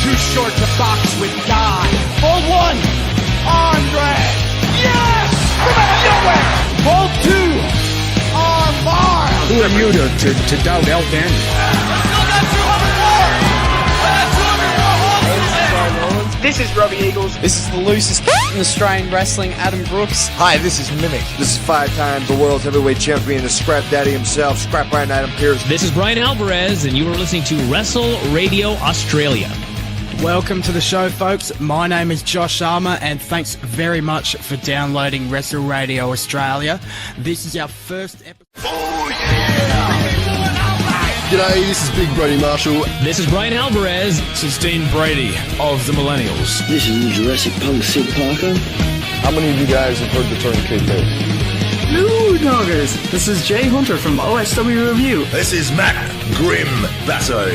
too short to box with God. Hold one. Andre. Yes! From out of nowhere. Hold two. Armbar. Who are you to doubt El Daniel? Still got 200 more. This is Robbie Eagles. This is the loosest in Australian wrestling, Adam Brooks. Hi, this is Mimic. This is 5 times the world's heavyweight champion, the Scrap Daddy himself, Scrap Iron Adam Pierce. This is Brian Alvarez, and you are listening to Wrestle Radio Australia. Welcome to the show, folks. My name is Josh Armour, and thanks very much for downloading Wrestle Radio Australia. This is our first episode. Oh, yeah! G'day, this is Big Brody Marshall. This is Brian Alvarez. This is Dean Brady of the Millennials. This is Jurassic Punk Sid Parker. How many of you guys have heard the term kayfabe? Hello, doggers. This is Jay Hunter from OSW Review. This is Matt Grim Basso.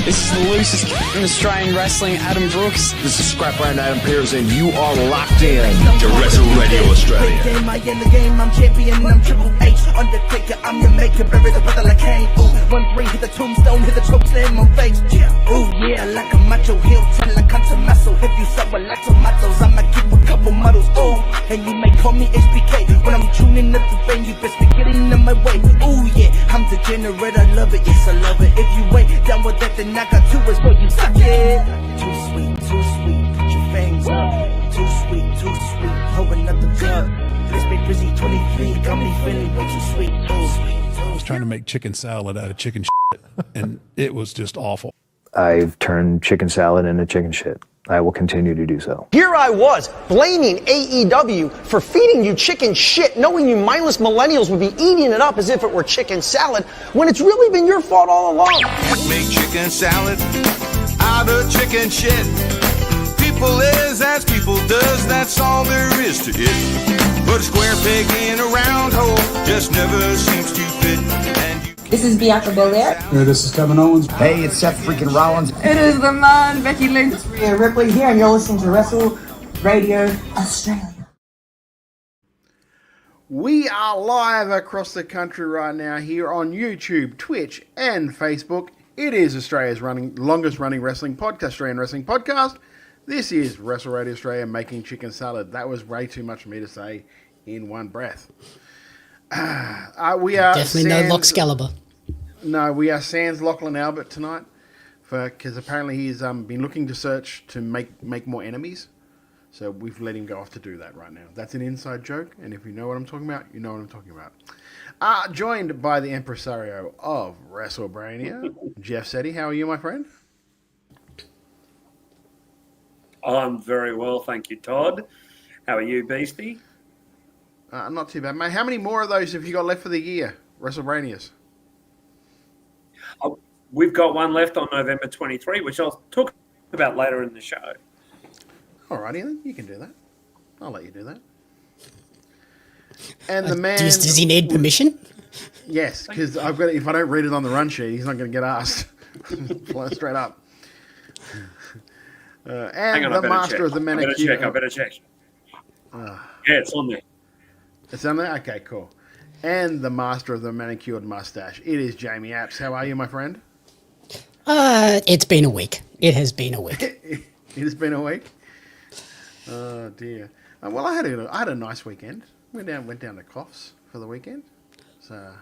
This is the loosest in Australian wrestling, Adam Brooks. This is Scrap Iron Adam Pierce, and you are locked in to Wrestle Radio Australia. I in the game, I'm champion, I'm Triple H. Undertaker, I'm your maker, bury the brother like Kane. Ooh, 1-3, hit the tombstone, hit the choke slam on face. Ooh, yeah, like a macho heel, turn like a muscle. If you sour like tomatoes, I'ma keep a couple models. Ooh, and you may call me HBK. When I'm tuning up the band, you best be getting in my way. Ooh, yeah, I'm degenerate, I love it, yes, I love it. If you wait down with that, then I got 2 is what you suck it. Too sweet, put your fangs up. Too sweet, hold another cup. Let's be busy, 23, got me feeling way too sweet. I was trying to make chicken salad out of chicken shit, and it was just awful. I've turned chicken salad into chicken shit. I will continue to do so. Here I was, blaming AEW for feeding you chicken shit, knowing you mindless millennials would be eating it up as if it were chicken salad, when it's really been your fault all along. Make chicken salad out of chicken shit. People is as people does, that's all there is to it. Put a square peg in a round hole, just never seems to fit. This is Bianca Belair. Hey, this is Kevin Owens. Hey, it's Seth freaking Rollins. It is the man, Becky Lynch. It's Rhea Ripley here, and you're listening to Wrestle Radio Australia. We are live across the country right now here on YouTube, Twitch, and Facebook. It is Australia's longest running wrestling podcast, Australian Wrestling Podcast. This is Wrestle Radio Australia making chicken salad. That was way too much for me to say in one breath. We are definitely no Loxcalibur. No, we are sans Lachlan Albert tonight, because apparently he's been looking to search to make more enemies. So we've let him go off to do that right now. That's an inside joke, and if you know what I'm talking about, you know what I'm talking about. Joined by the impresario of WrestleBrania, Jeff Setti. How are you, my friend? I'm very well, thank you, Todd. How are you, Beastie? Not too bad, mate. How many more of those have you got left for the year, WrestleBranias? We've got one left on November 23, which I'll talk about later in the show. Alrighty then, you can do that. I'll let you do that. And the man... Does he need permission? Yes, because I've got. If I don't read it on the run sheet, he's not going to get asked. Fly straight up. And on, the master of the manicure. I better check. Yeah, it's on there. It's on there? Okay, cool. And the master of the manicured mustache. It is Jamie Apps. How are you, my friend? It's been a week. It has been a week. It has been a week? Oh, dear. Well, I had a nice weekend. Went down to Coffs for the weekend. So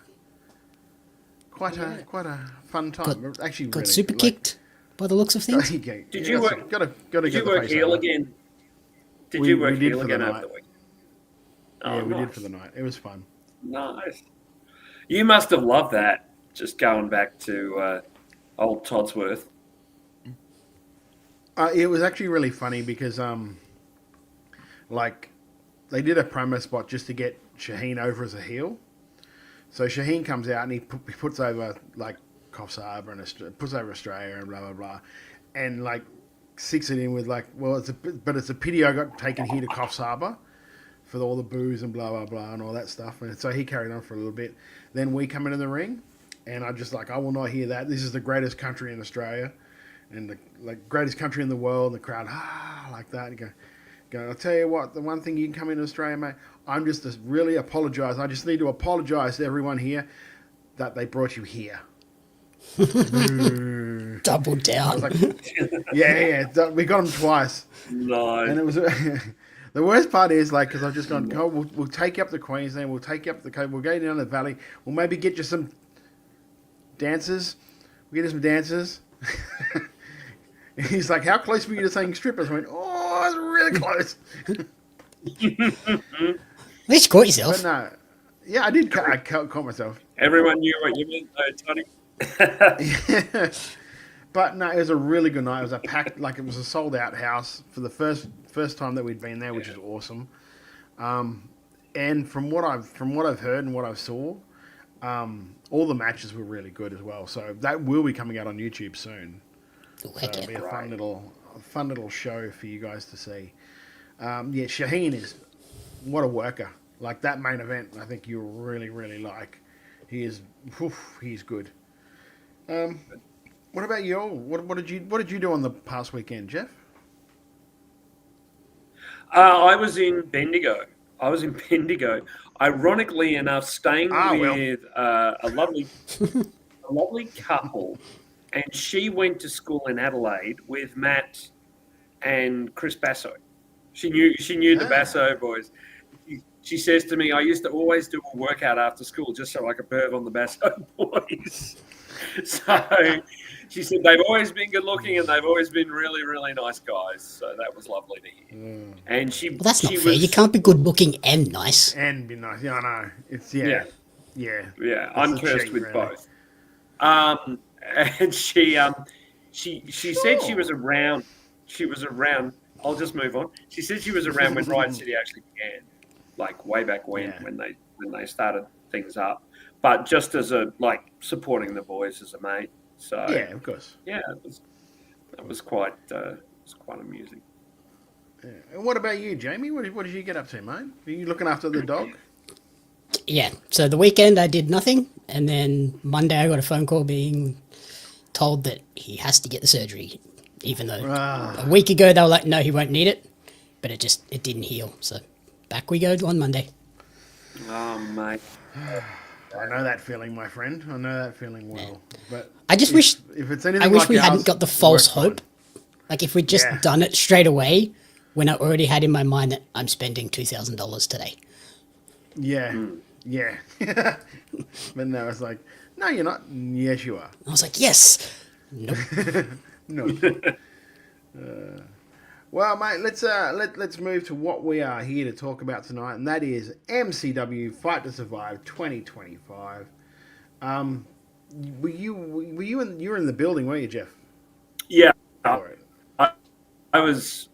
quite a fun time. Actually, got really, super kicked by the looks of things. Did you work heel again? Did you work heel again over the week? Yeah, we did for the night. It was fun. Nice. You must have loved that, just going back to old Todsworth. It was actually really funny because, they did a promo spot just to get Shaheen over as a heel. So Shaheen comes out and he puts over, Coffs Harbour and puts over Australia and blah, blah, blah. And, sticks it in with, it's a pity I got taken here to Coffs Harbour for all the booze and blah, blah, blah and all that stuff. And so he carried on for a little bit. Then we come into the ring and I'm just I will not hear that. This is the greatest country in Australia and the greatest country in the world. And the crowd, like that. And go, I'll tell you what, the one thing you can come into Australia, mate, I'm just to really apologise. I just need to apologise to everyone here that they brought you here. Boo. Double down. I was like, yeah, we got him twice. No. And it was the worst part is like because I've just gone, oh, we'll take you up to Queensland, we'll take you up the coast, we'll go down the valley, we'll maybe get you some dancers. We'll get you some dancers. He's like, how close were you to saying strippers? I went, oh, it's really close. At least you caught yourself. But no, yeah, I did. I caught myself. Everyone knew what you meant, though, Tony. Yeah. But no, it was a really good night. It was a packed, like it was a sold out house for the first time that we'd been there, which is awesome. And from what I've heard and what I saw, all the matches were really good as well. So that will be coming out on YouTube soon. So it'll be a fun little show for you guys to see. Shaheen is what a worker. Like that main event, I think you'll really, really like. He's good. What about you? What did you do on the past weekend, Jeff? I was in Bendigo. Ironically enough, staying with a lovely couple, and she went to school in Adelaide with Matt and Chris Basso. She knew the Basso boys. She says to me, I used to always do a workout after school just so I could perv on the Basso boys. So she said they've always been good looking and they've always been really, really nice guys. So that was lovely to hear. And that's not fair. You can't be good looking and nice. And be nice. Yeah, I know. It's Yeah. I'm cursed with both. And she said she was around. I'll just move on. She said she was around when Riot City actually began, like way back when they started things up. But just as supporting the boys as a mate. So yeah, of course. Yeah, that was quite amusing. Yeah. And what about you, Jamie? What did you get up to, mate? Are you looking after the dog? Yeah. So the weekend I did nothing, and then Monday I got a phone call being told that he has to get the surgery, even though a week ago they were like, no, he won't need it, but it didn't heal. So back we go on Monday. Oh, mate. I know that feeling, my friend. I know that feeling well. But I just wish if it's anything we ours, hadn't got the false hope. Like if we'd just done it straight away, when I already had in my mind that I'm spending $2,000 today. Yeah, yeah. But no, it's like, no, you're not. Yes, you are. I was like, yes. Nope. No. Well, mate, let's move to what we are here to talk about tonight, and that is MCW Fight to Survive 2025. You were in the building, weren't you, Jeff? Yeah, I was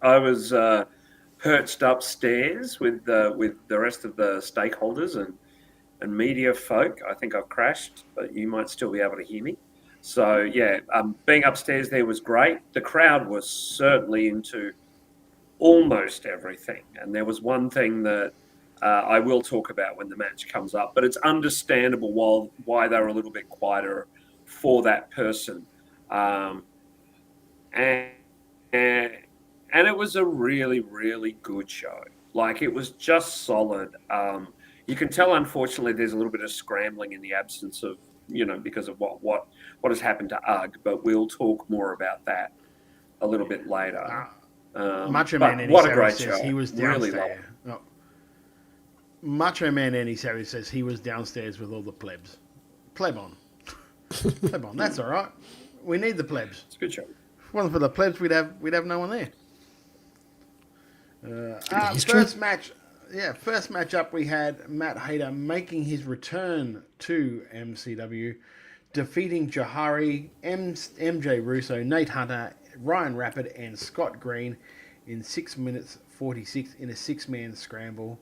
perched upstairs with the rest of the stakeholders and media folk. I think I've crashed, but you might still be able to hear me. So yeah, being upstairs there was great. The crowd was certainly into almost everything, and there was one thing that I will talk about when the match comes up, but it's understandable why they were a little bit quieter for that person, and it was a really, really good show. Like it was just solid. You can tell, unfortunately, there's a little bit of scrambling in the absence of, because of what has happened to UGG, but we'll talk more about that a little bit later. Macho Man Eddie Savage says he was downstairs. Really Macho Man Eddie Savage says he was downstairs with all the plebs. Pleb on. That's all right. We need the plebs. It's a good show. If it wasn't for the plebs, we'd have no one there. First match up, we had Matt Hayter making his return to MCW, defeating Jahari, MJ Russo, Nate Hunter, Ryan Rapid, and Scott Green in 6 minutes 46 in a 6-man scramble.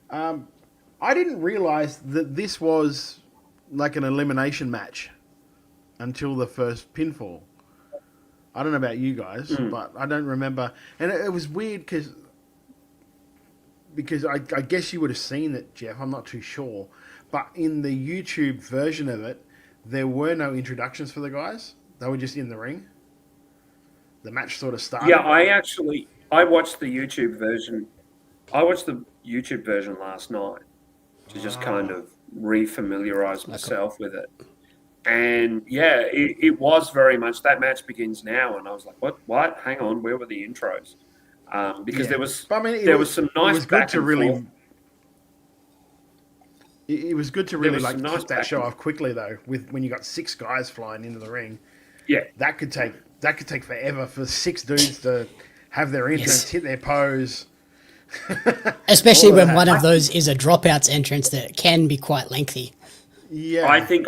I didn't realize that this was like an elimination match until the first pinfall. I don't know about you guys, but I don't remember. And it was weird because I guess you would have seen it, Jeff. I'm not too sure. But in the YouTube version of it, there were no introductions for the guys. They were just in the ring. The match sort of started. Yeah, I watched the YouTube version. I watched the YouTube version last night to just kind of re-familiarize myself with it. And yeah, it was very much that match begins now, and I was like, what? Hang on, where were the intros? Because there was some nice. It was good to really. It was good to really like nice that show off quickly though. With when you got 6 guys flying into the ring, yeah, that could take forever for 6 dudes to have their entrance, hit their pose. Especially when one of those is a dropouts entrance that can be quite lengthy. Yeah, I think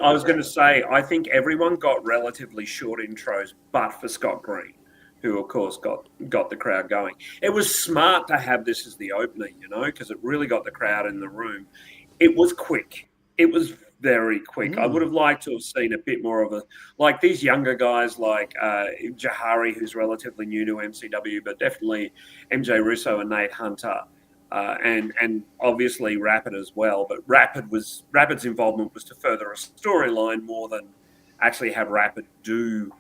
everyone got relatively short intros, but for Scott Green, who of course got the crowd going. It was smart to have this as the opener, because it really got the crowd in the room. It was quick. It was very quick. I would have liked to have seen a bit more of like these younger guys like Jahari, who's relatively new to MCW, but definitely MJ Russo and Nate Hunter, and obviously Rapid as well. But Rapid's involvement was to further a storyline more than actually have Rapid do,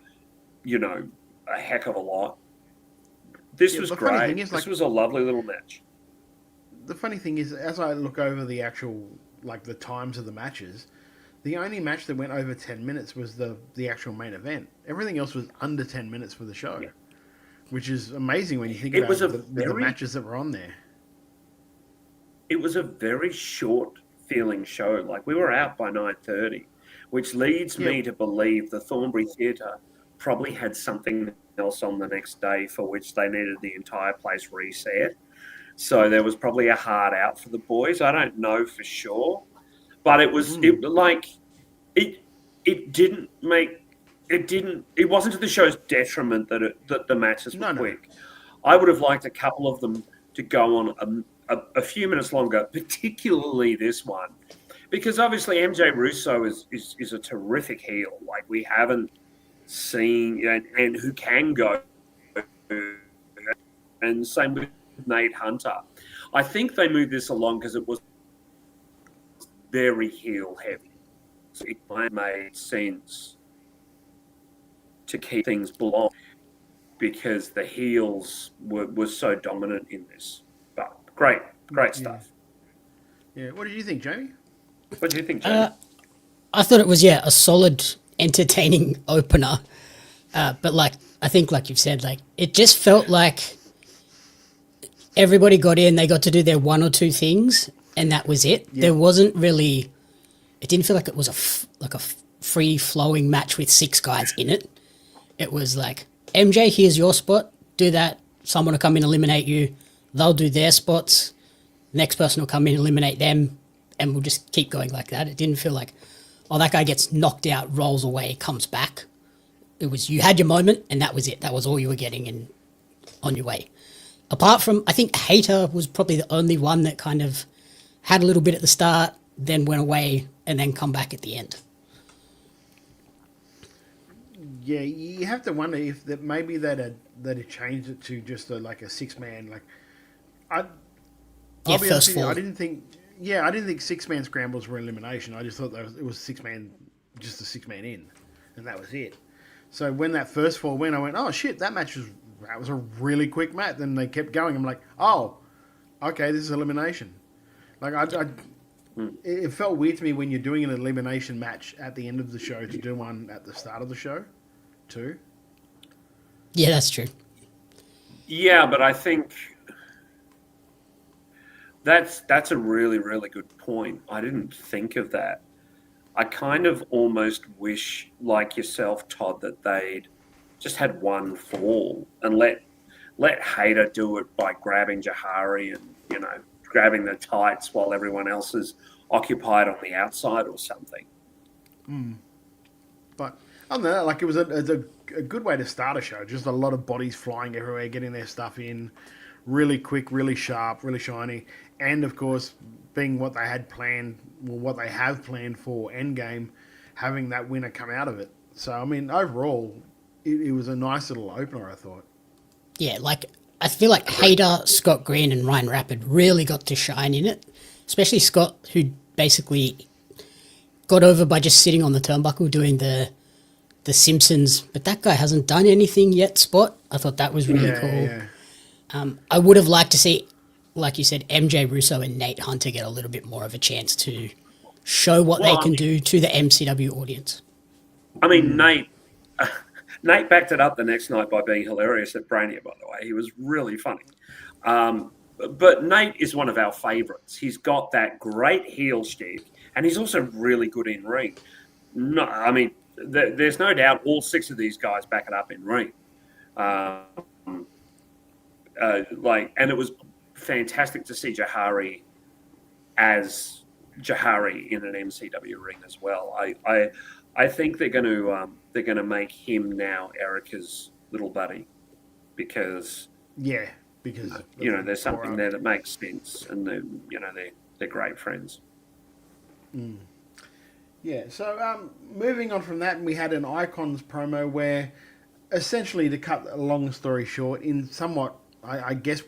a heck of a lot. This was great. This was a lovely little match. The funny thing is, as I look over the actual, the times of the matches, the only match that went over 10 minutes was the actual main event. Everything else was under 10 minutes for the show, which is amazing when you think about the matches that were on there. It was a very short feeling show. Like, we were out by 9:30, which leads me to believe the Thornbury Theatre probably had something else on the next day for which they needed the entire place reset. So there was probably a hard out for the boys. I don't know for sure, but it was it wasn't to the show's detriment that the matches were quick. I would have liked a couple of them to go on a few minutes longer, particularly this one, because obviously MJ Russo is a terrific heel. Like, we haven't seen and who can go, and same with Nate Hunter. I think they moved this along because it was very heel heavy. So it made sense to keep things belong because the heels were so dominant in this. But great stuff. Yeah. What did you think, Jamie? What did you think, Jamie? I thought it was a solid, entertaining opener. But I think you've said, it just felt like everybody got in, they got to do their one or two things, and that was it. Yeah. There wasn't really... It didn't feel like it was a free-flowing match with 6 guys in it. It was like, MJ, here's your spot, do that, someone will come in, eliminate you, they'll do their spots, next person will come in, eliminate them, and we'll just keep going like that. It didn't feel like, that guy gets knocked out, rolls away, comes back. It was, you had your moment, and that was it. That was all you were getting, and on your way. Apart from, I think Hater was probably the only one that kind of had a little bit at the start, then went away, and then come back at the end. Yeah, you have to wonder if that maybe that had changed it to just a 6-man. I'll be honest with you, I didn't think 6-man scrambles were elimination. I just thought it was 6-man, just a 6-man in, and that was it. So when that first 4 went, I went, oh shit, that was a really quick match. Then they kept going. I'm like, oh, okay, this is elimination. It felt weird to me when you're doing an elimination match at the end of the show to do one at the start of the show, too. Yeah, that's true. Yeah, but I think that's a really, really good point. I didn't think of that. I kind of almost wish, like yourself, Todd, that they'd just had one fall and let Hater do it by grabbing Jahari and, grabbing the tights while everyone else is occupied on the outside or something. But other than that, it was a good way to start a show. Just a lot of bodies flying everywhere, getting their stuff in really quick, really sharp, really shiny. And, of course, being what they had planned, what they have planned for Endgame, having that winner come out of it. So, overall, it was a nice little opener, I thought. Yeah, I feel like Hater, Scott Green, and Ryan Rapid really got to shine in it. Especially Scott, who basically got over by just sitting on the turnbuckle doing the Simpsons, but that guy hasn't done anything yet spot. I thought that was really cool. Yeah. I would have liked to see, like you said, MJ Russo and Nate Hunter get a little bit more of a chance to show what they can do to the MCW audience. I mean, Nate backed it up the next night by being hilarious at Brainiac, by the way. He was really funny. But Nate is one of our favourites. He's got that great heel shtick, and he's also really good in ring. No, I mean, there's no doubt all 6 of these guys back it up in ring. And it was fantastic to see Jahari as Jahari in an MCW ring as well. I think they're going to make him now Erica's little buddy because there's something there that makes sense, and they're great friends. Mm. Yeah. So moving on from that, we had an Icons promo where, essentially, to cut a long story short, in somewhat, I guess,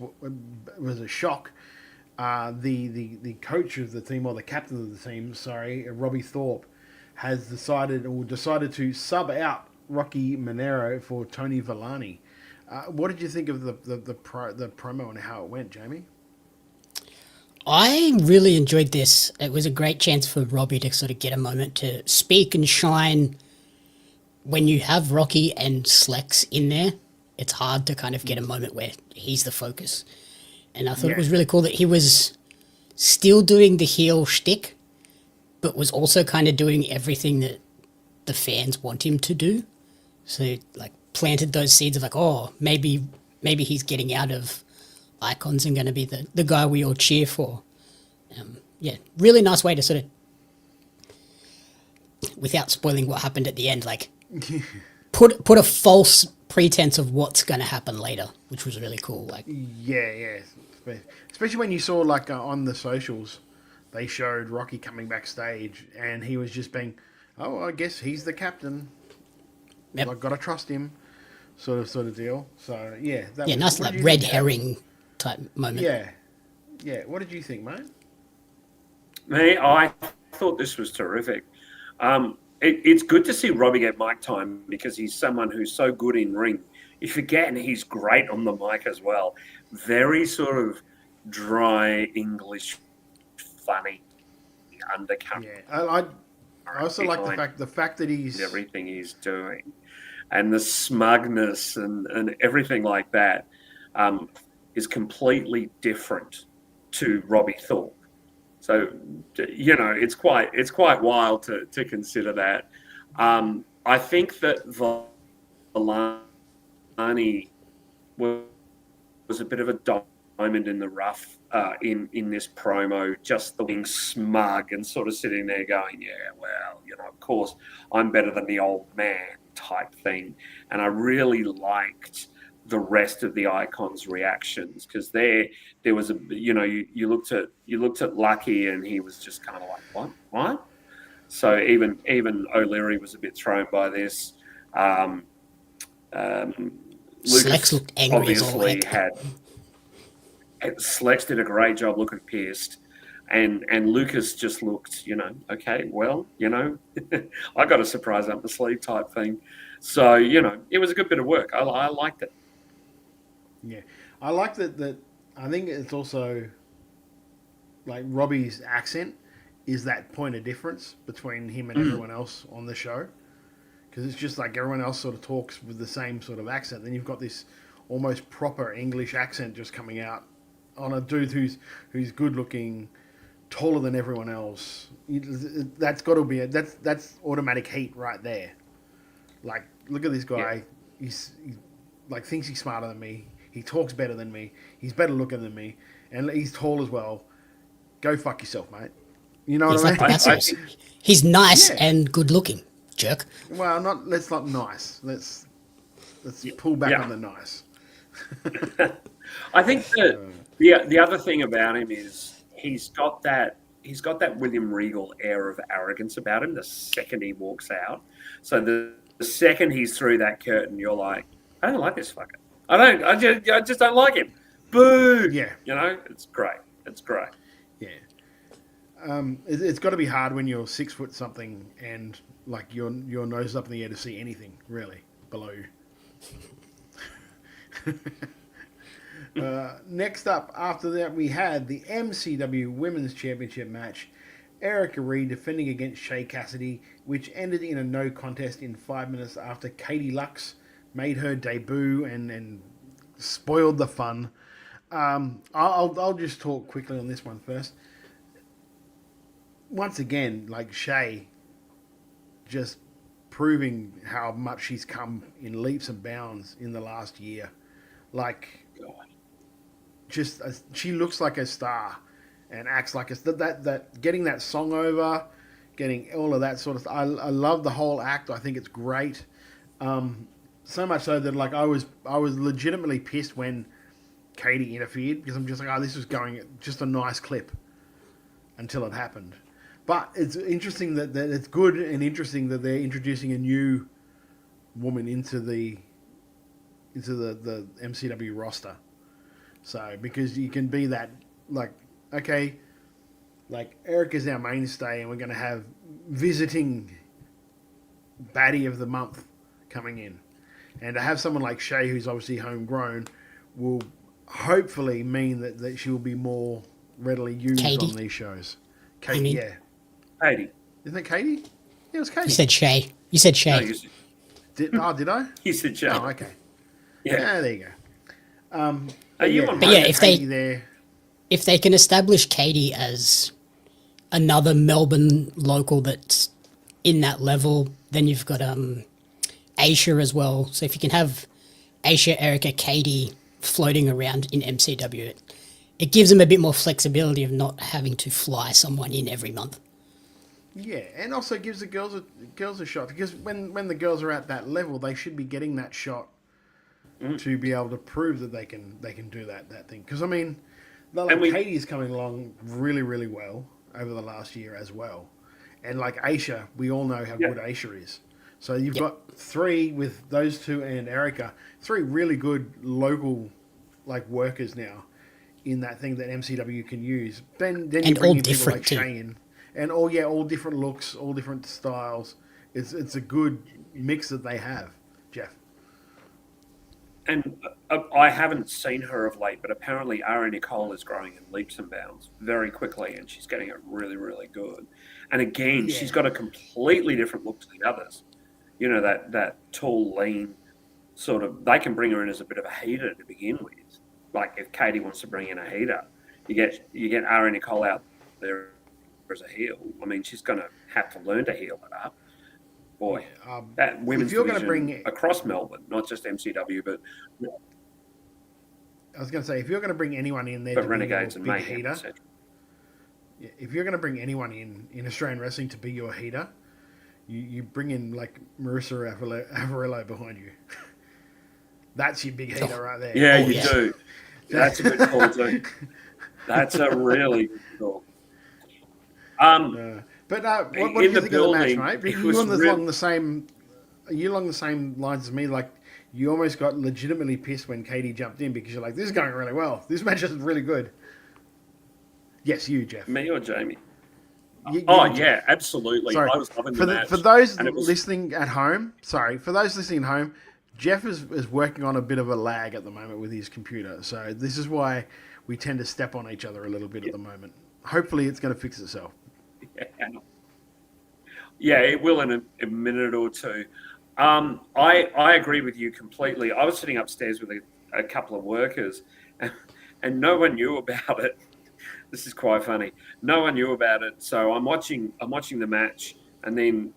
was a shock. The coach of the team, or the captain of the team, Robbie Thorpe, has decided to sub out Rocky Monero for Tony Villani. What did you think of the promo and how it went, Jamie? I really enjoyed this. It was a great chance for Robbie to sort of get a moment to speak and shine. When you have Rocky and Slex in there, it's hard to kind of get a moment where he's the focus. And I thought it was really cool that he was still doing the heel shtick, but was also kind of doing everything that the fans want him to do. So, like, planted those seeds of, like, oh, maybe he's getting out of Icons and going to be the guy we all cheer for. Really nice way to sort of, without spoiling what happened at the end, like, put a false pretense of what's going to happen later, which was really cool. Like, yeah. Especially when you saw, like, on the socials, they showed Rocky coming backstage, and he was just being, oh, I guess he's the captain. Yep. I've got to trust him, sort of deal. So yeah, nice, like, red herring type moment. Yeah. What did you think, mate? Me, I thought this was terrific. It's good to see Robbie get mic time because he's someone who's so good in ring. You forget, and he's great on the mic as well. Very sort of dry English, funny undercurrent. Yeah, I also like the fact that he's everything he's doing, and the smugness and everything like that is completely different to Robbie Thorpe. So it's quite wild to consider that. I think that Villani was a bit of a diamond in the rough in this promo, just the being smug and sort of sitting there going, of course, I'm better than the old man type thing. And I really liked the rest of the Icons' reactions because there was you looked at Lucky and he was just kind of like, what? So even O'Leary was a bit thrown by this. Slex looked angry obviously Slex did a great job looking pissed, and Lucas just looked, okay, well, I got a surprise up the sleeve type thing. So, it was a good bit of work. I liked it. Yeah. I like that I think it's also like Robbie's accent is that point of difference between him and everyone else on the show. Because it's just like everyone else sort of talks with the same sort of accent. Then you've got this almost proper English accent just coming out on a dude who's good looking, taller than everyone else. That's got to be that's automatic heat right there. Like, look at this guy. Yeah. He like thinks he's smarter than me. He talks better than me. He's better looking than me, and he's tall as well. Go fuck yourself, mate. You know what I mean? He's nice and good looking, jerk. Well, let's not nice. Let's pull back on the nice. I think that the other thing about him is he's got that William Regal air of arrogance about him the second he walks out. So the second he's through that curtain, you're like, I don't like this fucker. I just don't like him. Boo! Yeah. It's great. It's great. Yeah. It's got to be hard when you're 6 foot something and like your nose is up in the air to see anything really below you. Next up, after that, we had the MCW Women's Championship match. Erica Reed defending against Shea Cassidy, which ended in a no contest in 5 minutes after Katie Lux made her debut and spoiled the fun. I'll just talk quickly on this one first. Once again, like Shea, just proving how much she's come in leaps and bounds in the last year. Like, she looks like a star and acts like a that getting that song over, getting all of that sort of stuff. I love the whole act. I think it's great. So much so that like I was legitimately pissed when Katie interfered, because I'm just like, oh, this was going just a nice clip until it happened. But it's interesting that it's good and interesting that they're introducing a new woman into the MCW roster. So, because you can be that, like, okay, like Erica's our mainstay and we're going to have visiting baddie of the month coming in. And to have someone like Shea, who's obviously homegrown, will hopefully mean that she will be more readily used on these shows. Katie, yeah. Katie. Isn't it Katie? Yeah, it was Katie. You said Shea. You said Shea. No, did I? You said Shea. Oh, okay. Yeah, there you go. If they can establish Katie as another Melbourne local that's in that level, then you've got Aisha as well. So if you can have Aisha, Erica, Katie floating around in MCW, it gives them a bit more flexibility of not having to fly someone in every month. Yeah, and also gives the girls a shot, because when the girls are at that level, they should be getting that shot to be able to prove that they can do that thing. Because I mean, Katie's coming along really, really well over the last year as well, and like Aisha, we all know how good Aisha is. So you've got three with those two and Erica, three really good local like workers now in that thing that MCW can use. Then you bring in people like Shane, and all different looks, all different styles. It's a good mix that they have, Jeff. And I haven't seen her of late, but apparently Ari Nicole is growing in leaps and bounds very quickly, and she's getting it really, really good. And again, she's got a completely different look to the others. You know, that tall, lean sort of, they can bring her in as a bit of a heater to begin with. Like if Katie wants to bring in a heater, you get Ari Nicole out there as a heel. I mean, she's going to have to learn to heel it up. Boy, that women's division across Melbourne, not just MCW, but I was going to say, if you're going to bring anyone in there, but Renegades and Mayhem, heater, if you're going to bring anyone in Australian wrestling to be your heater, you bring in like Marissa Avarillo behind you. That's your big heater right there. Yeah, you do. That's a good call too. That's a really good call. But what do you think of the match, mate? Are you along the same lines as me? Like, you almost got legitimately pissed when Katie jumped in because you're like, this is going really well. This match is really good. Yes, you, Jeff. Me or Jamie? Yeah, absolutely. Sorry. I was loving the match. For those listening at home, Jeff is working on a bit of a lag at the moment with his computer. So this is why we tend to step on each other a little bit at the moment. Hopefully it's going to fix itself. Yeah, it will in a minute or two. I agree with you completely. I was sitting upstairs with a couple of workers, and no one knew about it. This is quite funny. No one knew about it. So I'm watching the match, and then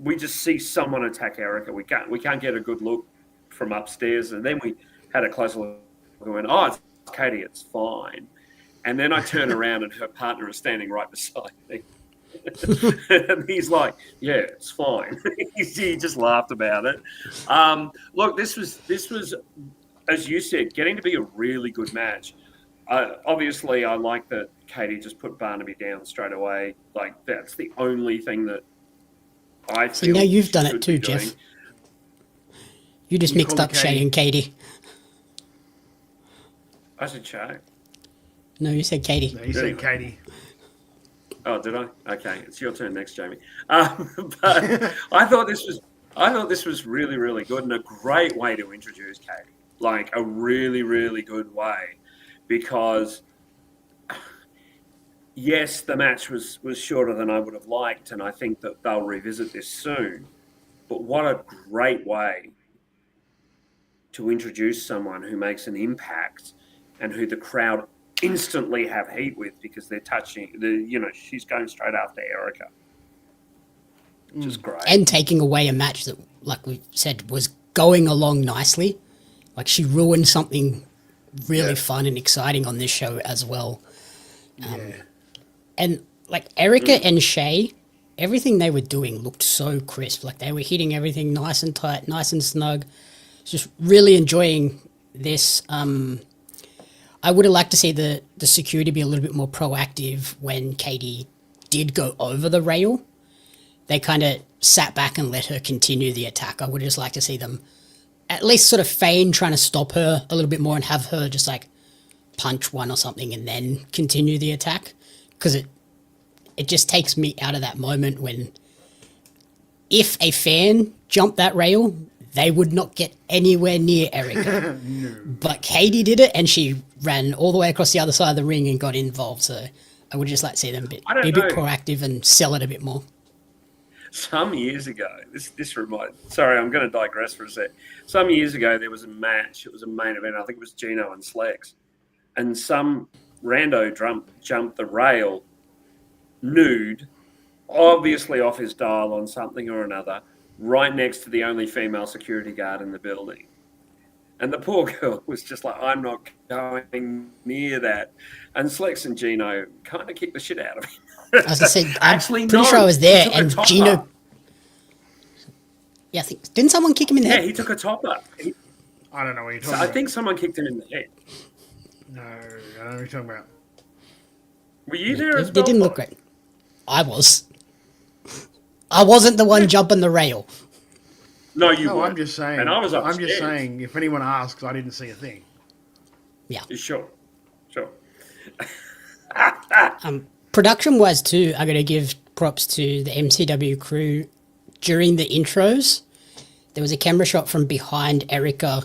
we just see someone attack Erica. We can't get a good look from upstairs, and then we had a closer look. We went, oh, it's Katie, it's fine. And then I turn around, and her partner is standing right beside me. And he's like, yeah, it's fine. He just laughed about it. Look, this was, as you said, getting to be a really good match. Obviously, I like that Katie just put Barnaby down straight away. Like, that's the only thing that I feel. See, now you've done it too, Jeff. You just mixed up Shea and Katie. I said Shea. No, you said Katie. No, you said Katie. Oh, did I? Okay, it's your turn next, Jamie. But I thought this was really, really good and a great way to introduce Katie. Like a really, really good way, because yes, the match was shorter than I would have liked, and I think that they'll revisit this soon. But what a great way to introduce someone who makes an impact and who the crowd instantly have heat with because they're she's going straight after Erica. Which is great. And taking away a match that, like we said, was going along nicely. Like, she ruined something really fun and exciting on this show as well. And, like, Erica and Shay, everything they were doing looked so crisp. Like, they were hitting everything nice and tight, nice and snug. Just really enjoying this. I would have liked to see the security be a little bit more proactive when Katie did go over the rail. They kind of sat back and let her continue the attack. I would just like to see them at least sort of feign trying to stop her a little bit more and have her just like punch one or something and then continue the attack. Because it just takes me out of that moment when if a fan jumped that rail, they would not get anywhere near Erica. No. But Katie did it and she ran all the way across the other side of the ring and got involved. So I would just like to see them be a bit proactive and sell it a bit more. Some years ago, this reminds. Sorry, I'm going to digress for a sec. Some years ago, there was a match. It was a main event. I think it was Gino and Slex, and some rando jumped the rail, nude, obviously off his dial on something or another, right next to the only female security guard in the building. And the poor girl was just like, I'm not going near that. And Slex and Gino kind of kicked the shit out of him. As I said, I'm pretty sure I was there, and Gino. Yeah, I think didn't someone kick him in the head? Yeah, he took a topper. I don't know what you're talking about. I think someone kicked him in the head. No, I don't know what you're talking about. Were you there as well? It didn't look great. I was. I wasn't the one jumping the rail. No, you weren't. I'm just saying. And I was upstairs. I'm just saying, if anyone asks, I didn't see a thing. Yeah. Sure. Production-wise, too, I got to give props to the MCW crew. During the intros, there was a camera shot from behind Erica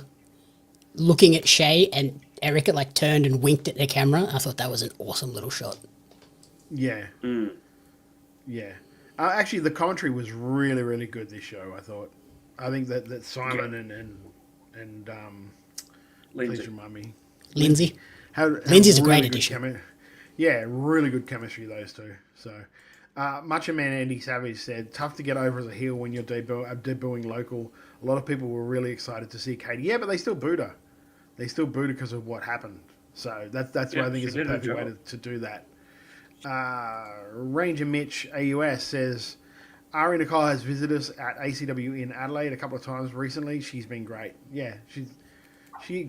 looking at Shay, and Erica, like, turned and winked at the camera. I thought that was an awesome little shot. Yeah. Yeah. Actually, the commentary was really, really good this show, I thought. I think that Simon and please remind me. Lindsay. Lindsay's a great addition. Really good chemistry, those two. So, Macho Man Andy Savage said, tough to get over as a heel when you're debuting local. A lot of people were really excited to see Katie. Yeah, but they still booed her. They still booed her because of what happened. So that's why I think it's a perfect way to do that. Ranger Mitch AUS says, Ari Nicole has visited us at ACW in Adelaide a couple of times recently. She's been great. Yeah, she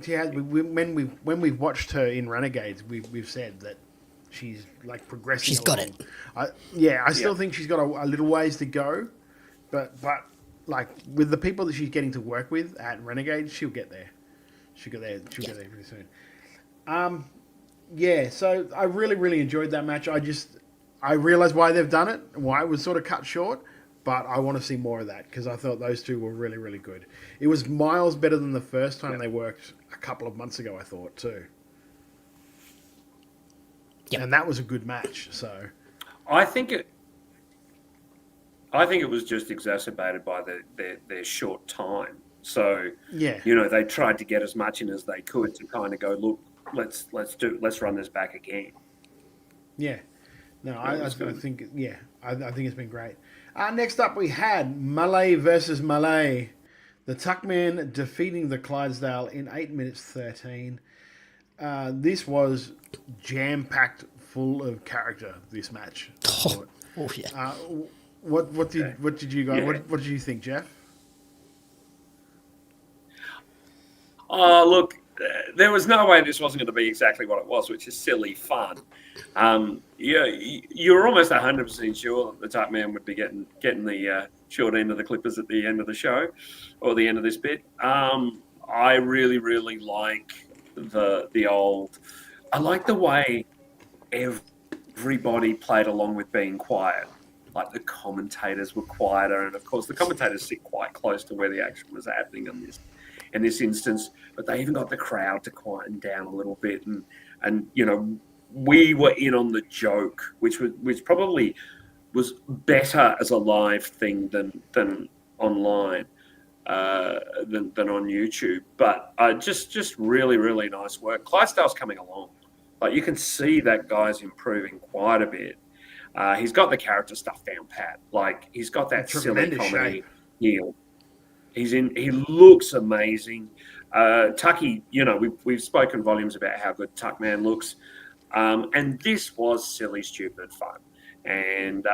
has. When we've watched her in Renegades, we've said that she's like progressing. She's got it. I still think she's got a little ways to go, but like with the people that she's getting to work with at Renegades, she'll get there. She'll get there pretty soon. So I really, really enjoyed that match. I realised why they've done it, why it was sort of cut short, but I want to see more of that because I thought those two were really, really good. It was miles better than the first time they worked a couple of months ago, I thought, too. Yep. And that was a good match, so... I think it was just exacerbated by their short time. So, they tried to get as much in as they could to kind of go, look, let's run this back again. Yeah. No, I think it's been great. Next up, we had Malay versus Malay. The Tuckman defeating the Clydesdale in 8 minutes 13. This was jam-packed full of character, this match. Yeah. What did you guys? What did you think, Jeff? Oh, look, there was no way this wasn't going to be exactly what it was, which is silly fun. You were almost 100% sure that the Tuckman would be getting the short end of the clippers at the end of the show or the end of this bit. I really, really like the old. I like the way everybody played along with being quiet. Like the commentators were quieter, and of course the commentators sit quite close to where the action was happening in this instance. But they even got the crowd to quieten down a little bit, and we were in on the joke, which probably was better as a live thing than online, than on YouTube. But just really, really nice work. Clydesdale's coming along. Like, you can see that guy's improving quite a bit. He's got the character stuff down pat. Like, he's got that silly comedy heel. He looks amazing. Tucky, we've spoken volumes about how good Tuckman looks. And this was silly, stupid fun. And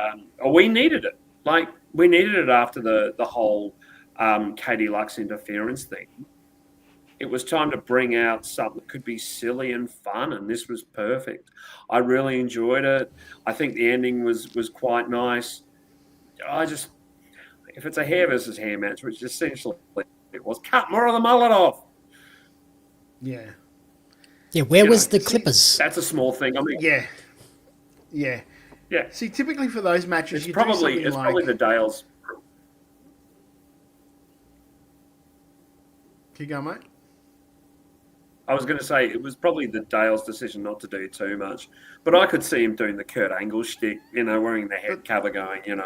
we needed it. Like, we needed it after the whole Katie Lux interference thing. It was time to bring out something that could be silly and fun, and this was perfect. I really enjoyed it. I think the ending was quite nice. If it's a hair versus hair match, which essentially it was, cut more of the mullet off. Yeah. Yeah, where was the Clippers? That's a small thing. I mean, yeah. Yeah. See, typically for those matches, it's probably the Dales. Keep going, mate. I was going to say it was probably the Dale's decision not to do too much, but I could see him doing the Kurt Angle shtick, wearing the head cover, going, and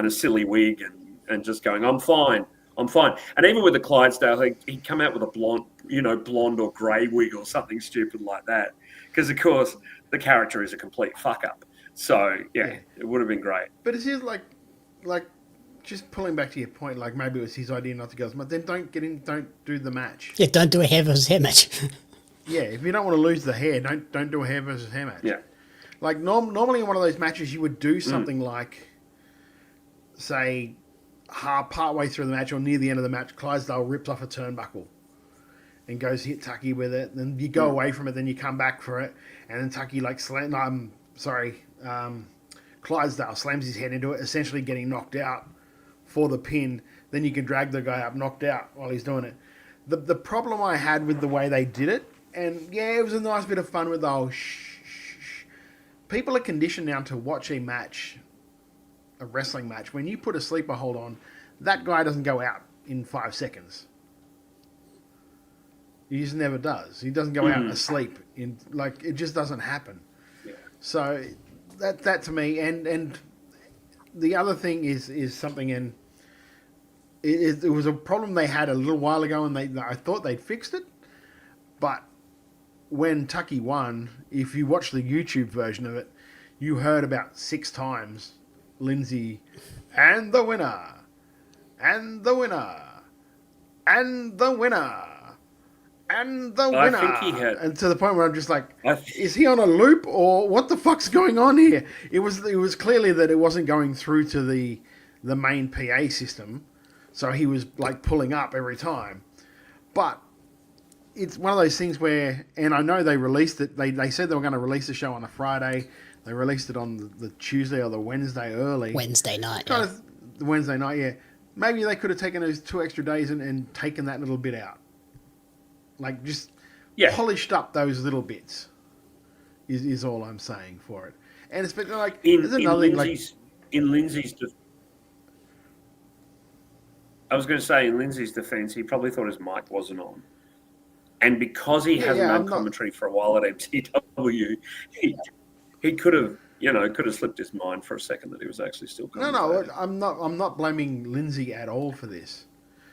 a silly wig, and just going, I'm fine. And even with the Clydesdale, he'd come out with a blonde or grey wig or something stupid like that, because of course the character is a complete fuck up. So yeah, it would have been great. But it's just like just pulling back to your point, like maybe it was his idea not to go, but then don't do the match. Yeah, don't do a hair versus hair match. Yeah, if you don't want to lose the hair, don't do a hair versus hair match. Yeah. Like normally in one of those matches, you would do something like, say, part way through the match or near the end of the match, Clydesdale rips off a turnbuckle and goes hit Tucky with it. Then you go away from it, then you come back for it, and then Tucky Clydesdale slams his head into it, essentially getting knocked out for the pin. Then you can drag the guy up knocked out while he's doing it. The problem I had with the way they did it, and yeah, it was a nice bit of fun with the whole shh. People are conditioned now to watch a wrestling match. When you put a sleeper hold on, that guy doesn't go out in 5 seconds. He just never does. He doesn't go out asleep. It just doesn't happen. Yeah. So that to me, and the other thing is something, and it was a problem they had a little while ago, and I thought they'd fixed it, but when Tucky won, if you watch the YouTube version of it, you heard about 6 times Lindsay, and the winner, and the winner, and the winner, and the winner. I think he had, and to the point where I'm just like, is he on a loop, or what the fuck's going on here? It was clearly that it wasn't going through to the main PA system, so he was like pulling up every time. But it's one of those things where, and I know they released it, they said they were going to release the show on a Friday. They released it on the Tuesday or the Wednesday early. Wednesday night, the Wednesday night, yeah. Maybe they could have taken those 2 extra days and taken that little bit out. Like, just polished up those little bits is all I'm saying for it. And it's been like, there's another thing, in Lindsay's I was going to say, in Lindsay's defense, he probably thought his mic wasn't on. And because he hasn't done commentary for a while at MCW, he could have slipped his mind for a second that he was actually still commentating. No, I'm not blaming Lindsay at all for this,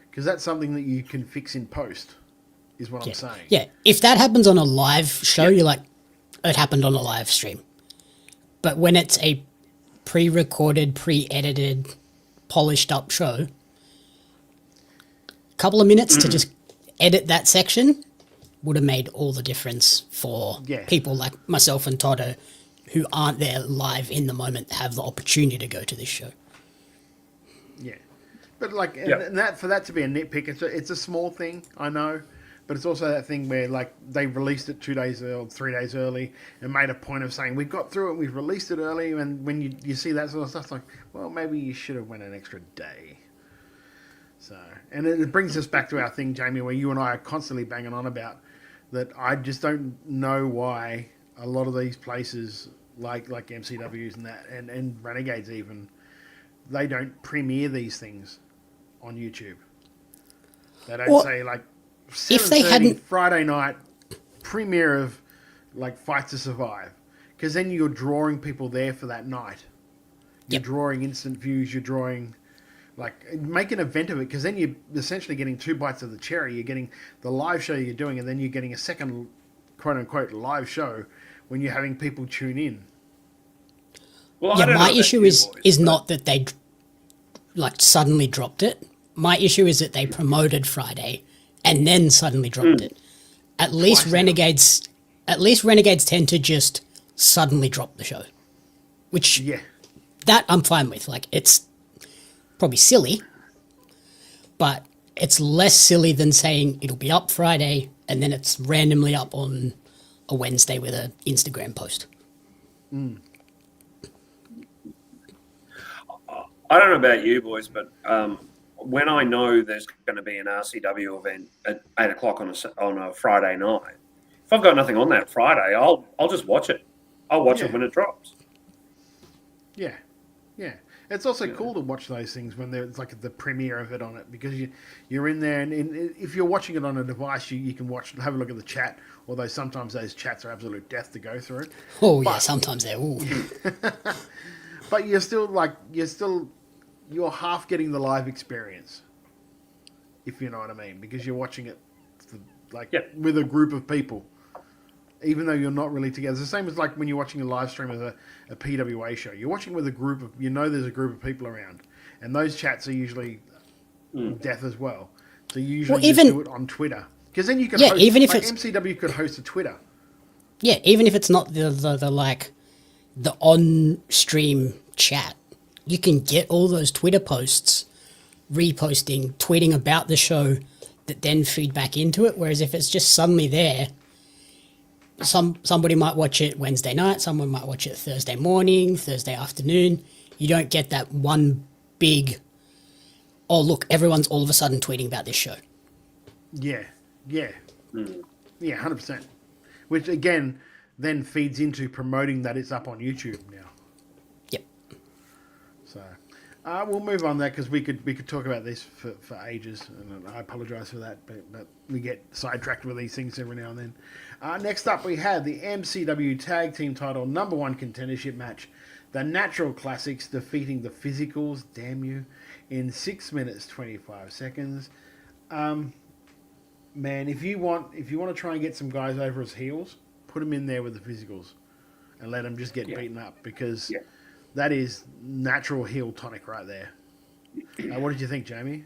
because that's something that you can fix in post, is what I'm saying. Yeah, if that happens on a live show, you're like, it happened on a live stream. But when it's a pre-recorded, pre-edited, polished up show, a couple of minutes to just edit that section would have made all the difference for people like myself and Toto, who aren't there live in the moment, have the opportunity to go to this show. Yeah, but like, and that for that to be a nitpick, it's a small thing, I know, but it's also that thing where like they released it 2 days or 3 days early and made a point of saying we got through it, we've released it early, and when you see that sort of stuff, it's like, well, maybe you should have went an extra day. So, and it brings us back to our thing, Jamie, where you and I are constantly banging on about that. I just don't know why a lot of these places, like MCWs and that, and Renegades even, they don't premiere these things on YouTube. They don't say like 7:30 Friday night premiere of like Fight to Survive. because then you're drawing people there for that night. You're drawing instant views. You're drawing, like, make an event of it, because then you're essentially getting 2 bites of the cherry. You're getting the live show you're doing, and then you're getting a second, quote unquote, live show when you're having people tune in. Well, yeah, my issue is not that they like suddenly dropped it. My issue is that they promoted Friday and then suddenly dropped it. At least Renegades tend to just suddenly drop the show, which that I'm fine with. Like, it's probably silly, but it's less silly than saying it'll be up Friday and then it's randomly up on a Wednesday with an Instagram post. I don't know about you boys, but when I know there's going to be an RCW event at 8 o'clock on a Friday night, if I've got nothing on that Friday, I'll just watch it. I'll watch it when it drops. Yeah, yeah. It's also cool to watch those things when there's like the premiere of it on it, because you're in there, and if you're watching it on a device, you can have a look at the chat. Although sometimes those chats are absolute death to go through. Yeah, sometimes they're. But you're half getting the live experience, if you know what I mean, because you're watching it with a group of people, even though you're not really together. It's the same as like when you're watching a live stream of a PWA show. You're watching with a group of, there's a group of people around, and those chats are usually death as well. So you usually just do it on Twitter, because then you can host, even if MCW could host a Twitter. Yeah, even if it's not the on-stream chat, you can get all those Twitter posts, reposting, tweeting about the show that then feed back into it. Whereas if it's just suddenly there, somebody might watch it Wednesday night, someone might watch it Thursday morning, Thursday afternoon. You don't get that one big, oh, look, everyone's all of a sudden tweeting about this show. Yeah, 100%. Which, again, then feeds into promoting that it's up on YouTube now. Yep. So, we'll move on that, because we could talk about this for ages, and I apologise for that, but we get sidetracked with these things every now and then. Next up, we had the MCW Tag Team Title #1 contendership match. The Natural Classics defeating the Physicals, damn you, in 6 minutes 25 seconds. Man, if you want to try and get some guys over as heels, put them in there with the Physicals and let them just get beaten up, because that is natural heel tonic right there. What did you think, Jamie?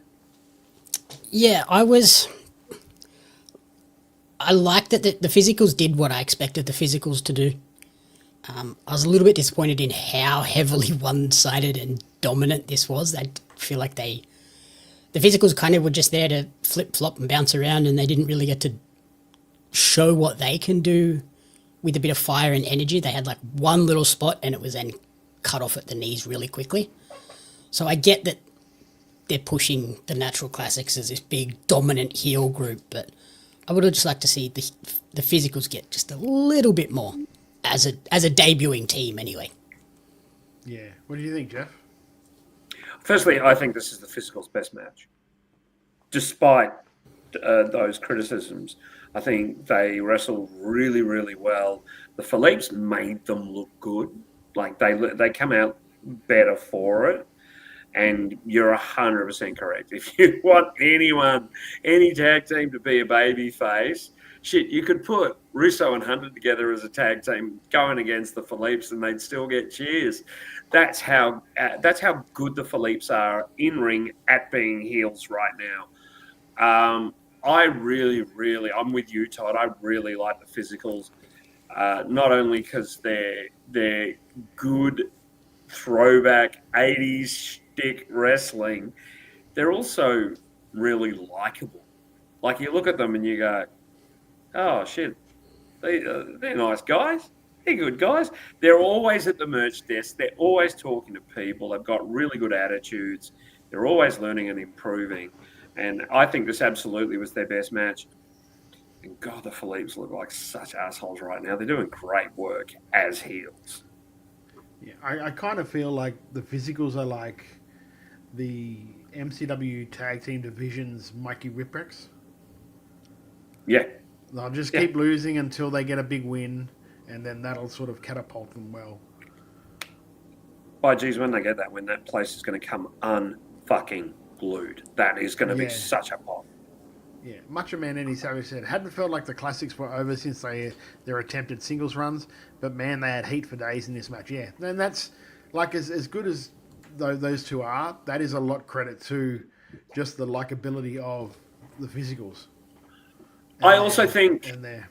Yeah, I liked that the Physicals did what I expected the Physicals to do. I was a little bit disappointed in how heavily one-sided and dominant this was. I feel like the Physicals kind of were just there to flip-flop and bounce around, and they didn't really get to show what they can do with a bit of fire and energy. They had like one little spot, and it was then cut off at the knees really quickly. So I get that they're pushing the Natural Classics as this big dominant heel group, but I would have just liked to see the Physicals get just a little bit more as a debuting team anyway. Yeah. What do you think, Jeff? Firstly, I think this is the Physicals' best match. Despite those criticisms, I think they wrestled really, really well. The Philippe's made them look good. Like, they come out better for it. And you're 100% correct. If you want any tag team to be a baby face, shit, you could put Russo and Hunter together as a tag team going against the Philippes, and they'd still get cheers. That's how good the Philippes are in ring at being heels right now. I really, I'm with you, Todd. I really like the Physicals, not only because they're good throwback 80s shtick wrestling, they're also really likable. Like, you look at them and you go, oh shit, they're nice guys. They're good guys. They're always at the merch desk. They're always talking to people. They've got really good attitudes. They're always learning and improving. And I think this absolutely was their best match. And God, the Philippes look like such assholes right now. They're doing great work as heels. Yeah, I kind of feel like the Physicals are like the MCW Tag Team Division's Mikey Whipwrecks. Yeah. They'll just keep losing until they get a big win, and then that'll sort of catapult them well. By geez, when they get that, when that place is going to come unfucking glued, that is going to be such a pop. Yeah, Macho Man Eddie Savage said, hadn't felt like the classics were over since their attempted singles runs, but man, they had heat for days in this match. Yeah, and that's like as good as those two are. That is a lot credit to just the likability of the physicals. I also think the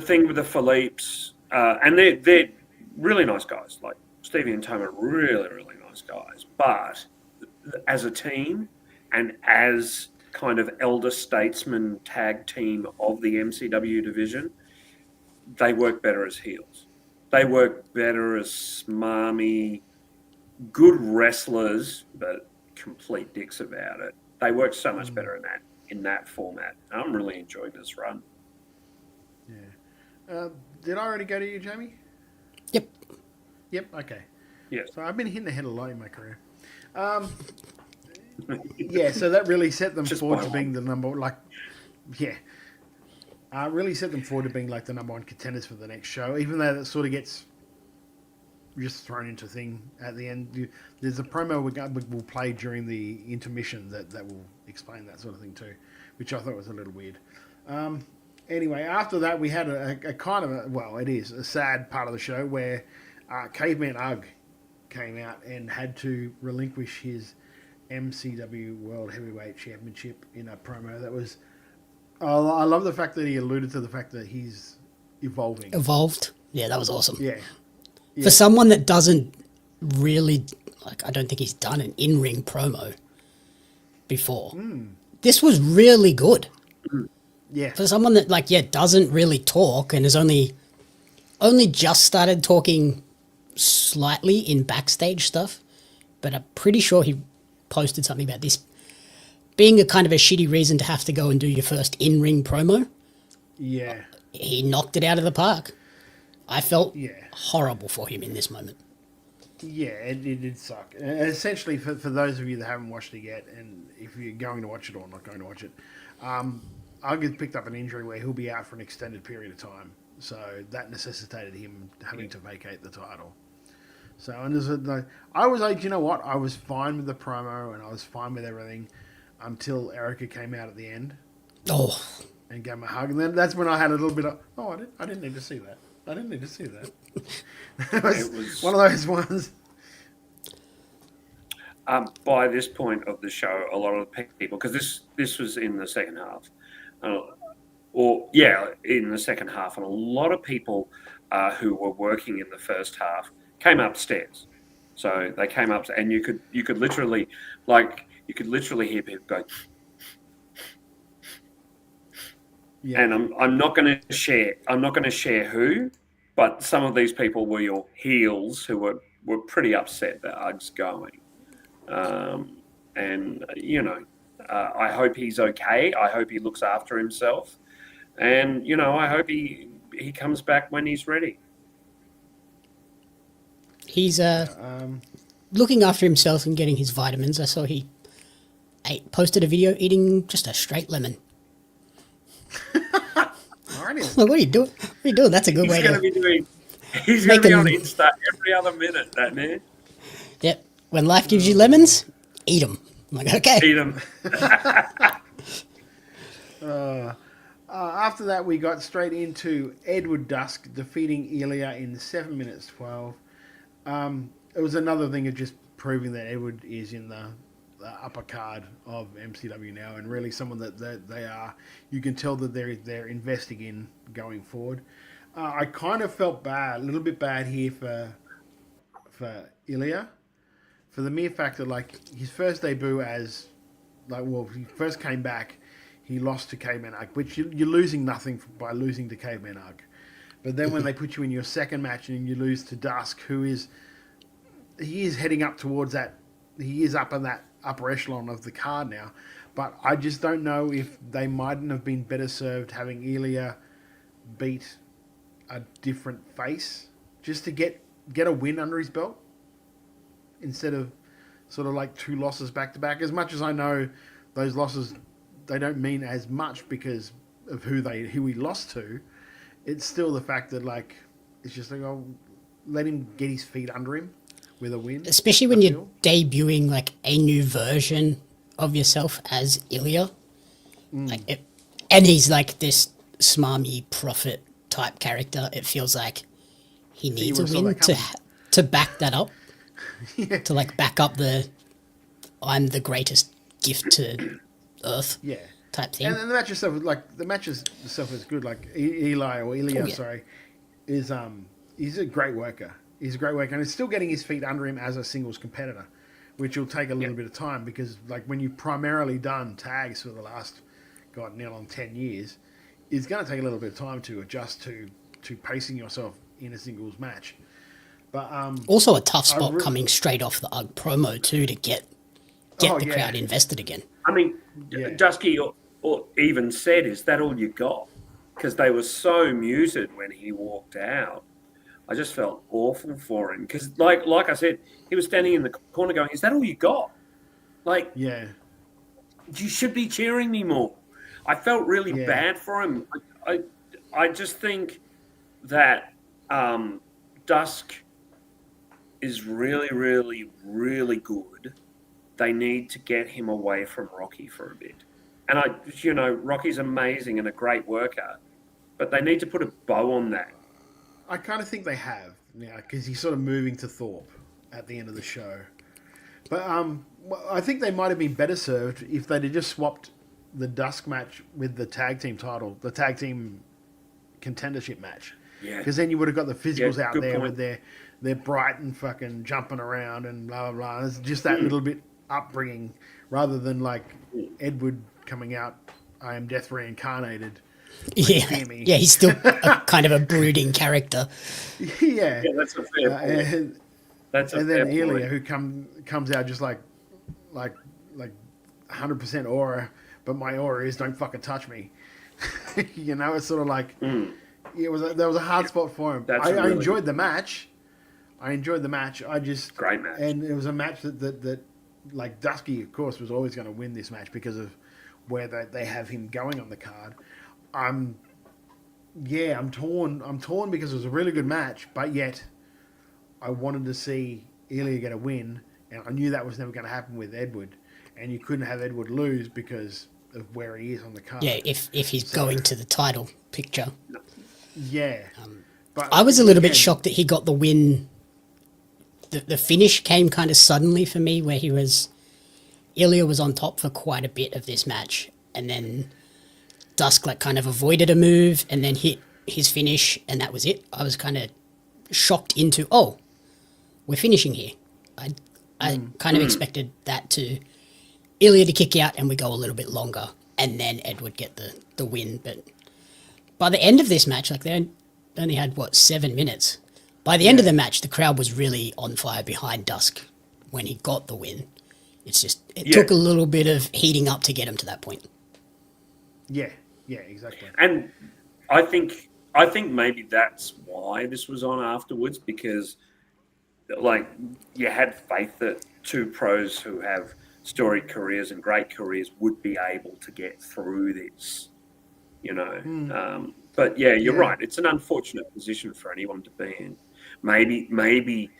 thing with the Philippes, and they're really nice guys. Like Stevie and Tom are really, really nice guys. But as a team and as kind of elder statesman tag team of the MCW division, they work better as heels. They work better as smarmy, good wrestlers, but complete dicks about it. They work so much better in that format. I'm really enjoying this run. Yeah. Did I already go to you, Jamie? Yep. Okay. Yeah. So I've been hitting the head a lot in my career. Yeah, so that really set them forward to being the number, really set them forward to being like the number one contenders for the next show, even though that sort of gets just thrown into a thing at the end. There's a promo we'll play during the intermission that will explain that sort of thing too, which I thought was a little weird. Anyway, after that we had a kind of it is a sad part of the show where Caveman Ugg came out and had to relinquish his MCW World Heavyweight Championship in a promo that was... I love the fact that he alluded to the fact that he's evolving. Evolved? Yeah, that was awesome. Yeah. For someone that doesn't really... I don't think he's done an in-ring promo before. This was really good. Yeah. For someone that, doesn't really talk and has only just started talking slightly in backstage stuff, but I'm pretty sure he posted something about this being a kind of a shitty reason to have to go and do your first in-ring promo. Yeah. He knocked it out of the park. I felt horrible for him in this moment. Yeah, it did suck. Essentially, for those of you that haven't watched it yet, and if you're going to watch it or not going to watch it, Ugg picked up an injury where he'll be out for an extended period of time. So that necessitated him having to vacate the title. So, and I was like, you know what? I was fine with the promo and I was fine with everything until Erica came out at the end. Oh. And gave him a hug. And then that's when I had a little bit of, I didn't need to see that. I didn't need to see that. It was one of those ones. By this point of the show, a lot of the people, because this was in the second half, in the second half, and a lot of people who were working in the first half came upstairs. So they came up, and you could literally hear people go. Yeah. And I'm not going to share who, but some of these people were your heels who were pretty upset that Ugg's going. And I hope he's okay. I hope he looks after himself, and I hope he comes back when he's ready. He's looking after himself and getting his vitamins. I saw he posted a video eating just a straight lemon. Like, what are you doing? What are you doing? That's a good way to... He's going to be on Insta every other minute, that man. Yep. When life gives you lemons, eat them. I'm like, okay. Eat them. After that, we got straight into Edward Dusk defeating Ilya in 7 minutes 12. It was another thing of just proving that Edward is in the upper card of MCW now, and really someone that they are. You can tell that they're investing in going forward. I kind of felt a little bit bad here for Ilya, for the mere fact that his first debut he first came back, he lost to Caveman Ugg, which you're losing nothing by losing to Caveman Ugg. But then when they put you in your second match and you lose to Dusk, he is heading up towards that, he is up in that upper echelon of the card now. But I just don't know if they mightn't have been better served having Ilya beat a different face just to get a win under his belt instead of sort of 2 losses back to back. As much as I know those losses, they don't mean as much because of who he lost to. it's still the fact that like it's just like, oh, let him get his feet under him with a win. Especially when you're debuting like a new version of yourself as Ilya. And he's like this smarmy prophet type character. It feels like he needs a win to back that up. To like back up the I'm the greatest gift to Earth type thing. And the match itself, like the match itself is good. Like Ilya, sorry, is he's a great worker. He's a great worker, and he's still getting his feet under him as a singles competitor, which will take a little bit of time because, like, when you've primarily done tags for the last, now on 10 years, it's going to take a little bit of time to adjust to pacing yourself in a singles match. But also a tough spot coming straight off the UGG promo too to get the crowd invested again. I mean, Dusky or even said, "Is that all you got?" Because they were so muted when he walked out. I just felt awful for him because, like I said, he was standing in the corner going, "Is that all you got?" Like, you should be cheering me more. I felt really bad for him. I just think that Dusk is really, really, really good. They need to get him away from Rocky for a bit. And Rocky's amazing and a great worker, but they need to put a bow on that. I kind of think they have now because he's sort of moving to Thorpe at the end of the show. But I think they might have been better served if they'd have just swapped the Dusk match with the tag team title, the tag team contendership match. Yeah. Because then you would have got the physicals out there point. with their bright and fucking jumping around and blah, blah, blah. It's just that little bit upbringing rather than like Edward coming out, I am death reincarnated. Yeah, he's still kind of a brooding character. Yeah, that's a fair point. And then Ilya, who comes out just like 100% aura, but my aura is don't fucking touch me. It's sort of like there was a hard spot for him. I enjoyed the match. Great match, and it was a match that like Dusky, of course, was always going to win this match because of where they have him going on the card. I'm torn. I'm torn because it was a really good match, but yet I wanted to see Ilya get a win, and I knew that was never going to happen with Edward, and you couldn't have Edward lose because of where he is on the card. Yeah, if he's going to the title picture. Yeah. But I was a little bit shocked that he got the win. The finish came kind of suddenly for me, where Ilya was on top for quite a bit of this match, and then Dusk kind of avoided a move and then hit his finish, and that was it. I was kind of shocked into, we're finishing here. I kind of expected that Ilya to kick out and we go a little bit longer, and then Edward get the win. But by the end of this match, they only had 7 minutes. By the end of the match, the crowd was really on fire behind Dusk when he got the win. It's just it took a little bit of heating up to get him to that point. Yeah, exactly. And I think maybe that's why this was on afterwards, because you had faith that two pros who have storied careers and great careers would be able to get through this, But you're right. It's an unfortunate position for anyone to be in. Maybe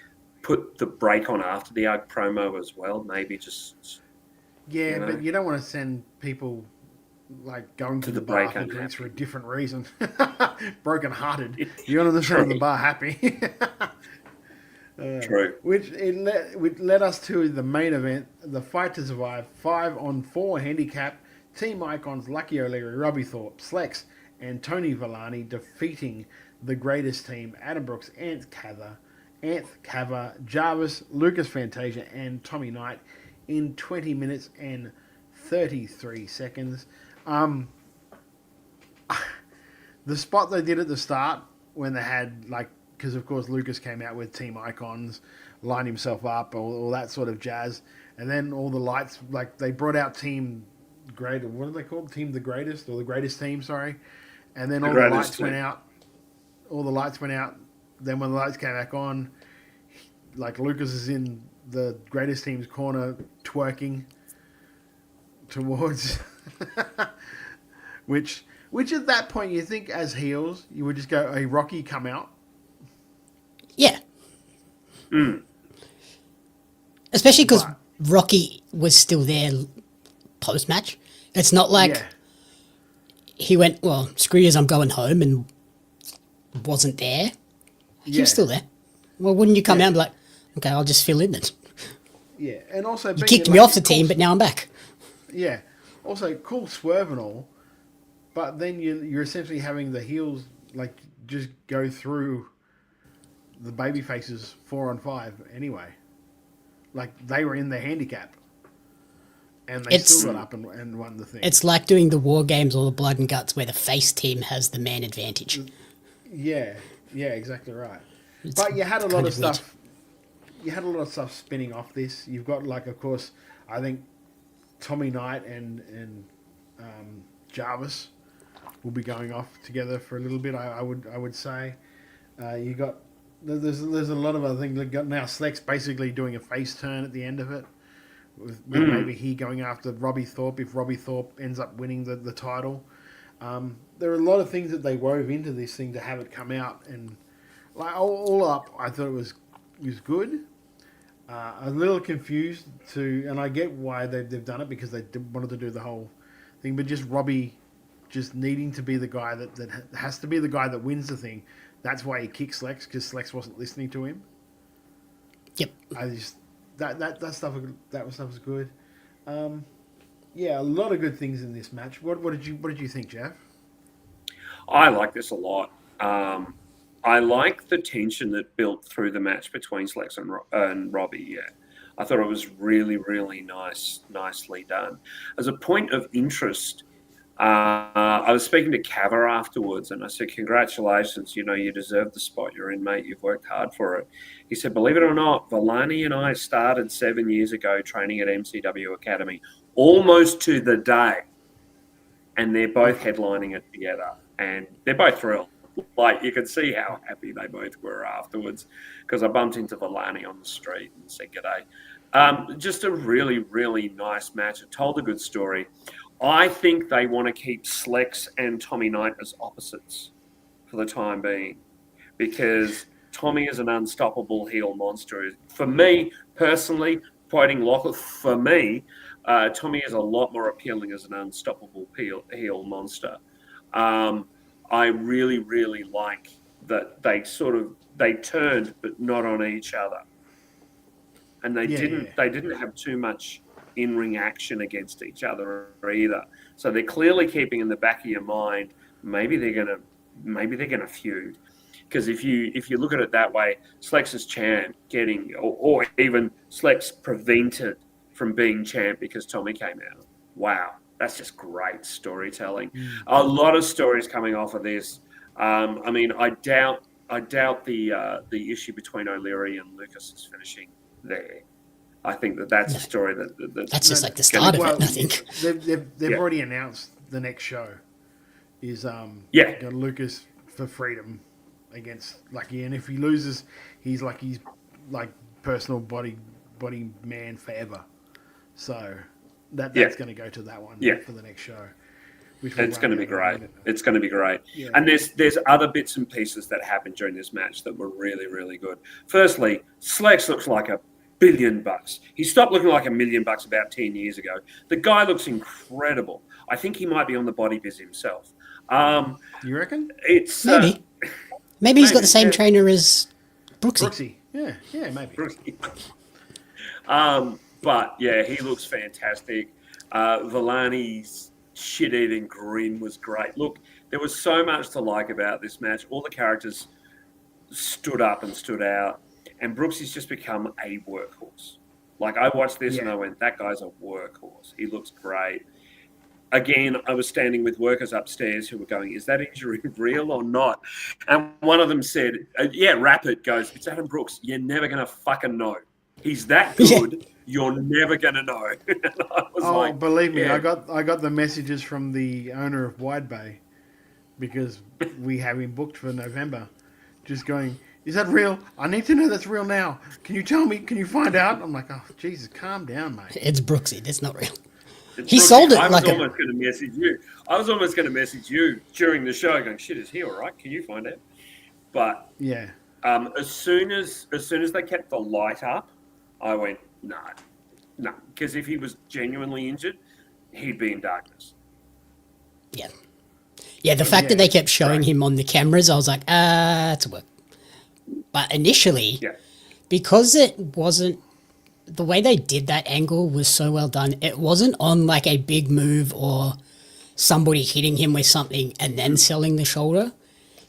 put the break on after the UGG promo as well. Maybe just but you don't want to send people going to the bar for drinks for a different reason. Broken hearted. You want them to send the bar happy. True. Which led us to the main event, the Fight to Survive 5-on-4 handicap. Team Icons Lucky O'Leary, Robbie Thorpe, Slex, and Tony Villani defeating the greatest team: Adam Brooks, Anth Cava, Jarvis, Lucas Fantasia, and Tommy Knight in 20 minutes and 33 seconds. The spot they did at the start when they had because of course Lucas came out with Team Icons, lined himself up, all that sort of jazz, and then all the lights, they brought out Team Great, what are they called? Team the Greatest, or the Greatest Team, sorry. And then all the lights went out. All the lights went out. Then when the lights came back on, Lucas is in the Greatest Team's corner twerking towards, which Which at that point you think as heels you would just go, "Hey, Rocky, come out." Yeah. Especially because Rocky was still there post match. It's not like he went, "Well, screw yous, I'm going home," and wasn't there. He was still there. Well, wouldn't you come out and be like, "Okay, I'll just fill in then"? Yeah, and also You kicked me off the team, but now I'm back. Yeah. Also, cool swerve and all, but then you're essentially having the heels like just go through the baby faces 4-on-5 anyway. Like they were in the handicap, and they still got up and won the thing. It's like doing the War Games or the Blood and Guts, where the face team has the man advantage. Yeah, exactly right. But you had a lot of stuff. You had a lot of stuff spinning off this. You've got, like, of course, I think Tommy Knight and Jarvis will be going off together for a little bit. I would say you got there's a lot of other things. We've got now Slex basically doing a face turn at the end of it, with maybe he going after Robbie Thorpe if Robbie Thorpe ends up winning the title. There are a lot of things that they wove into this thing to have it come out, and like all up, I thought it was good. A little confused and I get why they've done it, because they wanted to do the whole thing, but just Robbie just needing to be the guy that has to be the guy that wins the thing. That's why he kicked Slex, because Slex wasn't listening to him. Yep. I just that stuff was good. Yeah, a lot of good things in this match. What did you think, Jeff? I like this a lot. I like the tension that built through the match between Slex and Robbie. Yeah, I thought it was really, really nicely done. As a point of interest, I was speaking to Kava afterwards, and I said, "Congratulations! You deserve the spot you're in, mate. You've worked hard for it." He said, "Believe it or not, Villani and I started 7 years ago training at MCW Academy, almost to the day, and they're both headlining it together, and they're both thrilled." Like, you could see how happy they both were afterwards, because I bumped into Villani on the street and said g'day. Just a really, really nice match. It told a good story. I think they want to keep Slex and Tommy Knight as opposites for the time being, because Tommy is an unstoppable heel monster. For me, personally, quoting Locke, for me, Tommy is a lot more appealing as an unstoppable heel monster. I really, really like that they turned, but not on each other, and they didn't have too much in-ring action against each other either. So they're clearly keeping in the back of your mind, maybe they're gonna feud, because if you look at it that way, Slex's champ getting, or even Slex prevented from being champ because Tommy came out. Wow. That's just great storytelling. A lot of stories coming off of this. I mean, I doubt the issue between O'Leary and Lucas is finishing there. I think that's a story that's just like the start of it. I think they've already announced the next show is Lucas for Freedom against Lucky, and if he loses, he's personal body man forever. So. That's going to go to that one for the next show. It's going to be great. It's going to be great. Yeah. And there's other bits and pieces that happened during this match that were really, really good. Firstly, Slex looks like $1 billion. He stopped looking like $1 million about 10 years ago. The guy looks incredible. I think he might be on the body biz himself. You reckon? It's maybe he's got the same trainer as Brooksy. Yeah, maybe. Brooksy. But yeah, he looks fantastic. Villani's shit-eating grin was great. Look, there was so much to like about this match. All the characters stood up and stood out, and Brooksy's just become a workhorse. Like, I watched this and I went, that guy's a workhorse. He looks great. Again, I was standing with workers upstairs who were going, is that injury real or not? And one of them said, Rapid goes, it's Adam Brooks. You're never going to fucking know. He's that good. You're never going to know. Believe me, I got the messages from the owner of Wide Bay, because we have him booked for November, just going, is that real? I need to know that's real now. Can you tell me? Can you find out? I'm like, oh, Jesus, calm down, mate. It's Brooksy. That's not real. He sold it I was like almost going to message you. I was almost going to message you during the show, going, "Shit, is he all right? Can you find out?" But yeah, as soon as they kept the light up, I went, "No, because if he was genuinely injured, he'd be in darkness." Yeah. Yeah, the fact that they kept showing him on the cameras, I was like, it's a work. But initially, because it wasn't, the way they did that angle was so well done. It wasn't on like a big move or somebody hitting him with something and then selling the shoulder.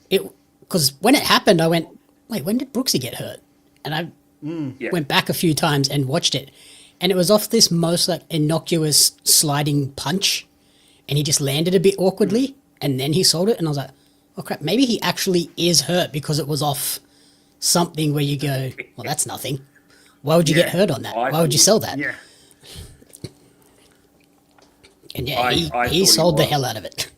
Because when it happened, I went, wait, when did Brooksy get hurt? And I went back a few times and watched it. And it was off this most like innocuous sliding punch. And he just landed a bit awkwardly. And then he sold it. And I was like, oh crap, maybe he actually is hurt because it was off something where you go, well, that's nothing. Why would you get hurt on that? Why would you sell that? Yeah. And he sold the hell out of it.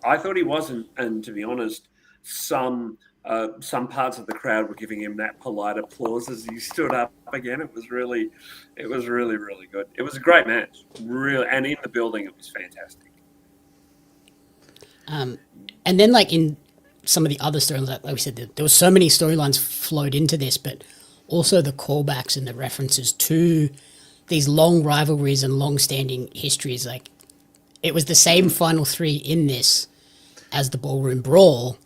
I thought he wasn't, and to be honest, some parts of the crowd were giving him that polite applause as he stood up again. It was really, really good. It was a great match, really, and in the building, it was fantastic. And then, like in some of the other storylines, like we said, there were so many storylines flowed into this, but also the callbacks and the references to these long rivalries and long-standing histories. Like, it was the same final three in this as the Ballroom Brawl,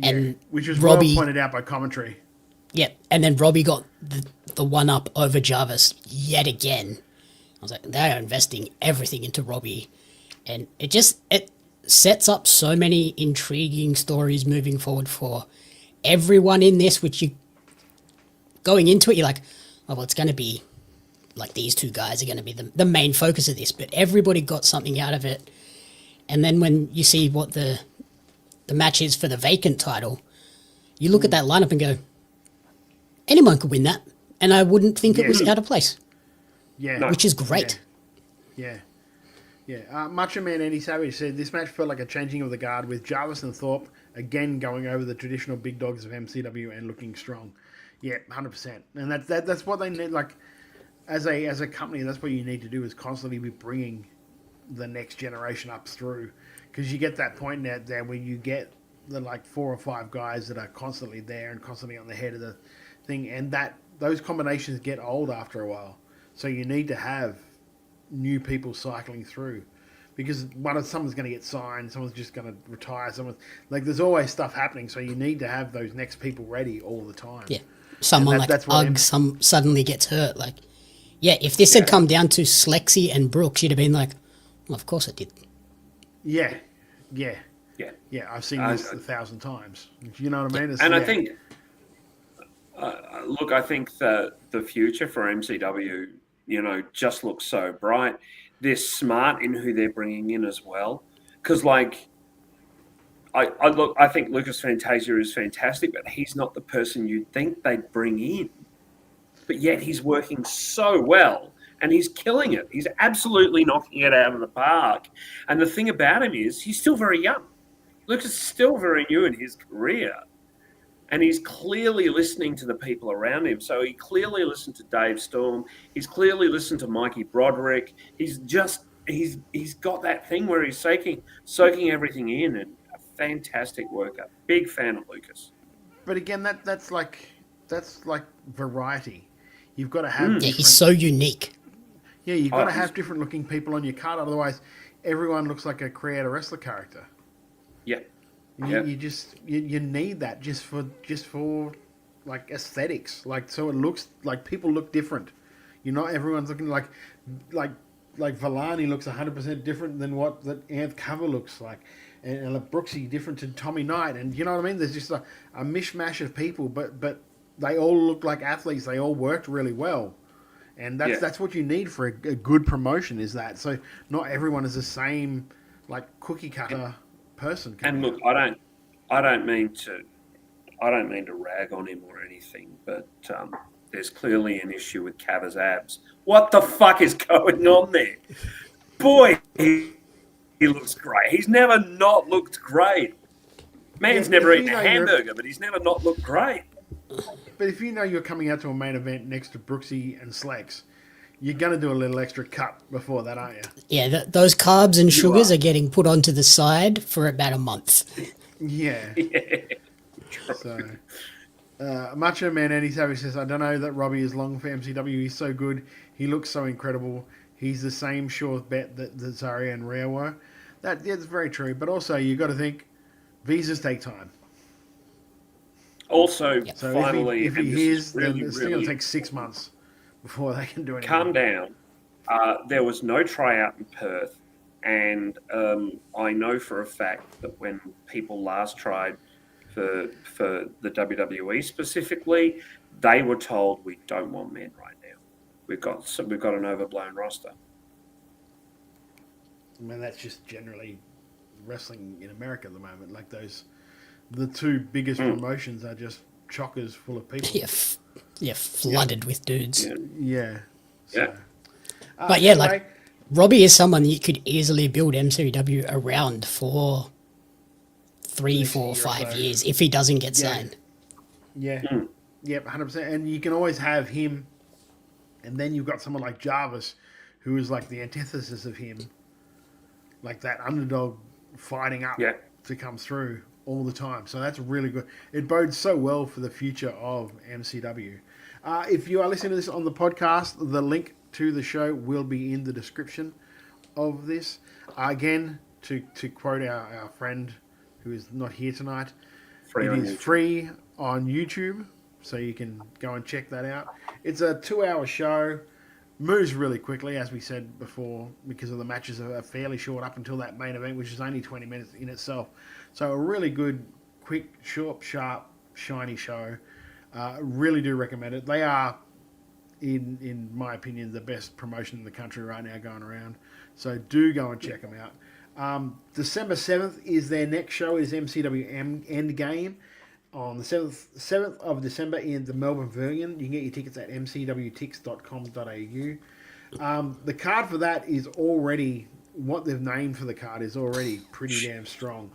and which was Robbie well pointed out by commentary. Yeah, and then Robbie got the one up over Jarvis yet again. I was like, they are investing everything into Robbie, and it sets up so many intriguing stories moving forward for everyone in this, which you going into it, you're like, oh, well, it's going to be like these two guys are going to be the main focus of this, but everybody got something out of it. And then when you see what the match is for the vacant title, you look at that lineup and go, anyone could win that, and I wouldn't think it was out of place. Yeah, which is great. Yeah. Macho Man Andy Savage said this match felt like a changing of the guard with Jarvis and Thorpe again going over the traditional big dogs of MCW and looking strong. Yeah, 100%. And that's what they need. Like as a company, that's what you need to do is constantly be bringing the next generation up through, because you get that point there where you get the like 4 or 5 guys that are constantly there and constantly on the head of the thing, and that those combinations get old after a while. So you need to have new people cycling through, because someone's going to get signed, someone's just going to retire, there's always stuff happening, so you need to have those next people ready all the time. Yeah, someone like Ugg suddenly gets hurt. Like, yeah, if this had come down to Slexy and Brooks, you'd have been like, well, of course it did. Yeah. I've seen this 1,000 times. You know what I mean? I think, look, I think that the future for MCW, just looks so bright. They're smart in who they're bringing in as well. Because, like, I think Lucas Fantasia is fantastic, but he's not the person you'd think they'd bring in. But yet he's working so well, and he's killing it. He's absolutely knocking it out of the park. And the thing about him is he's still very young. Lucas is still very new in his career. And he's clearly listening to the people around him. So he clearly listened to Dave Storm. He's clearly listened to Mikey Broderick. He's got that thing where he's soaking everything in, and a fantastic worker. Big fan of Lucas. But again, that's like variety. You've got to have. Yeah, he's so unique. Yeah, you've got to have different looking people on your card. Otherwise, everyone looks like a creator wrestler character. Yeah. You need that just for like aesthetics, like so it looks like people look different. Everyone's looking like Villani looks 100% different than what that Anth Cover looks like, and Brooksy different to Tommy Knight, and you know what I mean. There's just a mishmash of people, but they all look like athletes. They all worked really well, and that's what you need for a good promotion. Is that so? Not everyone is the same like cookie cutter person. And look, I don't mean to rag on him or anything, but there's clearly an issue with Cava's abs. What the fuck is going on there? Boy, he looks great. He's never not looked great. Man's never eaten a hamburger, but he's never not looked great. But if you're coming out to a main event next to Brooksy and Slex, you're going to do a little extra cut before that, aren't you? Yeah, those carbs and sugars are getting put onto the side for about a month. Yeah. So, Macho Man Eddie Savage says, I don't know that Robbie is long for MCW. He's so good. He looks so incredible. He's the same sure bet that Zarya and Rhea were. That's very true. But also, you've got to think, visas take time. Also, So finally, if he is, really, then it's still going to take 6 months before they can do anything. Calm down. There was no tryout in Perth, and I know for a fact that when people last tried for the WWE specifically, they were told, we don't want men right now. We've got an overblown roster. I mean, that's just generally wrestling in America at the moment. Like the two biggest promotions are just chockers full of people. Yeah, flooded with dudes. Yeah. But yeah, like Robbie is someone you could easily build MCW around for 3, 4, 5 years if he doesn't get signed. Yeah. Yep, 100%. And you can always have him, and then you've got someone like Jarvis, who is like the antithesis of him, like that underdog fighting up to come through all the time. So that's really good. It bodes so well for the future of MCW. If you are listening to this on the podcast, the link to the show will be in the description of this. Again, to quote our friend who is not here tonight, it is free on YouTube, so you can go and check that out. It's a 2-hour show. Moves really quickly, as we said before, because of the matches are fairly short up until that main event, which is only 20 minutes in itself. So a really good, quick, short, sharp, shiny show. Really do recommend it. They are, in my opinion, the best promotion in the country right now going around. So do go and check them out. December 7th is their next show, is MCW Endgame. On the 7th of December in the Melbourne Pavilion. You can get your tickets at mcwtix.com.au. The card for that is already, what they've named for the card is already pretty damn strong.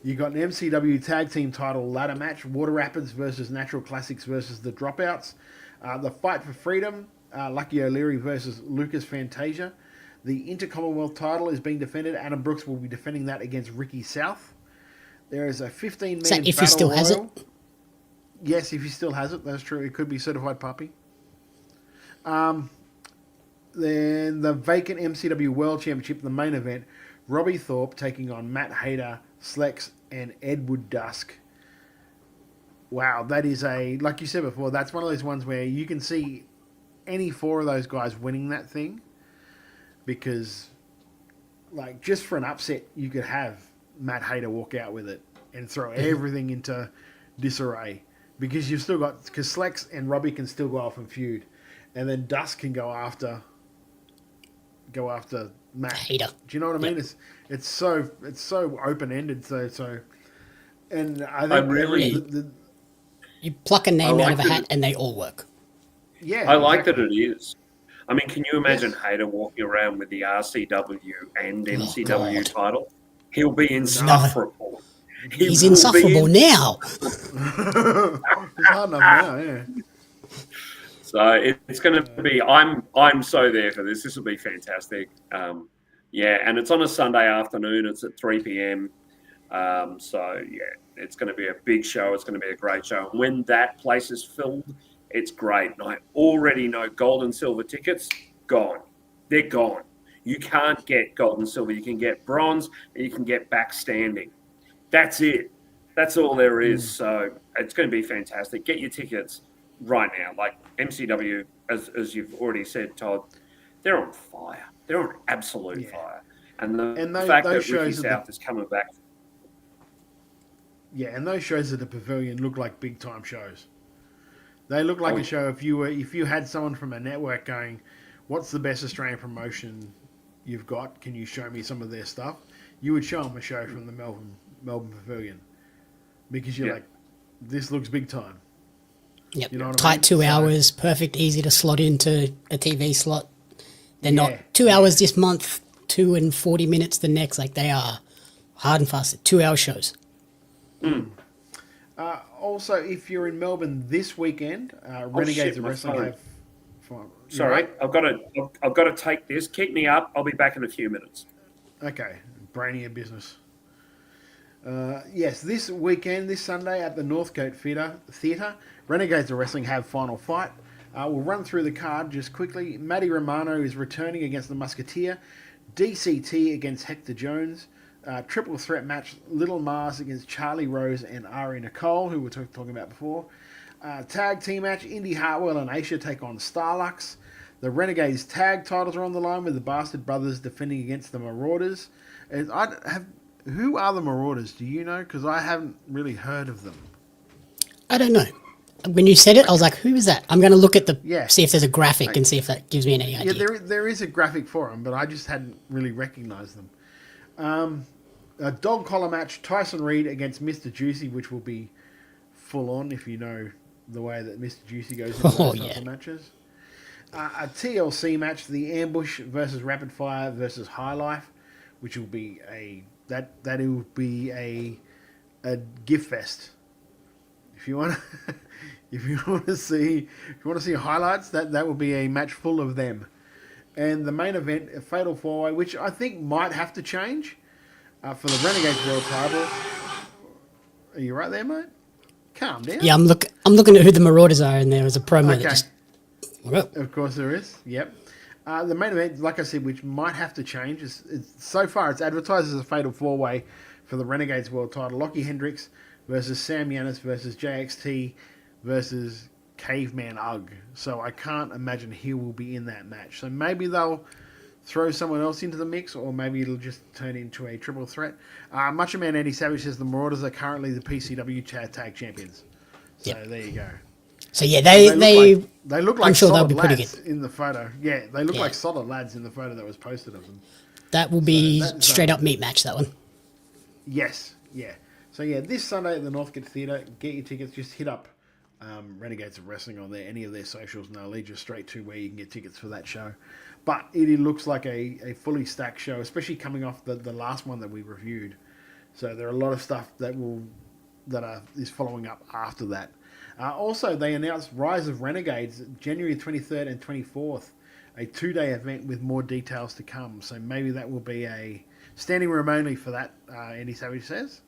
You got an MCW Tag Team title ladder match, Water Rapids versus Natural Classics versus the Dropouts. The Fight for Freedom, Lucky O'Leary versus Lucas Fantasia. The Intercommonwealth title is being defended. Adam Brooks will be defending that against Ricky South. There is a 15-man battle if he still royal. has it? Yes, if he still has it, that's true. It could be Certified Puppy. Then the vacant MCW World Championship, the main event, Robbie Thorpe taking on Matt Hayter, Slex, and Edward Dusk. Wow, that is like you said before, that's one of those ones where you can see any 4 of those guys winning that thing, because, like, just for an upset, you could have Matt Hayter walk out with it and throw everything into disarray, because you've still got, because Slex and Robbie can still go off and feud, and then Dusk can go after Matt Hayter. Do you know what I mean? It's so open ended. So, and I think you pluck a name out of a hat and they all work. Yeah, I like that it is. I mean, can you imagine Hayter walking around with the RCW and MCW title? He'll be insufferable. He's insufferable now. It's hard enough now, yeah. So it's going to be. I'm so there for this. This will be fantastic. Yeah, and it's on a Sunday afternoon. It's at 3 p.m. So yeah, it's going to be a big show. It's going to be a great show. And when that place is filled, it's great. And I already know gold and silver tickets gone. They're gone. You can't get gold and silver. You can get bronze, and you can get back standing. That's it. That's all there is. So it's going to be fantastic. Get your tickets right now. Like MCW, as you've already said, Todd, they're on fire. They're on absolute fire. And the fact that Ricky South is coming back. Yeah, and those shows at the Pavilion look like big time shows. They look like a show if you had someone from a network going, what's the best Australian promotion you've got? Can you show me some of their stuff? You would show them a show from the Melbourne Pavilion, because you're like, this looks big time. Yep. You know what Tight I mean? 2 hours, perfect, easy to slot into a TV slot. They're not 2 hours this month, 2 and 40 minutes the next. Like, they are hard and fast. 2 hour shows. Also, if you're in Melbourne this weekend, Renegades of Wrestling have. Sorry, I've got to take this. Keep me up. I'll be back in a few minutes. Okay, brainier business. Yes, this weekend, this Sunday at the Northcote Theatre, Renegades of Wrestling have Final Fight. We'll run through the card just quickly. Matty Romano is returning against the Musketeer. DCT against Hector Jones. Triple threat match, Little Mars against Charlie Rose and Ari Nicole, who we were talking about before. Tag team match, Indy Hartwell and Aisha take on Starlux. The Renegades tag titles are on the line with the Bastard Brothers defending against the Marauders. Who are the Marauders? Do you know? Because I haven't really heard of them. I don't know. When you said it, I was like, who is that? I'm going to look at see if there's a graphic and see if that gives me any idea. Yeah, there is a graphic for them, but I just hadn't really recognised them. A dog collar match, Tyson Reed against Mr. Juicy, which will be full on if you know the way that Mr. Juicy goes into those types of matches. A TLC match, the Ambush versus Rapid Fire versus High Life, which will be a gift fest. If you want to see highlights, that will be a match full of them. And the main event, a Fatal 4-Way, which I think might have to change for the Renegades World Title. Are you right there, mate? Calm down. Yeah, I'm looking at who the Marauders are, and there was a promo that just... Of course there is, yep. The main event, like I said, which might have to change, so far it's advertised as a Fatal 4-Way for the Renegades World Title. Lockie Hendricks versus Sam Yanis versus JXT versus Caveman Ugg. So I can't imagine he will be in that match. So maybe they'll throw someone else into the mix, or maybe it'll just turn into a triple threat. Macho Man Eddie Savage says the Marauders are currently the PCW tag champions. So there you go. So yeah, they look like I'm sure they'll solid be pretty lads good in the photo. Yeah, they look like solid lads in the photo that was posted of them. That will be straight up meat match, that one. Yes, yeah. So yeah, this Sunday at the Northcote Theatre, get your tickets. Just hit up Renegades of Wrestling on any of their socials, and they'll lead you straight to where you can get tickets for that show. But it looks like a fully stacked show, especially coming off the last one that we reviewed. So there are a lot of stuff that is following up after that. Also, they announced Rise of Renegades January 23rd and 24th, a 2-day event with more details to come. So maybe that will be a standing room only for that, Andy Savage says.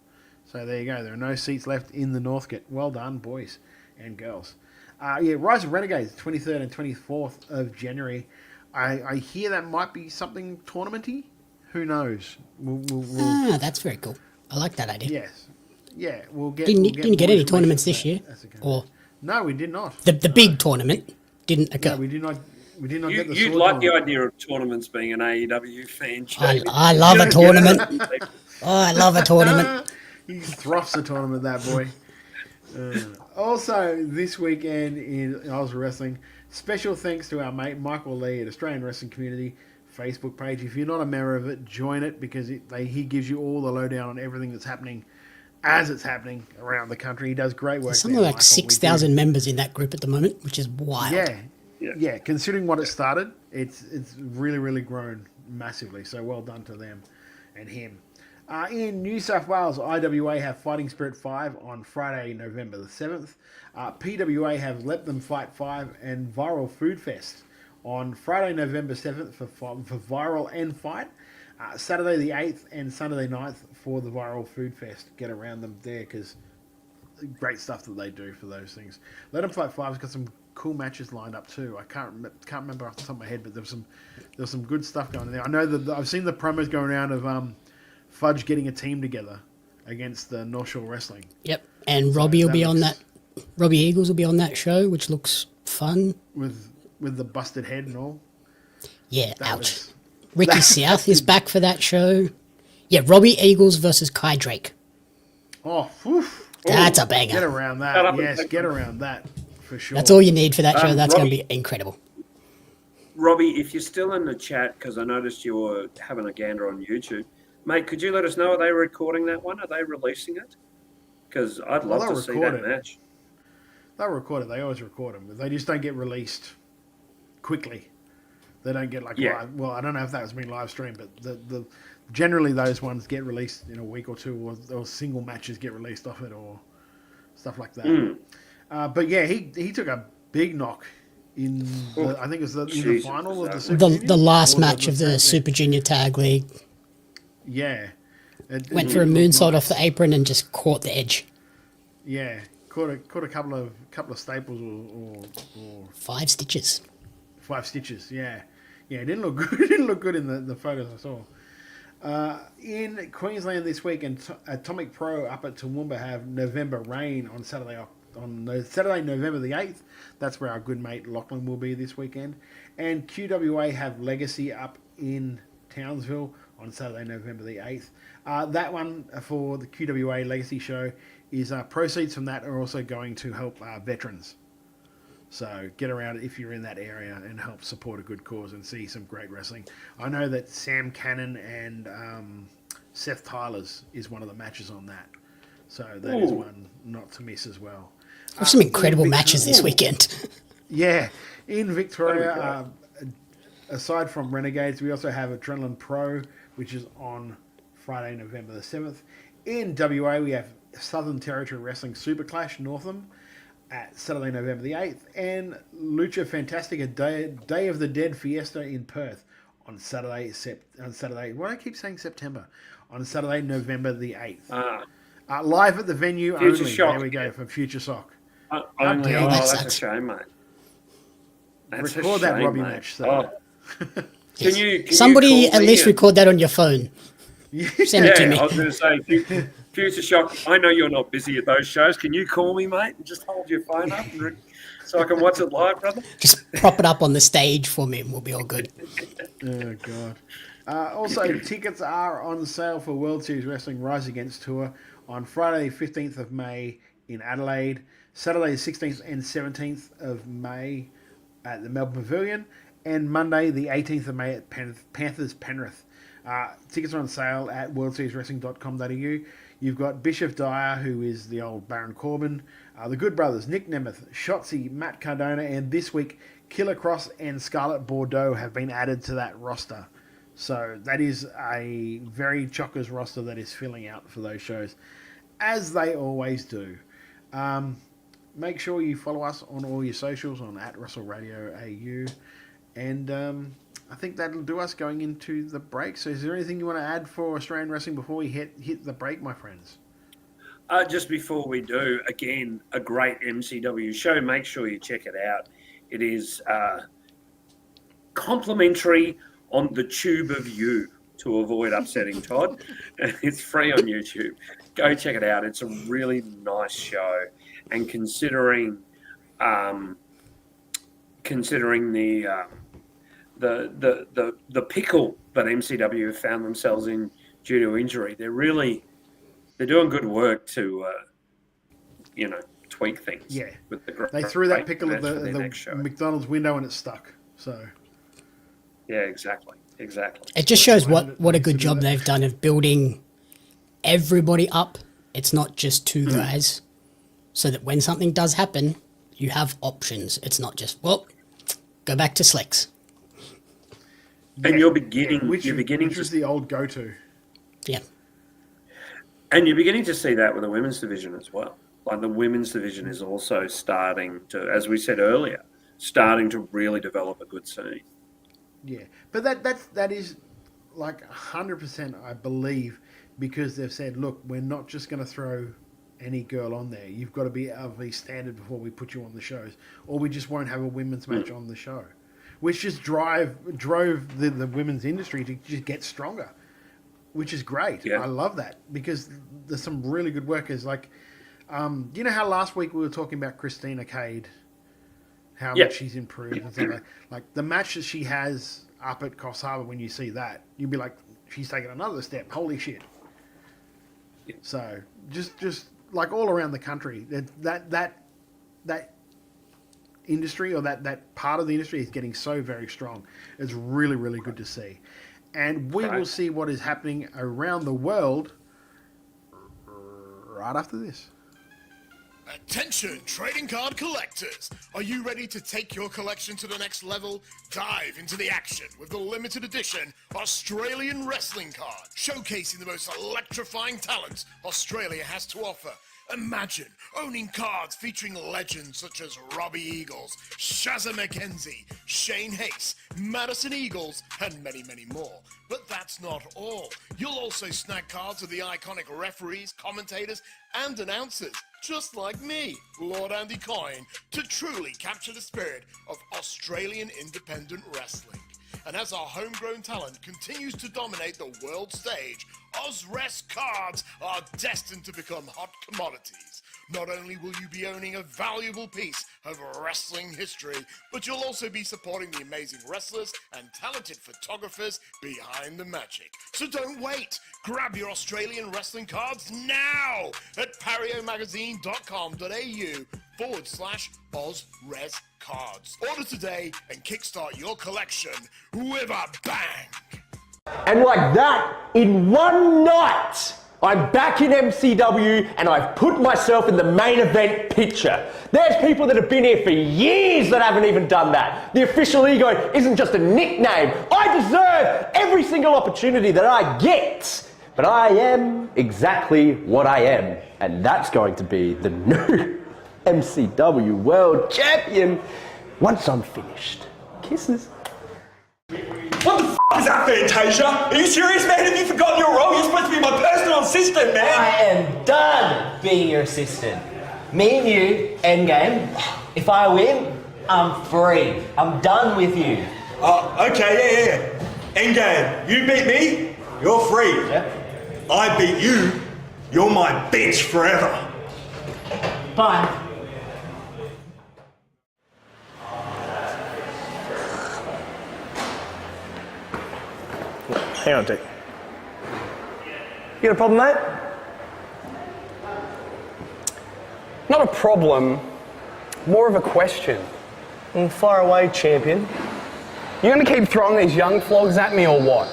So there you go. There are no seats left in the Northcote. Well done, boys and girls. Rise of Renegades, 23rd and 24th of January. I hear that might be something tournamenty. Who knows? We'll that's very cool. I like that idea. Yes. Yeah, we'll get. Didn't get any tournaments this year, or no, we did not. The big tournament didn't occur. No, we did not. We did not get the. You'd like the idea of tournaments being an AEW fan. I love a tournament. I love a tournament. He thrusts a tournament, that boy. Also, this weekend in Oz Wrestling, special thanks to our mate Michael Lee at Australian Wrestling Community Facebook page. If you're not a member of it, join it, because he gives you all the lowdown on everything that's happening as it's happening around the country. He does great work. There's something like 6,000 members in that group at the moment, which is wild. Yeah. Considering what it started, it's really, really grown massively. So well done to them and him. In New South Wales, IWA have Fighting Spirit 5 on Friday, November the 7th. PWA have Let Them Fight 5 and Viral Food Fest on Friday, November 7th for Viral and Fight. Saturday the 8th and Sunday the 9th for the Viral Food Fest. Get around them there, because great stuff that they do for those things. Let Them Fight 5's got some cool matches lined up too. I can't remember off the top of my head, but there was some good stuff going on there. I know that I've seen the promos going around of Fudge getting a team together against the North Shore Wrestling. Yep, and Robbie will be on that. Robbie Eagles will be on that show, which looks fun. With the busted head and all. Yeah, ouch. Ricky South is back for that show. Yeah, Robbie Eagles versus Kai Drake. Oh, oof. That's a banger. Get around that. Yes, get around that for sure. That's all you need for that show. That's going to be incredible. Robbie, if you're still in the chat, because I noticed you were having a gander on YouTube, mate, could you let us know, are they recording that one? Are they releasing it? Because I'd love to see that match. They'll record it. They always record them. But they just don't get released quickly. They don't get live. Well, I don't know if that's been live streamed, but the generally those ones get released in a week or two, or single matches get released off it, or stuff like that. But yeah, he took a big knock I think it's in the final of the Super Junior. The last match of the Super Junior Tag League. Yeah. Went for a moonsault off the apron and just caught the edge. Yeah, caught a couple of staples or 5 stitches. 5 stitches. Yeah, it didn't look good. It didn't look good in the photos I saw. In Queensland this week, and Atomic Pro up at Toowoomba have November Rain on Saturday November the 8th. That's where our good mate Lachlan will be this weekend. And QWA have Legacy up in Townsville on Saturday November the 8th. That one for the QWA Legacy show is proceeds from that are also going to help veterans. So get around if you're in that area and help support a good cause and see some great wrestling. I know that Sam Cannon and Seth Tyler's is one of the matches on that. So that is one not to miss as well. There's some incredible matches this weekend. Yeah. In Victoria, aside from Renegades, we also have Adrenaline Pro, which is on Friday, November the 7th. In WA, we have Southern Territory Wrestling Super Clash, Northam, at Saturday, November the 8th. And Lucha Fantastica Day of the Dead Fiesta in Perth on Saturday, why do I keep saying September? On Saturday, November the 8th. Live at the venue Future only. Shock. There we go, for Future Sock. Only, that's a shame, mate. That's Record a shame, that Robbie mate. match. So. Can Somebody you call at me least and- record that on your phone. Send it to me. I was going to say, Future Shock, I know you're not busy at those shows. Can you call me, mate, and just hold your phone up so I can watch it live, brother? Just prop it up on the stage for me and we'll be all good. Oh, God. Also, tickets are on sale for World Series Wrestling Rise Against Tour on Friday, 15th of May in Adelaide, Saturday, 16th and 17th of May at the Melbourne Pavilion, and Monday, the 18th of May at Panthers Penrith. Tickets are on sale at worldserieswrestling.com.au. You've got Bishop Dyer, who is the old Baron Corbin, the Good Brothers, Nick Nemeth, Shotzi, Matt Cardona, and this week, Killer Cross and Scarlett Bordeaux have been added to that roster. So that is a very chockers roster that is filling out for those shows, as they always do. Make sure you follow us on all your socials on @WrestleRadioAU. And I think that'll do us going into the break. So is there anything you want to add for Australian wrestling before we hit the break, my friends? Just before we do, again, a great MCW show. Make sure you check it out. It is complimentary on the Tube of You, to avoid upsetting Todd. It's free on YouTube. Go check it out. It's a really nice show. And considering the pickle that MCW have found themselves in due to injury, they're doing good work to tweak things. Yeah, with the they threw that pickle at match for the their next show. McDonald's window and it stuck. So yeah, exactly. It just shows what a good job they've done of building everybody up. It's not just two guys, so that when something does happen, you have options. It's not just, well, go back to Slicks. And you're beginning which to is the old go-to. Yeah. And you're beginning to see that with the women's division as well. Like the women's division is also starting to, as we said earlier, starting to really develop a good scene. Yeah, but that is like 100%, I believe, because they've said, look, we're not just going to throw any girl on there. You've got to be of a standard before we put you on the shows, or we just won't have a women's match on the show, which just drove the women's industry to just get stronger, which is great. Yeah. I love that because there's some really good workers. Like, you know how last week we were talking about Christina Cade, how much she's improved and stuff like the match that she has up at Coffs Harbour. When you see that, you'd be like, she's taken another step. Holy shit! Yeah. So just like all around the country, that industry or that part of the industry is getting so very strong. It's really, really good to see, and we will see what is happening around the world right after this. Attention, trading card collectors! Are you ready to take your collection to the next level? Dive into the action with the limited edition Australian Wrestling Card, showcasing the most electrifying talents Australia has to offer. Imagine owning cards featuring legends such as Robbie Eagles, Shazza McKenzie, Shane Hayes, Madison Eagles, and many, many more. But that's not all. You'll also snag cards of the iconic referees, commentators, and announcers, just like me, Lord Andy Coyne, to truly capture the spirit of Australian independent wrestling. And as our homegrown talent continues to dominate the world stage, OzRest cards are destined to become hot commodities. Not only will you be owning a valuable piece of wrestling history, but you'll also be supporting the amazing wrestlers and talented photographers behind the magic. So don't wait. Grab your Australian wrestling cards now at pariomagazine.com.au/OzRes cards. Order today and kickstart your collection with a bang. And like that, in one night, I'm back in MCW and I've put myself in the main event picture. There's people that have been here for years that haven't even done that. The official ego isn't just a nickname. I deserve every single opportunity that I get. But I am exactly what I am. And that's going to be the new MCW World Champion once I'm finished. Kisses. What the f*** is that, Fantasia? Are you serious, man? Have you forgotten your role? You're supposed to be my personal assistant, man! I am done being your assistant. Me and you, endgame. If I win, I'm free. I'm done with you. Okay, yeah. Endgame, you beat me, you're free. Yeah. I beat you, you're my bitch forever. Bye. Hang on, Dick. You got a problem, mate? Not a problem, more of a question. Far away, champion. You gonna keep throwing these young flogs at me or what?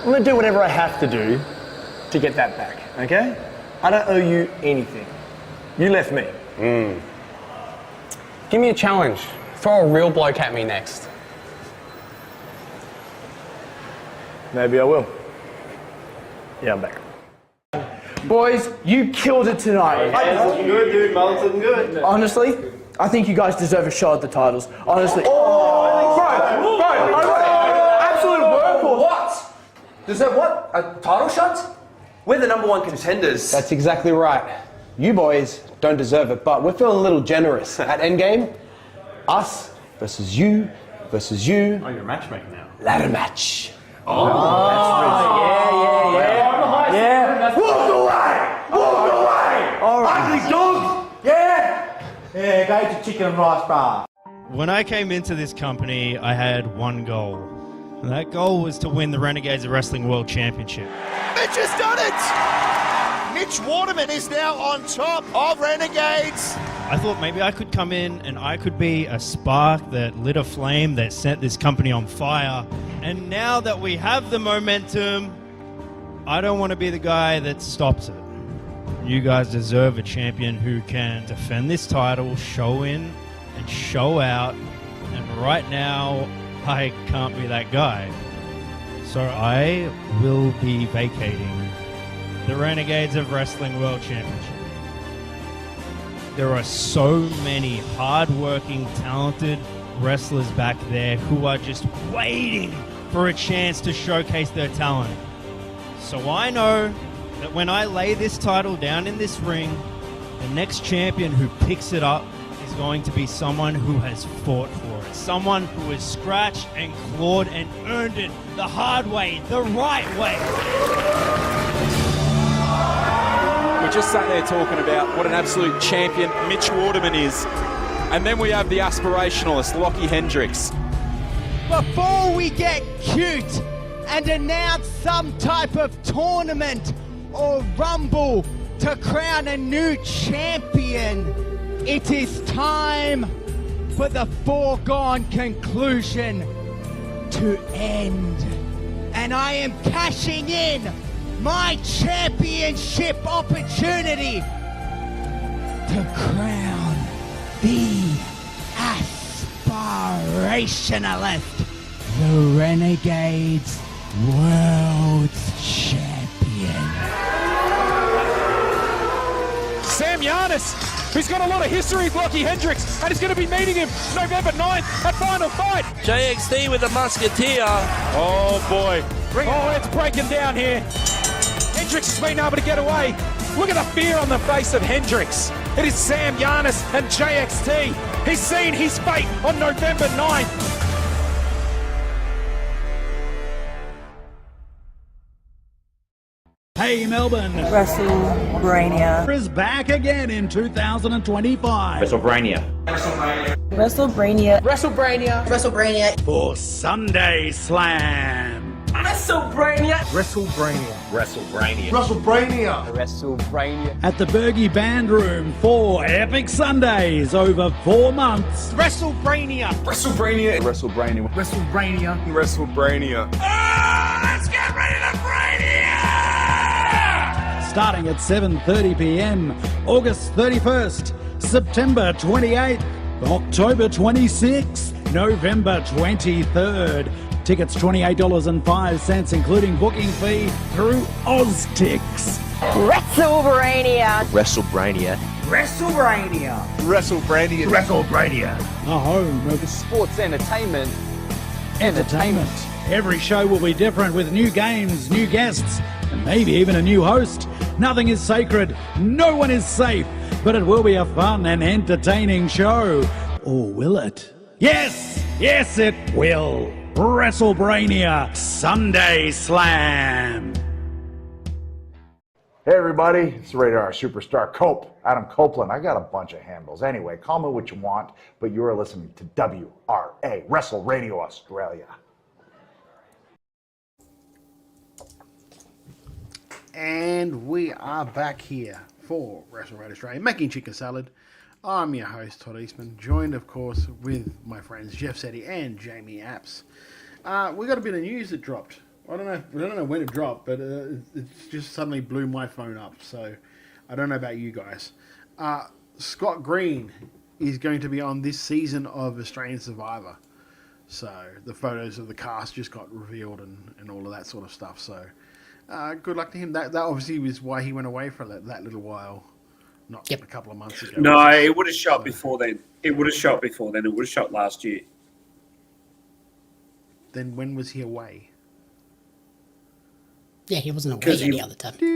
I'm gonna do whatever I have to do to get that back, okay? I don't owe you anything. You left me. Give me a challenge. Throw a real bloke at me next. Maybe I will. Yeah, I'm back. Boys, you killed it tonight. Yeah, looking good, dude. Mullet's looking good. Honestly, I think you guys deserve a shot at the titles. Honestly. Absolute workhorse. What? Deserve what? A title shot? We're the number one contenders. That's exactly right. You boys don't deserve it, but we're feeling a little generous. At Endgame, us versus you versus you. Oh, you're a matchmaker now. Ladder match. Oh, Yeah. Walk away! Walk away! All right. Ugly dog! Yeah! Yeah, go to chicken and rice bar. When I came into this company, I had one goal. And that goal was to win the Renegades of Wrestling World Championship. Mitch has done it! Mitch Waterman is now on top of Renegades. I thought maybe I could come in and I could be a spark that lit a flame that set this company on fire. And now that we have the momentum, I don't want to be the guy that stops it. You guys deserve a champion who can defend this title, show in and show out. And right now, I can't be that guy. So I will be vacating the Renegades of Wrestling World Championship. There are so many hard-working, talented wrestlers back there who are just waiting for a chance to showcase their talent. So I know that when I lay this title down in this ring, the next champion who picks it up is going to be someone who has fought for it. Someone who has scratched and clawed and earned it the hard way, the right way. We just sat there talking about what an absolute champion Mitch Waterman is. And then we have the aspirationalist, Lockie Hendricks. Before we get cute and announce some type of tournament or rumble to crown a new champion, it is time for the foregone conclusion to end. And I am cashing in my championship opportunity to crown the aspirationalist, the Renegades World Champion. Sam Giannis, who's got a lot of history with Lockie Hendricks, and he's going to be meeting him November 9th at Final Fight. JXT with the Musketeer. Oh boy. It's breaking down here. Hendricks has been able to get away. Look at the fear on the face of Hendricks. It is Sam Giannis and JXT. He's seen his fate on November 9th. Hey Melbourne, WrestleBrania. is back again in 2025. WrestleBrania. WrestleBrania. WrestleBrania. WrestleBrania. For Sunday Slam. WrestleBrania. WrestleBrania. WrestleBrania. WrestleBrania. WrestleBrania. At the Bergie Band Room, 4 epic Sundays over 4 months. WrestleBrania. WrestleBrania. WrestleBrania. WrestleBrania. WrestleBrania. Let's get ready to Brania! Starting at 7:30 p.m. August 31st, September 28th, October 26th, November 23rd. Tickets $28.05, including booking fee through OzTix. WrestleBrania. WrestleBrania. WrestleBrania. WrestleBrania. WrestleBrania. The home of Sports entertainment. entertainment. Every show will be different with new games, new guests, and maybe even a new host. Nothing is sacred, no one is safe, but it will be a fun and entertaining show. Or will it? Yes, it will. WrestleBrania Sunday Slam. Hey everybody, it's the Radar Superstar Cope, Adam Copeland. I got a bunch of handles. Anyway, call me what you want, but you are listening to WRA, Wrestle Radio Australia. And we are back here for Wrestle Radio Australia, making chicken salad. I'm your host, Todd Eastman, joined, of course, with my friends Jeff Setti and Jamie Apps. We got a bit of news that dropped. I don't know when it dropped, but it just suddenly blew my phone up. So I don't know about you guys. Scott Green is going to be on this season of Australian Survivor. So the photos of the cast just got revealed and all of that sort of stuff. So good luck to him. That obviously was why he went away for that little while. Not a couple of months ago. No, it would have shot before then. It would have shot before then. It would have shot last year. Then when was he away? Yeah, he wasn't away any other time. He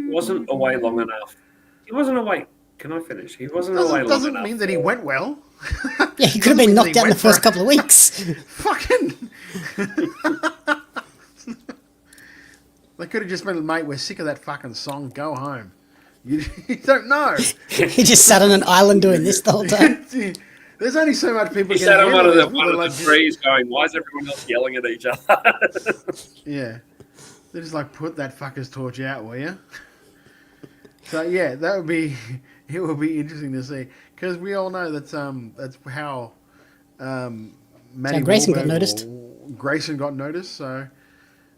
wasn't away long enough. He wasn't away. Can I finish? He wasn't away long enough. Doesn't mean that he went well. Yeah, he could have been knocked out in the first couple of weeks. Fucking. They could have just been, mate, we're sick of that fucking song, go home. You don't know. He just sat on an island doing this the whole time. There's only so much people He sat on one of the trees going, why is everyone else yelling at each other? Yeah. They just like, put that fucker's torch out, will you? So, yeah, it will be interesting to see. Because we all know that's how Grayson got noticed. Grayson got noticed, so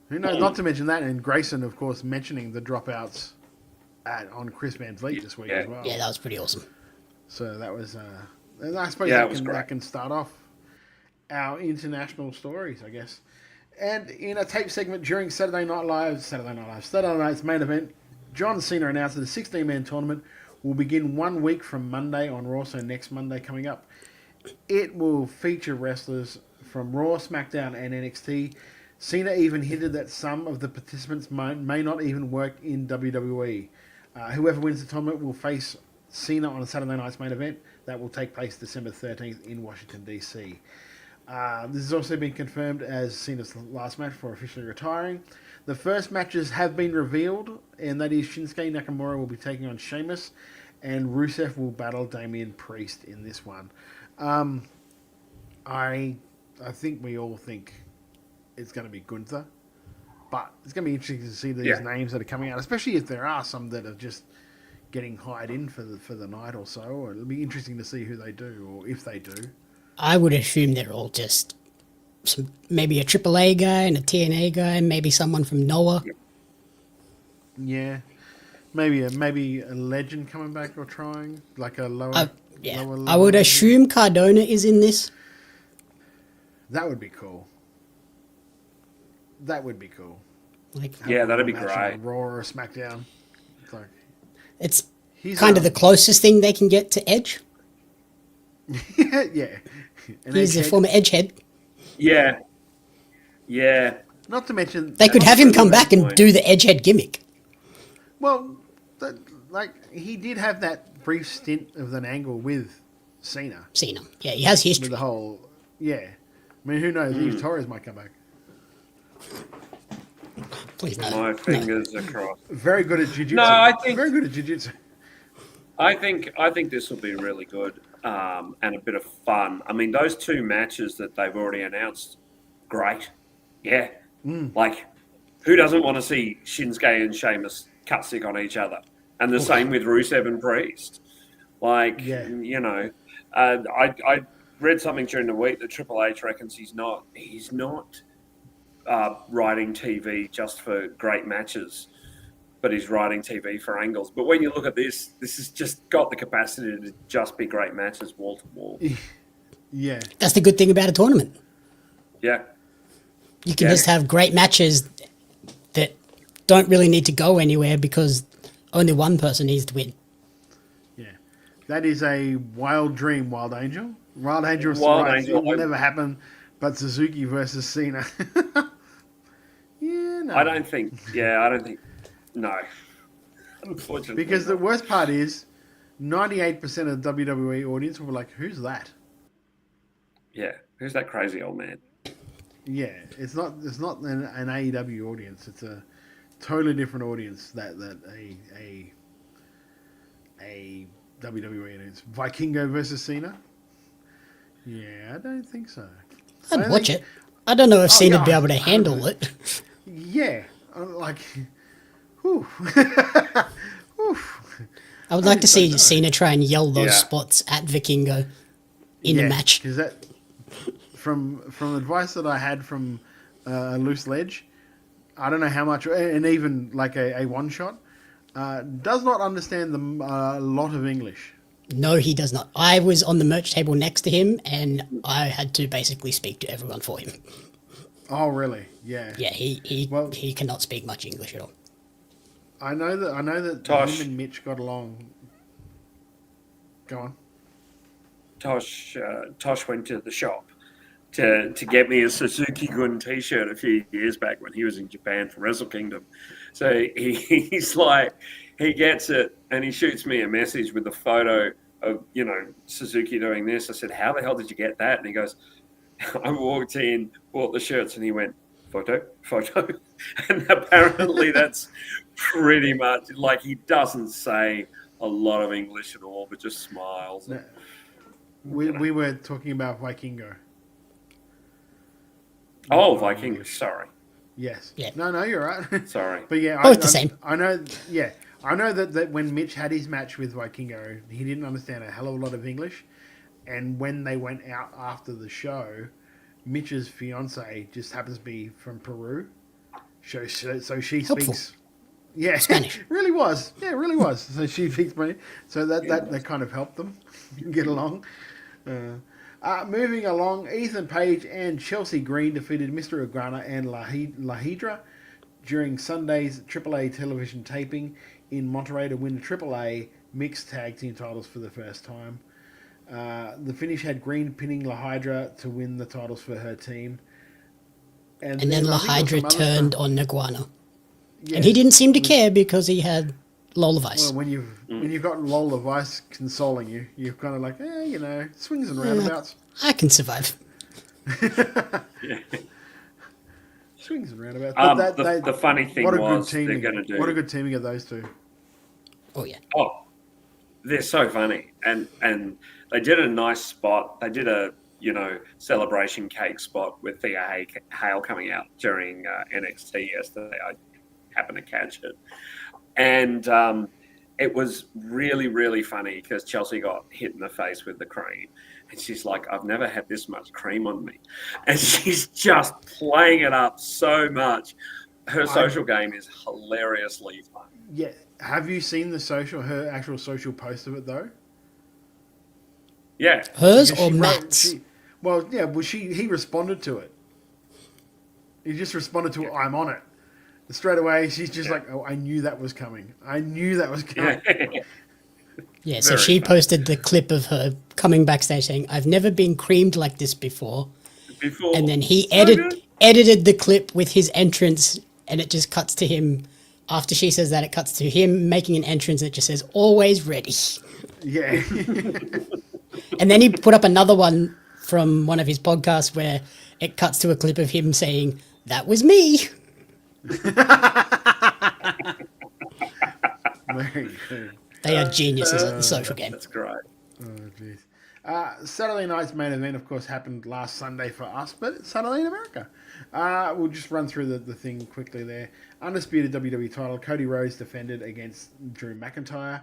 who knows? Not to mention that, and Grayson, of course, mentioning the dropouts on Chris Van Vliet this week as well. Yeah, that was pretty awesome. So that was, and I suppose that can start off our international stories, I guess. And in a tape segment during Saturday Night's main event, John Cena announced that the 16-man tournament will begin 1 week from Monday on Raw, so next Monday coming up. It will feature wrestlers from Raw, SmackDown, and NXT. Cena even hinted that some of the participants may not even work in WWE. Whoever wins the tournament will face Cena on Saturday night's main event. That will take place December 13th in Washington, D.C. This has also been confirmed as Cena's last match for officially retiring. The first matches have been revealed, and that is Shinsuke Nakamura will be taking on Sheamus, and Rusev will battle Damian Priest in this one. I think we all think it's going to be Gunther, but it's going to be interesting to see these names that are coming out, especially if there are some that are just getting hired in for the night or so. Or it'll be interesting to see who they do, or if they do. I would assume they're all just maybe a AAA guy and a TNA guy, maybe someone from Noah. Yeah, maybe a legend coming back or trying like a lower. Lower I would assume Cardona is in this. That would be cool. That would be cool. Like, yeah, that'd be great. Raw or SmackDown. It's like, It's kind of the closest thing they can get to Edge. Yeah. He's a former Edgehead. Yeah. Yeah. Not to mention... They could have him come back and do the Edgehead gimmick. Well, he did have that brief stint of an angle with Cena. Yeah, he has history. With the whole... Yeah. I mean, who knows? Eve Torres might come back. Please no. My fingers are crossed. Very good at jiu-jitsu. No, I think... Very good at jiu-jitsu. I think this will be really good and a bit of fun. I mean, those two matches that they've already announced, great. Yeah. Like, who doesn't want to see Shinsuke and Sheamus cut sick on each other? And the same with Rusev and Priest. Like, you know, I read something during the week that Triple H reckons he's not writing TV just for great matches, but he's writing TV for angles. But when you look at this has just got the capacity to just be great matches wall to wall. Yeah. That's the good thing about a tournament. Yeah. You can just have great matches that don't really need to go anywhere because only one person needs to win. Yeah. That is a wild dream, Wild Angel. Wild Angel Angel. It will never happen, but Suzuki versus Cena. Yeah, no. I don't think, no. Unfortunately. Because the worst part is 98% of the WWE audience will be like, who's that? Yeah, who's that crazy old man? Yeah, it's not an AEW audience. It's a totally different audience that a WWE audience. Vikingo versus Cena? Yeah, I don't think so. I'd watch it. I don't know if Cena would be able to handle it. Yeah, like, whew. I would like to see Cena try and yell those spots at Vikingo in a match. Because that, from advice that I had from a loose ledge, I don't know how much, and even like a one shot, does not understand a lot of English. No, he does not. I was on the merch table next to him, and I had to basically speak to everyone for him. Oh, really? Yeah. Yeah, he cannot speak much English at all. I know that Tosh. him and Mitch got along. Go on. Tosh went to the shop to get me a Suzuki Gun t-shirt a few years back when he was in Japan for Wrestle Kingdom. So he's like, he gets it and he shoots me a message with a photo of, you know, Suzuki doing this. I said, how the hell did you get that? And he goes, I walked in, bought the shirts, and he went, photo. And apparently that's pretty much, like, he doesn't say a lot of English at all, but just smiles. No. We were talking about Vikingo. Oh, Vikingo, sorry. Yes. Yeah. No, you're right. Sorry. But yeah, it's the same. I know. Yeah, I know that when Mitch had his match with Vikingo, he didn't understand a hell of a lot of English, and when they went out after the show, Mitch's fiance just happens to be from Peru, so she Helpful. speaks. Yeah, Spanish. really was. Yeah, really was. So she speaks Spanish. So that kind of helped them get along. Moving along, Ethan Page and Chelsea Green defeated Mr. Iguana and La Hydra during Sunday's AAA television taping in Monterrey to win the AAA mixed tag team titles for the first time. The finish had Green pinning La Hydra to win the titles for her team. And then La Hydra turned on Iguana. Yes. And he didn't seem to care because he had Lola Vice. Well, when you've got Lola Vice consoling you, you're kind of like, you know, swings and roundabouts. I can survive. Swings and roundabouts. But the funny thing was they're going to do... What a good teaming of those two. Oh, yeah. Oh, they're so funny. And they did a nice spot. They did a, you know, celebration cake spot with Thea Hale coming out during NXT yesterday. I happened to catch it. And it was really, really funny because Chelsea got hit in the face with the cream. And she's like, I've never had this much cream on me. And she's just playing it up so much. Her social game is hilariously fun. Yeah. Have you seen her actual social post of it, though? Yeah. Hers or Matt's? He responded to it. He just responded to it, I'm on it. straight away, she's just like, "Oh, I knew that was coming. I knew that was coming." Yeah, so she posted the clip of her coming backstage saying, "I've never been creamed like this before." And then he edited the clip with his entrance, and it just cuts to him. After she says that, it cuts to him making an entrance, and it just says, "Always ready." Yeah. And then he put up another one from one of his podcasts where it cuts to a clip of him saying, "That was me." Very good. They are geniuses at the social game. That's great. Oh, jeez. Saturday night's main event, of course, happened last Sunday for us, but it's Saturday in America. We'll just run through the thing quickly there. Undisputed WWE title, Cody Rhodes defended against Drew McIntyre.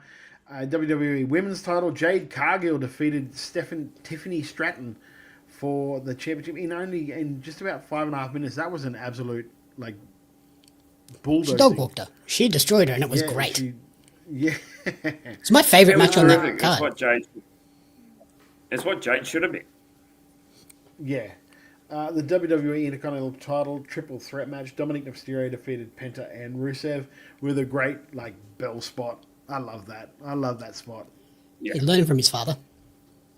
WWE Women's title, Jade Cargill defeated Tiffany Stratton for the championship in just about 5.5 minutes. That was an absolute, like, bulldozer. She dog walked her. She destroyed her, and it was great. It's my favourite match on that card. It's what Jade should have been. Yeah. The WWE Intercontinental title triple threat match. Dominic Mysterio defeated Penta and Rusev with a great, like, bell spot. I love that. I love that spot. Yeah. He learned from his father.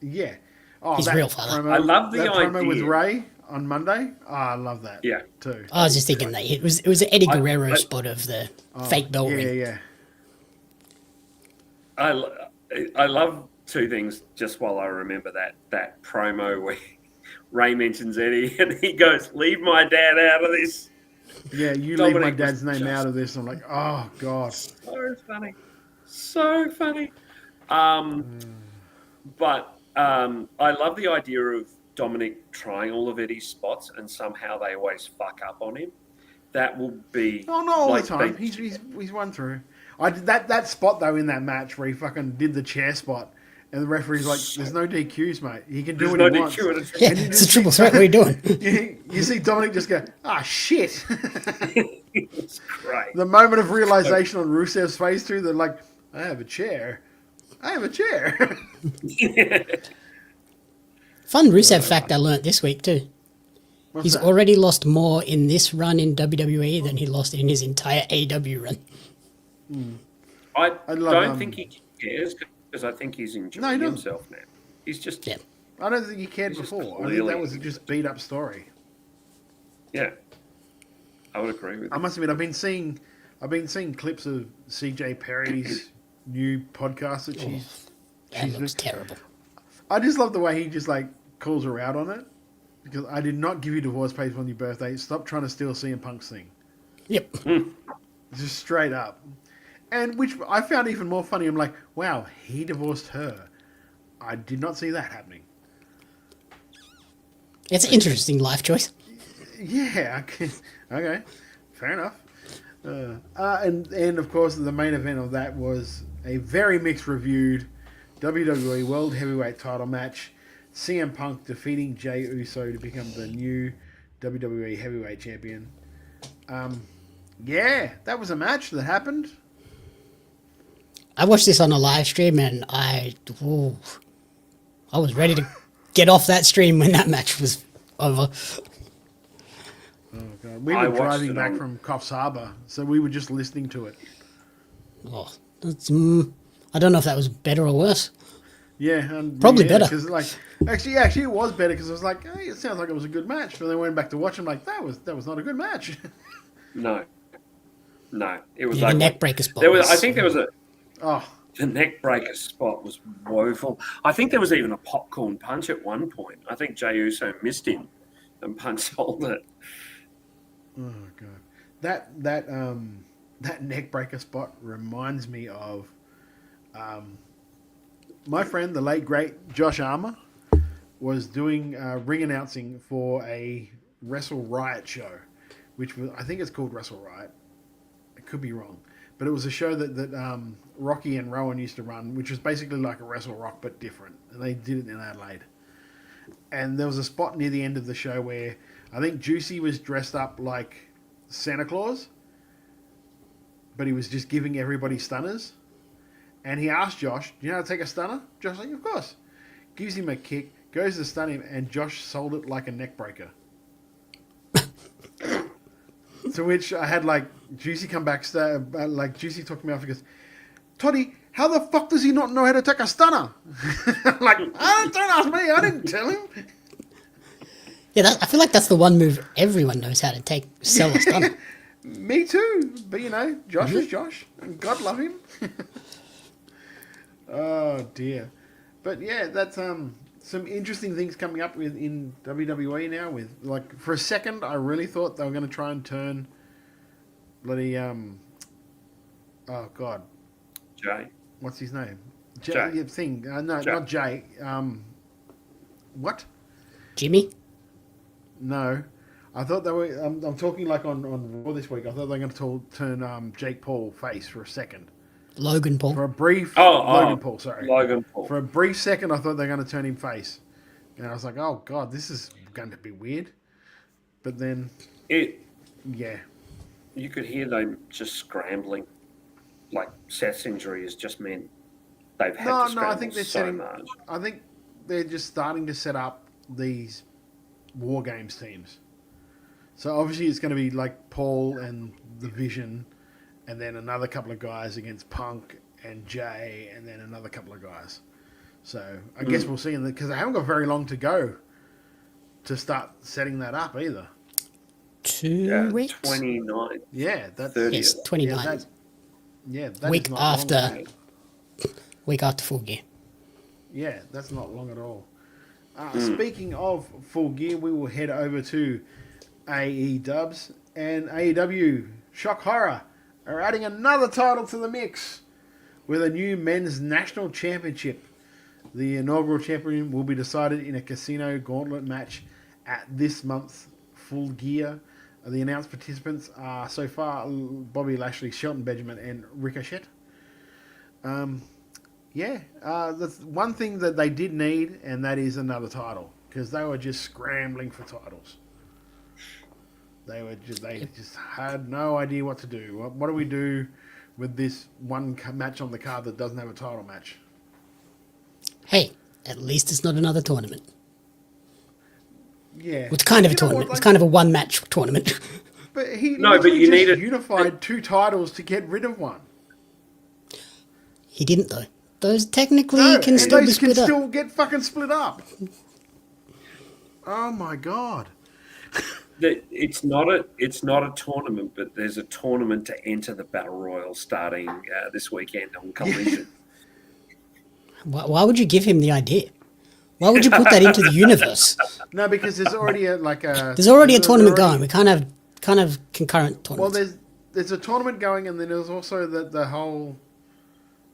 Yeah. Oh, his real father. Promo, I love the promo idea. with Ray on Monday. Oh, I love that. Yeah. Too. I was just thinking that it was an Eddie Guerrero spot of the fake bell ring. Yeah. I love two things just while I remember that promo where Ray mentions Eddie and he goes, "Leave my dad out of this." Yeah, you Dominic leave my dad's was name out of this. I'm like, oh, God. So funny. So funny. But I love the idea of Dominic trying all of Eddie's spots and somehow they always fuck up on him. That will be... Oh, not all like, the time. He's won through. I did that spot, though, in that match where he fucking did the chair spot. And the referee's like, "There's no DQs, mate. He can do what he wants." Yeah, it's a triple threat. What are you doing? You see Dominic just go, "Ah, shit." It's great. The moment of realization on Rusev's face, too, they're like, "I have a chair. I have a chair." Fun Rusev fact I learnt this week, too. He's already lost more in this run in WWE than he lost in his entire AW run. I don't think he cares because I think he's enjoying himself now. He's just... Yeah. I don't think he cared before. I think that was just beat up story. Yeah. I would agree with you. I must admit, I've been seeing clips of CJ Perry's new podcast that That looks terrible. I just love the way he just like calls her out on it. Because I did not give you divorce papers on your birthday. Stop trying to steal CM Punk's thing. Yep. Just straight up. And which I found even more funny. I'm like, wow, he divorced her. I did not see that happening. It's an interesting life choice. Yeah. Okay. Fair enough. And of course, the main event of that was a very mixed reviewed WWE World Heavyweight title match. CM Punk defeating Jey Uso to become the new WWE Heavyweight Champion. Yeah, that was a match that happened. I watched this on a live stream and I was ready to get off that stream when that match was over. Oh God, we were driving back from Coffs Harbour, so we were just listening to it. Oh, that's, I don't know if that was better or worse. Yeah, probably better. Because actually, it was better because I was like, hey, it sounds like it was a good match. But then I went back to watch. I'm like, that was not a good match. No, it was the like neck breaker spot. I think there was a. Oh, the neck breaker spot was woeful. I think there was even a popcorn punch at one point. I think Jey Uso missed him and punch holed it. Oh God, that neck breaker spot reminds me of my friend, the late great Josh Armour, was doing ring announcing for a Wrestle Riot show, which was, I think it's called Wrestle Riot. I could be wrong, but it was a show that Rocky and Rowan used to run, which was basically like a Wrestle Rock but different, and they did it in Adelaide. And there was a spot near the end of the show where I think Juicy was dressed up like Santa Claus, but he was just giving everybody stunners. And he asked Josh, "Do you know how to take a stunner?" Josh was like, "Of course." Gives him a kick, goes to stun him, and Josh sold it like a neck breaker. To which I had like Juicy come back, Juicy talked to me after, goes, Toddy, how the fuck does he not know how to take a stunner? Like, don't ask me, I didn't tell him. Yeah, I feel like that's the one move everyone knows how to sell a stunner. Me too, but Josh is Josh, and God love him. Oh dear, but yeah, that's some interesting things coming up in WWE now. With for a second, I really thought they were going to try and turn bloody oh God, Jay. What's his name? Jay. No, Jay. Not Jay. What? Jimmy? No. I thought they were. I'm talking like on Raw this week. I thought they were going to turn Jake Paul face for a second. Logan Paul. For a brief. Logan Paul. Sorry. Logan Paul. For a brief second, I thought they were going to turn him face, and I was like, "Oh God, this is going to be weird." But then, yeah, you could hear them just scrambling. Like Seth's injury has just meant they've had to scramble I think they're much. I think they're just starting to set up these War Games teams. So obviously it's going to be like Paul and the Vision, and then another couple of guys against Punk and Jay, and then another couple of guys. So I guess we'll see, because they haven't got very long to go to start setting that up either. 2 weeks? 29. Yeah, that's 30th. Yes, 29. That week is not after. long. Week after Full Gear. Yeah, that's not long at all. Speaking of Full Gear, we will head over to AE Dubs, and AEW Shock Horror are adding another title to the mix with a new men's national championship. The inaugural champion will be decided in a casino gauntlet match at this month's Full Gear. The announced participants are so far Bobby Lashley, Shelton Benjamin, and Ricochet. That's one thing that they did need, and that is another title, because they were just scrambling for titles. They just had no idea what to do. What do we do with this one match on the card that doesn't have a title match? Hey, at least it's not another tournament. Yeah, It's kind of a tournament. It's kind of a one-match tournament. But he you need unified two titles to get rid of one. He didn't though. Those technically can still be split up. Still get fucking split up. Oh my God. It's not a tournament, but there's a tournament to enter the Battle Royal starting this weekend on Collision. Why would you give him the idea? Why would you put that into the universe? No, because there's already a tournament going. We can't have concurrent tournaments. Well, there's a tournament going, and then there's also the whole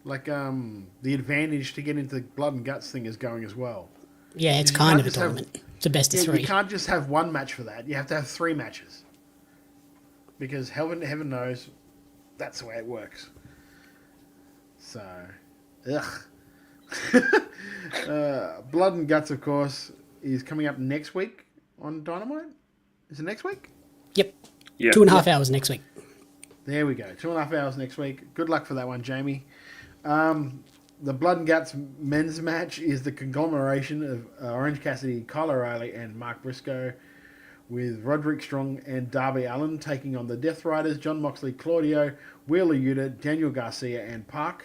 the advantage to get into the Blood and Guts thing is going as well. Yeah, it's kind of a tournament. It's the best of three. You can't just have one match for that. You have to have 3 matches. Because heaven knows that's the way it works. So, Blood and Guts, of course, is coming up next week on Dynamite. Is it next week? Yep. 2.5 hours next week. There we go. 2.5 hours next week. Good luck for that one, Jamie. The Blood and Guts men's match is the conglomeration of Orange Cassidy, Kyle O'Reilly, and Mark Briscoe, with Roderick Strong and Darby Allin taking on the Death Riders, John Moxley, Claudio, Wheeler Yuta, Daniel Garcia, and Park.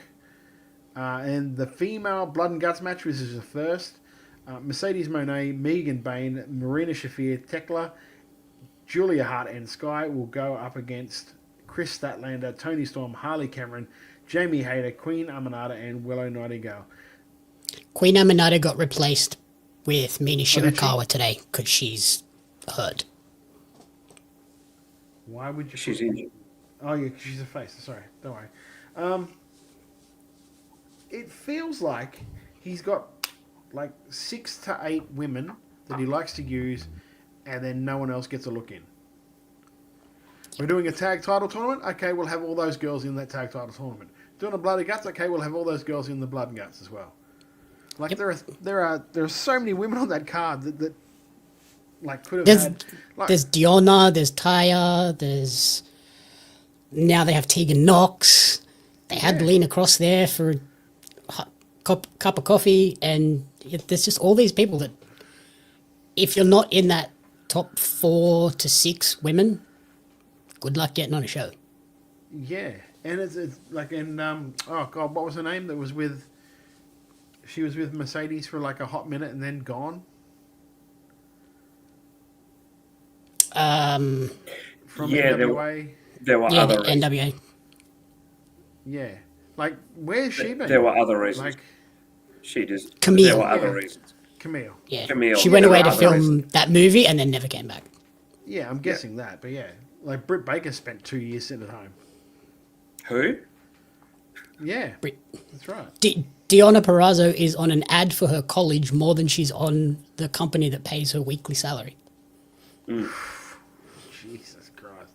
And the female Blood and Guts match, which is the first, Mercedes Moné, Megan Bain, Marina Shafir, Tekla, Julia Hart, and Sky will go up against Chris Statlander, Tony Storm, Harley Cameron, Jamie Hayter, Queen Aminata, and Willow Nightingale. Queen Aminata got replaced with Mina Shirakawa today because she's hurt. Why would you? She's injured. Oh yeah, she's a face. Sorry, don't worry. It feels like he's got like 6 to 8 women that he likes to use, and then no one else gets a look in. We're doing a tag title tournament. Okay, we'll have all those girls in that tag title tournament. Doing a Blood and Guts. Okay, we'll have all those girls in the Blood and Guts as well. Like there are so many women on that card that like could have had. Like, there's Diona, there's Taya, there's now they have Tegan Knox. They had Lena Cross there for a cup of coffee, and there's just all these people that if you're not in that top 4 to 6 women, good luck getting on a show. Yeah, and it's like oh god, what was her name? She was with Mercedes for like a hot minute and then gone. From Yeah, NWA. there were other the reasons. NWA. Yeah, like where's she been? There were other reasons. Like She just Camille. There were other Yeah. reasons. Camille. Yeah, Camille. she went There away were to other film reasons. that movie and then never came back. Yeah, I'm guessing that, but yeah, like Britt Baker spent 2 years sitting at home. Who? Yeah, that's right. Deonna Purrazzo is on an ad for her college more than she's on the company that pays her weekly salary. Jesus Christ.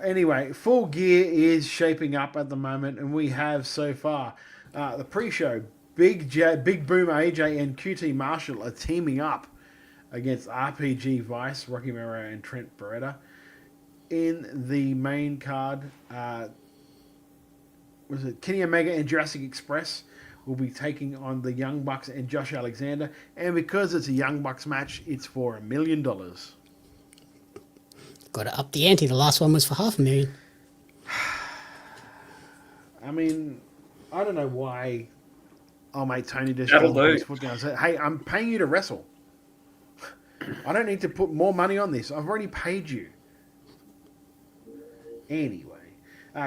Anyway, Full Gear is shaping up at the moment, and we have so far the pre-show. Big Boom AJ and QT Marshall are teaming up against RPG Vice, Rocky Romero and Trent Beretta. In the main card, was it Kenny Omega and Jurassic Express will be taking on the Young Bucks and Josh Alexander. And because it's a Young Bucks match, it's for $1 million. Got to up the ante. The last one was for $500,000. I mean, I don't know why. Oh, mate, Tony just That'll put his do. foot down and said, "Hey, I'm paying you to wrestle. I don't need to put more money on this. I've already paid you." Anyway,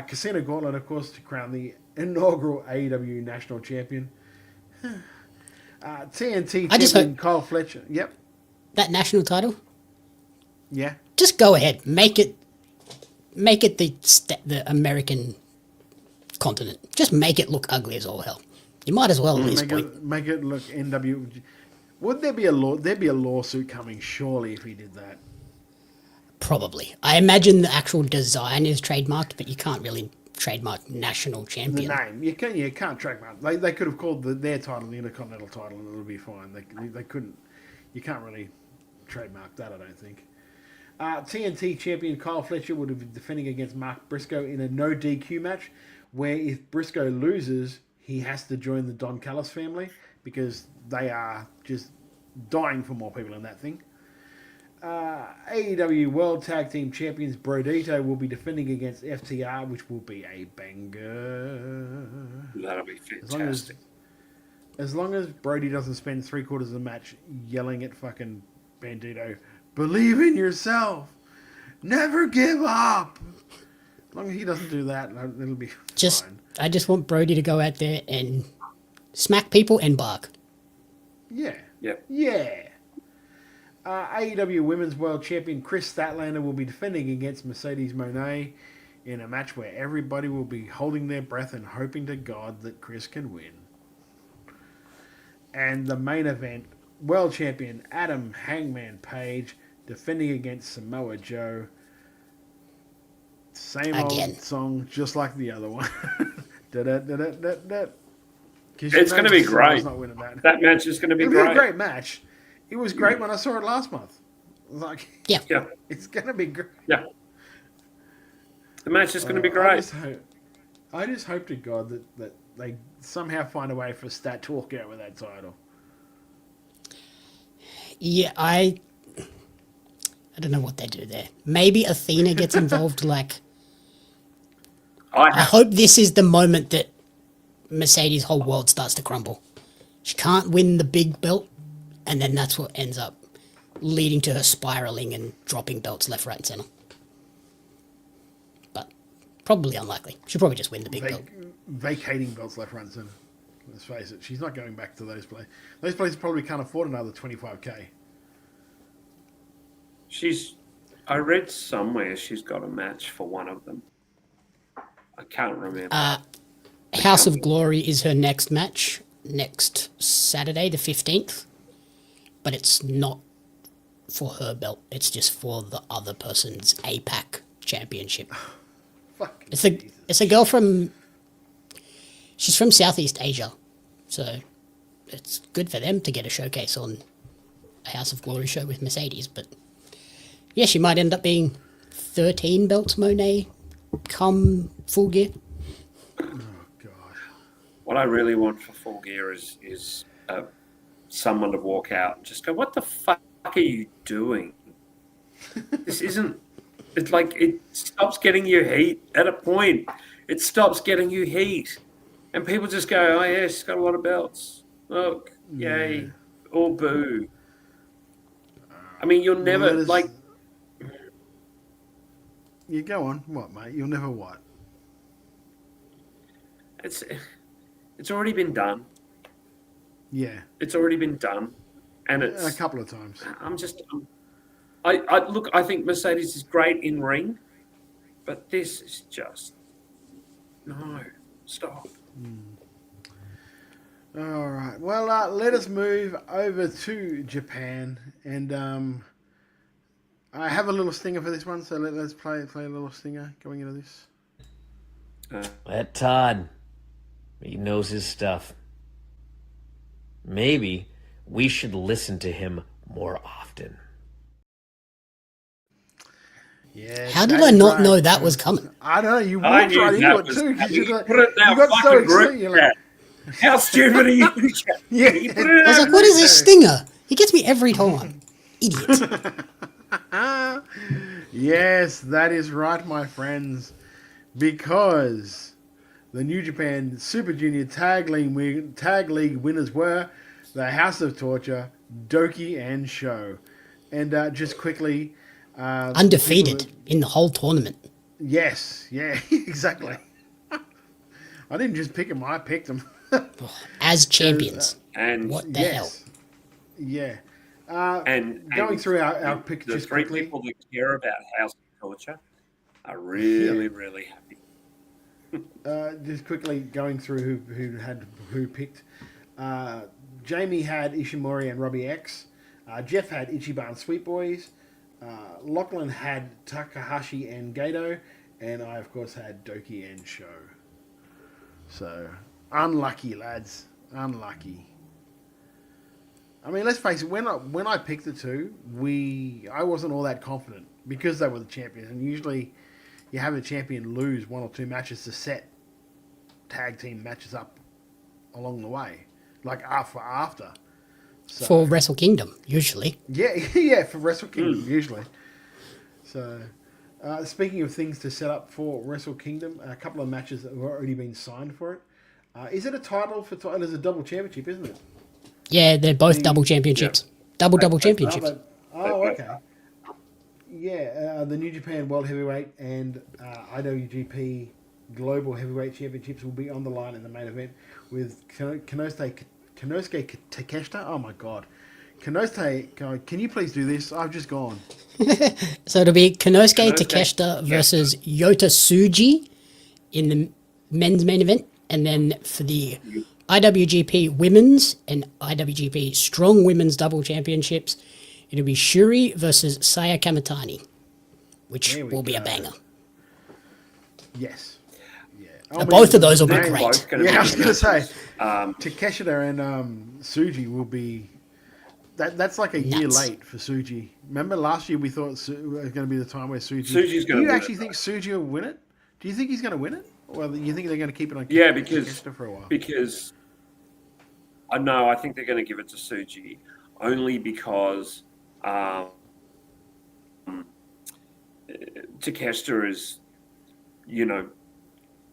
Casino Gauntlet, of course, to crown the inaugural AEW National Champion. TNT I just champion hope- Kyle Fletcher. Yep. That national title, Yeah. just go ahead. Make it the American continent. Just make it look ugly as all hell. You might as well at this point. Make it look NW. Would there be a law? There'd be a lawsuit coming, surely, if he did that. Probably. I imagine the actual design is trademarked, but you can't really trademark national The champion. name you can't trademark. They could have called their title the Intercontinental title, and it'll be fine. They couldn't. You can't really trademark that, I don't think. TNT champion Kyle Fletcher would be defending against Mark Briscoe in a no DQ match, where if Briscoe loses, he has to join the Don Callis family because they are just dying for more people in that thing. AEW World Tag Team Champions Brodito will be defending against FTR, which will be a banger. That'll be fantastic. As long as Brody doesn't spend 3/4 of the match yelling at fucking Bandito, "Believe in yourself, never give up." As long as he doesn't do that, it'll be fine. I just want Brody to go out there and smack people and bark. Yeah. Yep. Yeah. AEW Women's World Champion Chris Statlander will be defending against Mercedes Moné in a match where everybody will be holding their breath and hoping to God that Chris can win. And the main event, World Champion Adam Hangman Page defending against Samoa Joe. Same old song, just like the other one. It's going to be great. That match is going to be It'll great. be a great match. It was great when I saw it last month. Like, yeah, it's going to be great. Yeah, the match is going to be great. I just hope to God that they somehow find a way for Stat to walk out with that title. Yeah, I don't know what they do there. Maybe Athena gets involved. Like, I hope this is the moment that Mercedes' whole world starts to crumble. She can't win the big belt, and then that's what ends up leading to her spiraling and dropping belts left, right, and center. But probably unlikely. She'll probably just win the big belt. Vacating belts left, right, and center. Let's face it, she's not going back to those places. Those places probably can't afford another $25K. I read somewhere she's got a match for one of them. I can't remember. House of Glory is her next match, next Saturday, the 15th. But it's not for her belt. It's just for the other person's APAC championship. It's a girl from... She's from Southeast Asia. So it's good for them to get a showcase on a House of Glory show with Mercedes. But yeah, she might end up being 13 belts Monet come Full Gear. What I really want for Full Gear is someone to walk out and just go, "What the fuck are you doing? This isn't It's like it stops getting you heat at a point. It stops getting you heat. And people just go, oh, yeah, she's got a lot of belts. Look, yay, or boo. I mean, you'll never, like... You go on. What, mate? You'll never what? It's already been done. Yeah. It's already been done. And it's... A couple of times. Look, I think Mercedes is great in ring, but this is just... No, stop. All right. Well, let us move over to Japan, and I have a little stinger for this one, so let's play a little stinger going into this. Let Todd. He knows his stuff. Maybe we should listen to him more often. Yeah. How did I not know that was coming? I don't know. You walked right into it too. You got so excited. You're like, how stupid are you? Yeah. I was like, what is this stinger? He gets me every time. Idiot. Yes, that is right, my friends. Because the New Japan Super Junior Tag League winners were the House of Torture, Doki and Sho. And just quickly... undefeated in the whole tournament. Yes, yeah, exactly. I didn't just pick them, I picked them. As champions. And what the hell? Yeah. And going through our pick the just three quickly. people that care about House of Torture are really, really happy. Just quickly going through who picked. Jamie had Ishimori and Robbie X. Jeff had Ichiban and Sweet Boys. Lachlan had Takahashi and Gato. And I, of course, had Doki and Sho. So, unlucky, lads. Unlucky. I mean, let's face it. When I picked the two, I wasn't all that confident because they were the champions. And usually, you have a champion lose one or two matches to set tag team matches up along the way, like after. So, for Wrestle Kingdom, usually. Yeah, yeah, for Wrestle Kingdom, usually. So, speaking of things to set up for Wrestle Kingdom, a couple of matches that have already been signed for it. Is it a title for title? It's a double championship, isn't it? Yeah, they're both double championships. Yeah. Double championships. Okay. Yeah, the New Japan World Heavyweight and IWGP Global Heavyweight Championships will be on the line in the main event with Konosuke Takeshita. Oh my God. Konosuke, can you please do this? I've just gone. So it'll be Konosuke Takeshita versus Yota Tsuji in the men's main event. And then for the IWGP Women's and IWGP Strong Women's Double Championships, it'll be Shuri versus Saya Kamitani, which will be a banger. Yes. Yeah. Both of those will be great. Yeah, I was going to say, Takeshita and Tsuji will be... That's like a year late for Tsuji. Remember last year we thought it was going to be the time where Tsuji's going to win it. Do you actually think Tsuji will win it? Do you think he's going to win it? Or do you think they're going to keep it on Takeshita for a while? Because... No, I think they're going to give it to Tsuji only because Takeshita is,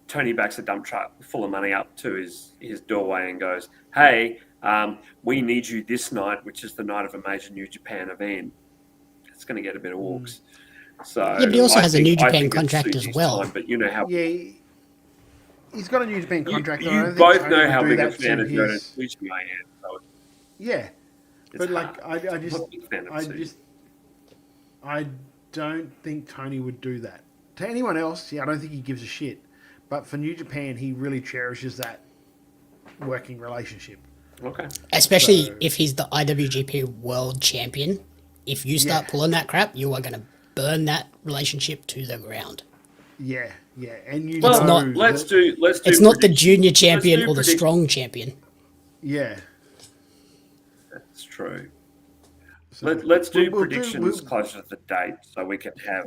Tony backs a dump truck full of money up to his doorway and goes, hey, we need you this night, which is the night of a major New Japan event. It's going to get a bit of orcs. So yeah, but he also has a New Japan contract as well. Time, but you know how... Yeah, he's got a New Japan contract. You both know how big a fan of Yota Tsuji I am. So yeah, but like I don't think Tony would do that. To anyone else, I don't think he gives a shit. But for New Japan, he really cherishes that working relationship. Okay. Especially if he's the IWGP World Champion. If you start pulling that crap, you are going to burn that relationship to the ground. Yeah, yeah, and you let's know, let's do. It's not the junior champion or the strong champion. Yeah, that's true. So let's do predictions closer to the date so we can have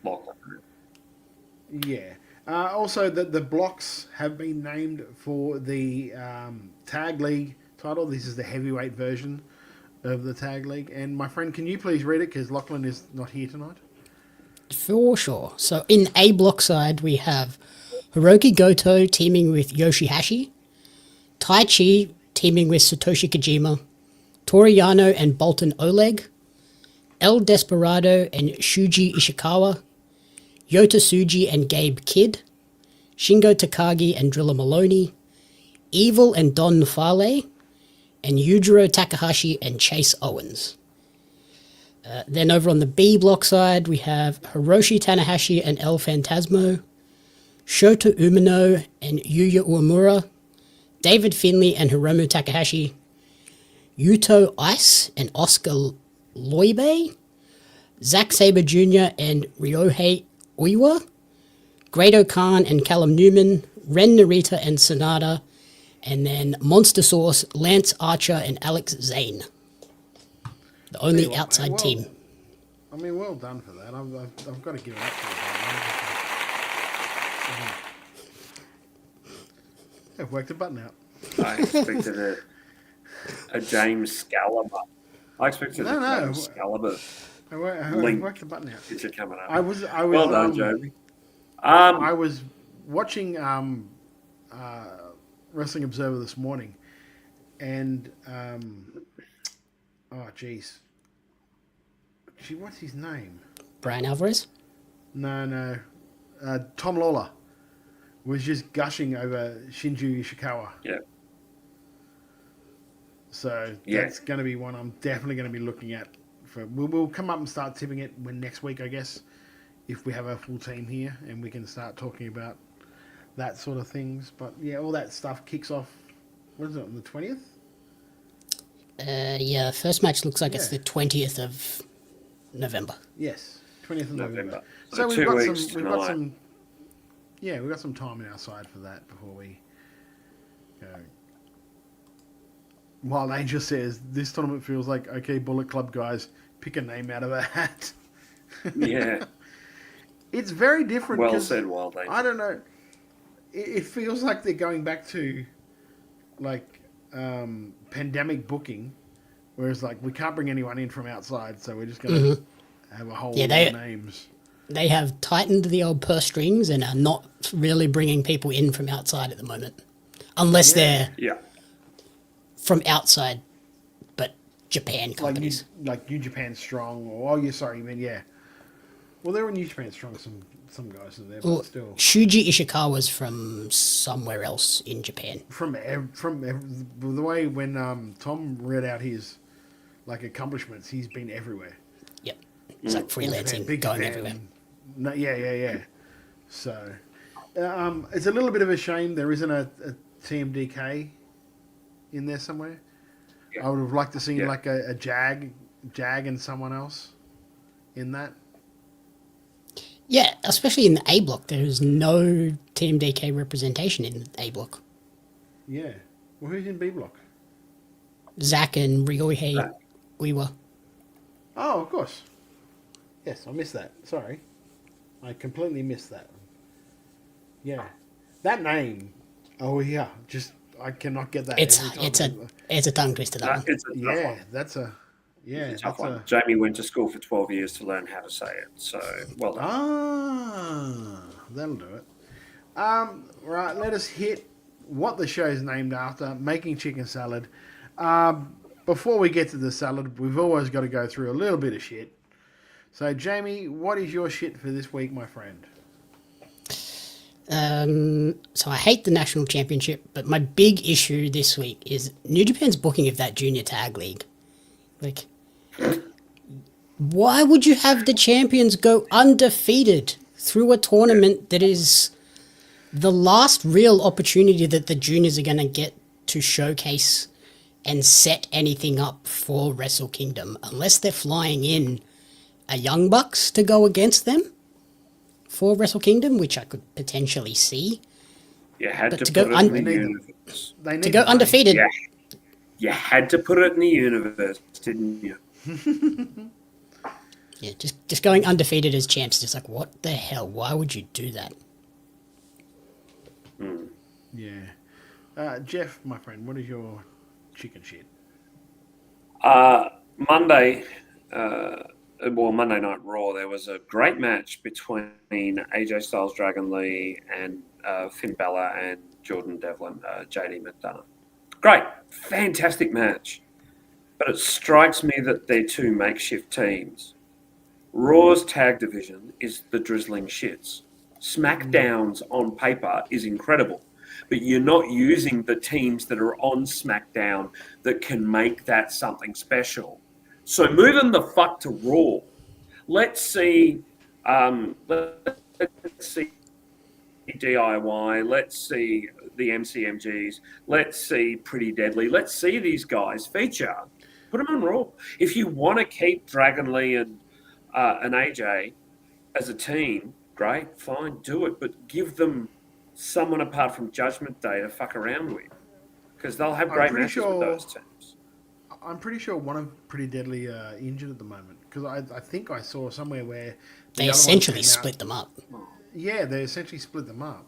lock on it. Yeah. Also, the blocks have been named for the Tag League title. This is the heavyweight version of the tag league. And my friend, can you please read it because Lachlan is not here tonight? For sure. So in A block side, we have Hiroki Goto teaming with Yoshihashi, Tai Chi teaming with Satoshi Kojima, Toriyano and Bolton Oleg, El Desperado and Shuji Ishikawa, Yota Tsuji and Gabe Kidd, Shingo Takagi and Drilla Maloney, Evil and Don Fale, and Yujiro Takahashi and Chase Owens. Then over on the B block side, we have Hiroshi Tanahashi and El Phantasmo, Shota Umino and Yuya Uemura, David Finlay and Hiromu Takahashi, Yuto Ice and Oscar Loibe, Zack Sabre Jr. and Ryohei Oiwa, Grado Khan and Callum Newman, Ren Narita and Sonata, and then Monster Sauce, Lance Archer and Alex Zane. The only outside team. I mean, well done for that. I've got to give it up to you. I've worked the button out. I expected a James Scalaba. I expected a James Scalaba. I worked the button out. Picture coming up. I was well done, Joby. I was watching Wrestling Observer this morning, and what's his name? Brian Alvarez? No. Tom Lawler was just gushing over Shinju Ishikawa. Yeah. So that's going to be one I'm definitely going to be looking at. We'll come up and start tipping it next week, I guess, if we have a full team here and we can start talking about that sort of things. But yeah, all that stuff kicks off. What is it, on the 20th? Yeah, first match looks like it's the 20th of November. Yes, 20th of November. So we've got some. We've got some time on our side for that before we go. Wild Angel says this tournament feels like okay, Bullet Club guys, pick a name out of a hat. Yeah, it's very different. Well said, Wild Angel. I don't know. It feels like they're going back to like pandemic booking, whereas like we can't bring anyone in from outside, so we're just going to have a whole lot of names. They have tightened the old purse strings and are not really bringing people in from outside at the moment, unless they're from outside, but Japan companies. Like New Japan Strong, or well, they're in New Japan Strong. Some guys in there, but still. Shuji Ishikawa's from somewhere else in Japan. From the way when Tom read out his accomplishments, he's been everywhere. Yep, it's like freelancing, Japan, going Japan. everywhere. No, yeah. So it's a little bit of a shame there isn't a TMDK in there somewhere. Yeah. I would have liked to see like a Jag and someone else in that. Yeah, especially in the A block, there is no Team DK representation in the A block. Yeah. Well, who's in B block? Zach and Ryohei Oiwa. Oh, of course. Yes, I missed that. Sorry. I completely missed that. Yeah. That name. Oh, yeah. Just, I cannot get that. It's a tongue twister, that one. It's a tough one. That's a... Yeah, it's a tough one. Jamie went to school for 12 years to learn how to say it, so well done. Ah, that'll do it. Right, let us hit what the show's named after, Making Chicken Salad. Before we get to the salad, we've always got to go through a little bit of shit. So, Jamie, what is your shit for this week, my friend? So I hate the national championship, but my big issue this week is New Japan's booking of that junior tag league. Like, why would you have the champions go undefeated through a tournament that is the last real opportunity that the juniors are going to get to showcase and set anything up for Wrestle Kingdom, unless they're flying in a Young Bucks to go against them for Wrestle Kingdom, which I could potentially see. You had to put it in the universe. To go undefeated. Yeah. You had to put it in the universe, didn't you? Yeah, just going undefeated as champs, just like, what the hell? Why would you do that? Yeah. Jeff, my friend, what is your chicken shit? Monday Night Raw, there was a great match between AJ Styles, Dragon Lee, and Finn Balor and Jordan Devlin, JD McDonough. Great, fantastic match. But it strikes me that they're two makeshift teams. Raw's tag division is the drizzling shits. SmackDown's on paper is incredible, but you're not using the teams that are on SmackDown that can make that something special. So move them the fuck to Raw. Let's see DIY. Let's see the MCMGs. Let's see Pretty Deadly. Let's see these guys feature. Put them on Raw. If you want to keep Dragon Lee and AJ as a team, great, fine, do it. But give them someone apart from Judgment Day to fuck around with, because they'll have great matches with those teams. I'm pretty sure one of Pretty Deadly injured at the moment, because I think I saw somewhere where they essentially split them up. Yeah, they essentially split them up,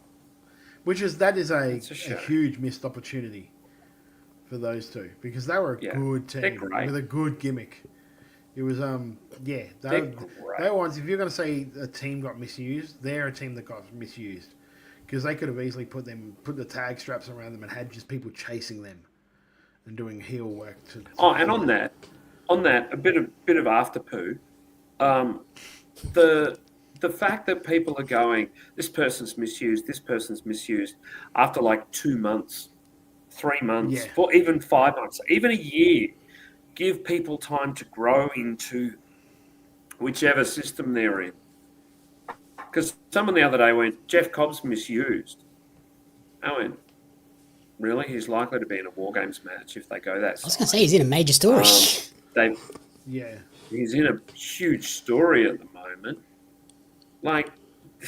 that is a huge missed opportunity for those two, because they were a good team with a good gimmick. It was they were ones. If you're going to say a team got misused, they're a team that got misused, because they could have easily put the tag straps around them and had just people chasing them and doing heel work. And on that, a bit of after poo. The fact that people are going, this person's misused after like 2 months, 3 months, or even 5 months, even a year. Give people time to grow into whichever system they're in. Because someone the other day went, Jeff Cobb's misused. I went, really? He's likely to be in a War Games match if they go that side. I was going to say, he's in a major story. He's in a huge story at the moment. Like,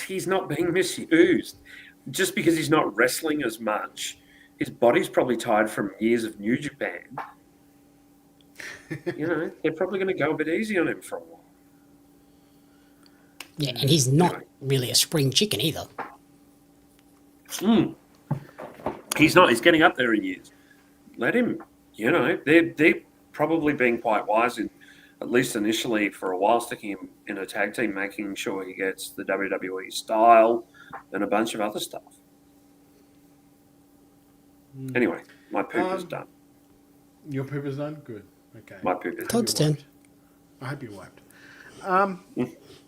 he's not being misused. Just because he's not wrestling as much, his body's probably tired from years of New Japan. They're probably going to go a bit easy on him for a while. Yeah, and he's not really a spring chicken either. He's not. He's getting up there in years. Let him. They're probably being quite wise in, at least initially for a while, sticking him in a tag team, making sure he gets the WWE style and a bunch of other stuff. Anyway, my poop is done. Your poop is done? Good. Okay. My poop is Todd's turn. I hope you're wiped.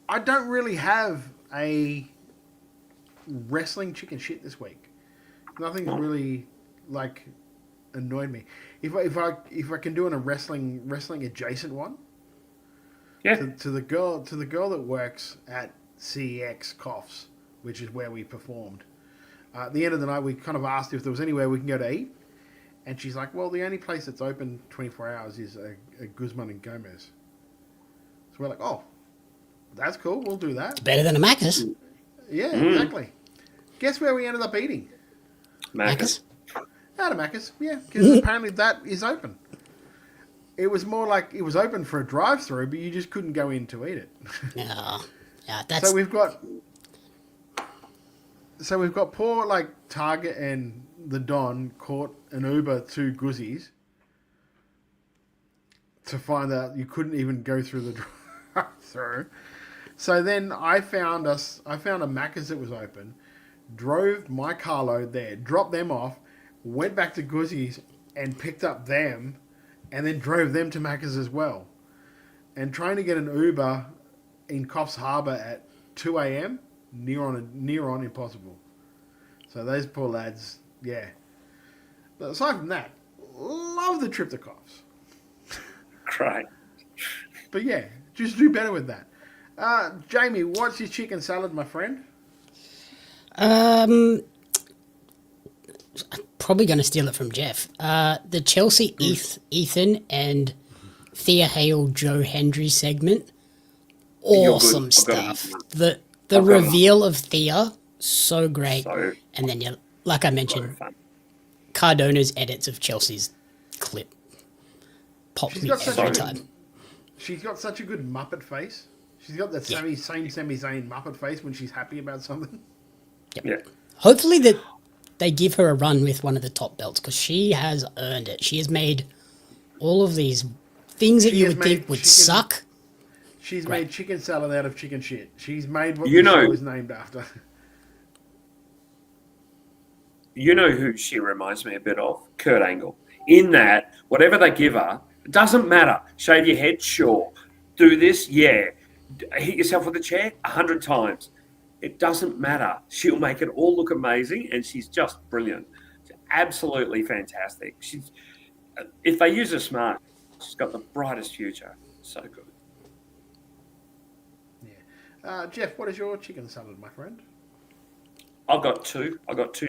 I don't really have a wrestling chicken shit this week. Nothing's really annoyed me. If I can do a wrestling adjacent one. Yeah. To the girl that works at CEX Coughs, which is where we performed. At the end of the night, we kind of asked if there was anywhere we can go to eat. And she's like, well, the only place that's open 24 hours is a Guzman and Gomez. So we're like, oh, that's cool. We'll do that. Better than a Macca's. Yeah, exactly. Guess where we ended up eating? Macca's? Out of Macca's, yeah. Because apparently that is open. It was more like it was open for a drive-through, but you just couldn't go in to eat it. That's... So we've got poor Target and the Don caught an Uber to Guzzi's to find out you couldn't even go through the drive-through. So then I found a Macca's that was open, drove my carload there, dropped them off, went back to Guzzi's and picked up them, and then drove them to Macca's as well. And trying to get an Uber in Coffs Harbour at 2 a.m, near on impossible. So those poor lads, yeah. But aside from that, love the trip to Coffs. Great. But yeah, just do better with that. Jamie, what's your chicken salad, my friend? I'm probably going to steal it from Jeff. The Chelsea Ethan and Thea Hale Joe Hendry segment. Awesome stuff. The reveal of Thea, so great. And then, like I mentioned, Cardona's edits of Chelsea's clip pops me every time. She's got such a good Muppet face. She's got that same Sami Zayn Muppet face when she's happy about something. Yep. Yeah. Hopefully that they give her a run with one of the top belts, because she has earned it. She has made all of these things that you would think would suck. She's made chicken salad out of chicken shit. She's made what You the know- show is named after. You know who she reminds me a bit of? Kurt Angle. In that, whatever they give her, it doesn't matter. Shave your head, sure. Do this, yeah. Hit yourself with a chair 100 times. It doesn't matter. She'll make it all look amazing, and she's just brilliant. She's absolutely fantastic. She's, if they use her smart, she's got the brightest future. So good. Jeff, what is your chicken salad, my friend? I've got two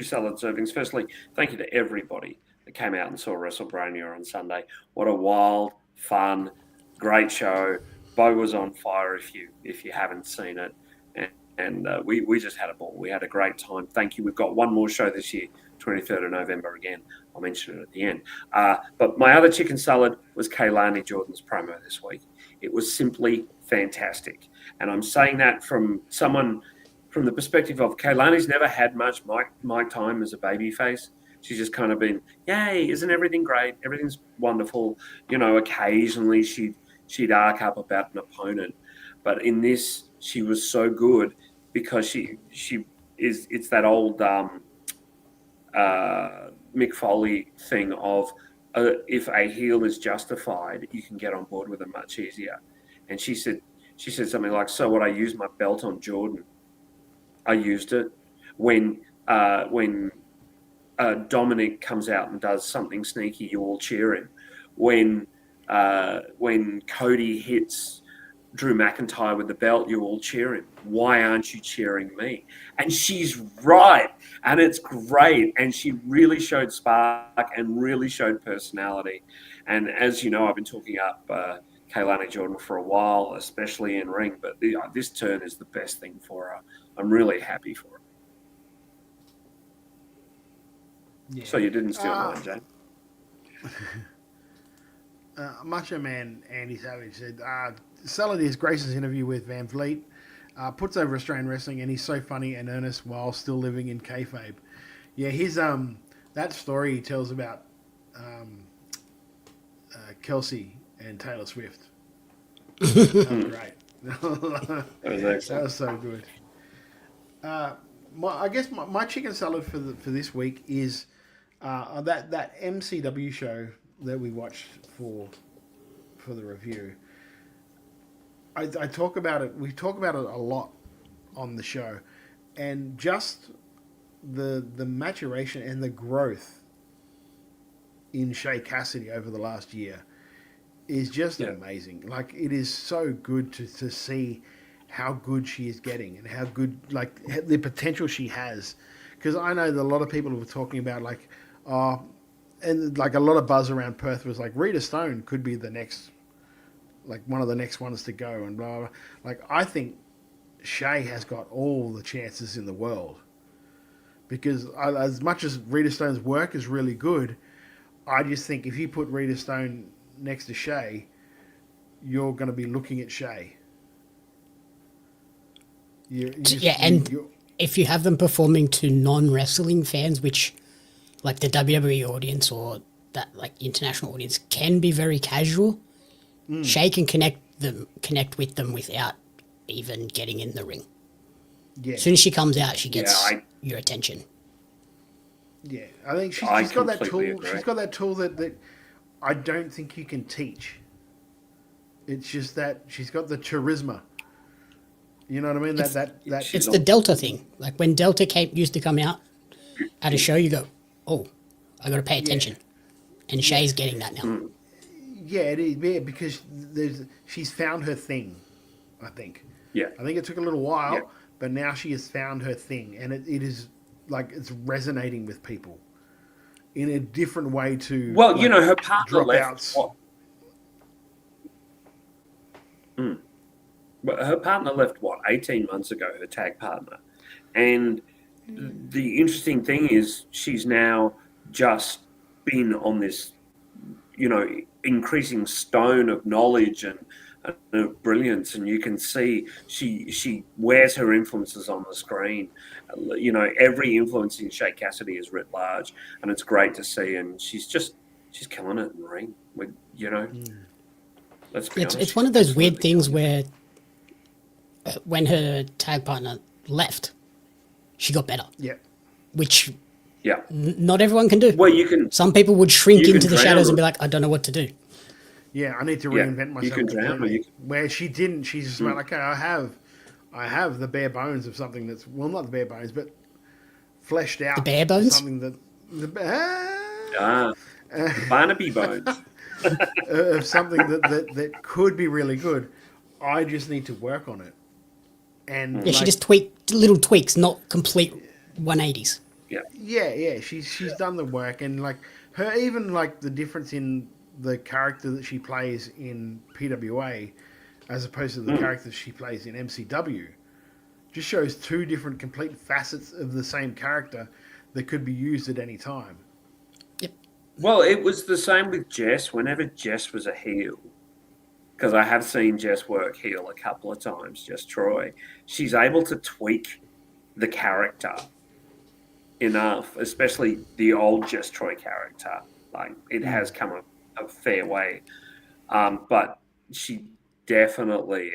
salad servings. Firstly, thank you to everybody that came out and saw WrestleBrania on Sunday. What a wild, fun, great show. Bo was on fire if you haven't seen it. And we just had a ball. We had a great time. Thank you. We've got one more show this year, 23rd of November again. I'll mention it at the end. But my other chicken salad was Kaylani Jordan's promo this week. It was simply fantastic. And I'm saying that from someone from the perspective of Kaylani's never had much mic time as a babyface. She's just kind of been, yay, isn't everything great? Everything's wonderful. You know, occasionally she'd arc up about an opponent. But in this, she was so good because it's that old Mick Foley thing of if a heel is justified, you can get on board with it much easier. And she said something like, so what, I used my belt on Jordan. I used it when Dominic comes out and does something sneaky, you all cheer him. When Cody hits Drew McIntyre with the belt, you all cheer him. Why aren't you cheering me? And she's right, and it's great. And she really showed spark and really showed personality. And as you know, I've been talking up Kaylani Jordan for a while, especially in ring. But this turn is the best thing for her. I'm really happy for her. Yeah. So you didn't steal mine, Jane. Macho Man Andy Savage said, Salad is Grace's interview with Van Vliet, puts over Australian wrestling, and he's so funny and earnest while still living in kayfabe. Yeah, his that story he tells about Kelsey and Taylor Swift. That was great. That was so good. I guess my chicken salad for this week is that MCW show that we watched for the review. I talk about it. We talk about it a lot on the show, and just the maturation and the growth in Shay Cassidy over the last year is just amazing. Like, it is so good to see how good she is getting and how good, like, the potential she has. Because I know that a lot of people were talking about, like, and like a lot of buzz around Perth was like, Rita Stone could be the next, like, one of the next ones to go, and blah, blah. Like, I think Shay has got all the chances in the world. Because as much as Rita Stone's work is really good, I just think if you put Rita Stone next to Shay, you're going to be looking at Shay. If you have them performing to non-wrestling fans, which, like, the WWE audience or that, like, international audience can be very casual, Shay can connect with them without even getting in the ring. Yeah. As soon as she comes out, she gets your attention. Yeah, I think she's got that tool. Agree. She's got that tool that I don't think you can teach. It's just that she's got the charisma. You know what I mean? It's the Delta thing. Like, when Delta used to come out at a show, you go, oh, I got to pay attention. And Shay's getting that now. Yeah, it is. Yeah, because she's found her thing, I think. Yeah. I think it took a little while, but now she has found her thing, and it is, like, it's resonating with people in a different way to. Well, like, you know, her partner left. But her partner left 18 months ago, her tag partner. And the interesting thing is she's now just been on this, you know, increasing stone of knowledge and of brilliance. And you can see she wears her influences on the screen. You know, every influence in Shay Cassidy is writ large, and it's great to see. And she's killing it in the ring. You know. Let's be honest. It's one of those weird things where when her tag partner left, she got better. Yeah. Which yeah, not everyone can do. Well, you can. Some people would shrink you into can the shadows and drown be like, I don't know what to do. Yeah, I need to Yeah, reinvent you myself can drown or completely. you Where she didn't, she's just like, okay, I have the bare bones of something that's, well, not the bare bones, but fleshed out. The bare bones? Something that, Barnaby bones. of something that could be really good. I just need to work on it. And Yeah, she just tweaked little tweaks, not complete 180s. Yeah, she's done the work, and like her, even like the difference in the character that she plays in PWA as opposed to the character she plays in MCW just shows two different complete facets of the same character that could be used at any time. Well, it was the same with Jess. Whenever Jess was a heel, because I have seen Jess work heel a couple of times, Jess Troy, she's able to tweak the character enough, especially the old Jess Troy character. Like, it has come a fair way. But she definitely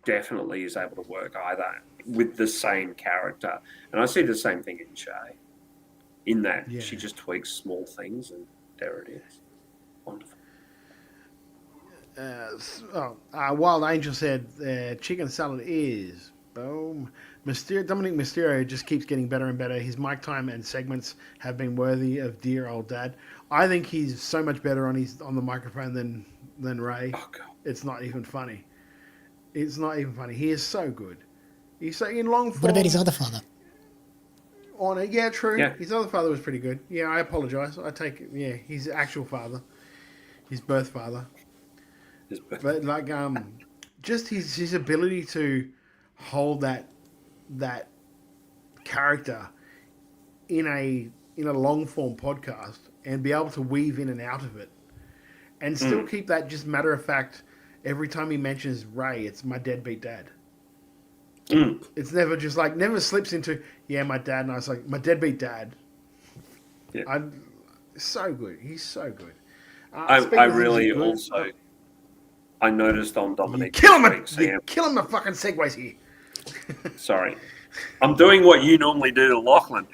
is able to work either with the same character. And I see the same thing in Shay. In that she just tweaks small things, and there it is. Wonderful. Wild Angel said, chicken salad is, boom. Dominic Mysterio just keeps getting better and better. His mic time and segments have been worthy of dear old dad. I think he's so much better on the microphone than Ray. Oh, God. It's not even funny. It's not even funny. He is so good. He's so in long form. What about his other father? On it, yeah, true. Yeah. His other father was pretty good. Yeah, I apologise. I take it. Yeah, his actual father, his birth father. But like, just his ability to hold that character in a long form podcast and be able to weave in and out of it, and still keep that just matter of fact. Every time he mentions Ray, it's my deadbeat dad. It's never just like, never slips into, yeah, my dad. And I was like, my deadbeat dad. Yeah. I'm so good. He's so good. I really also, I noticed on Dominic. Killing the fucking segues here. Sorry. I'm doing what you normally do to Lachlan.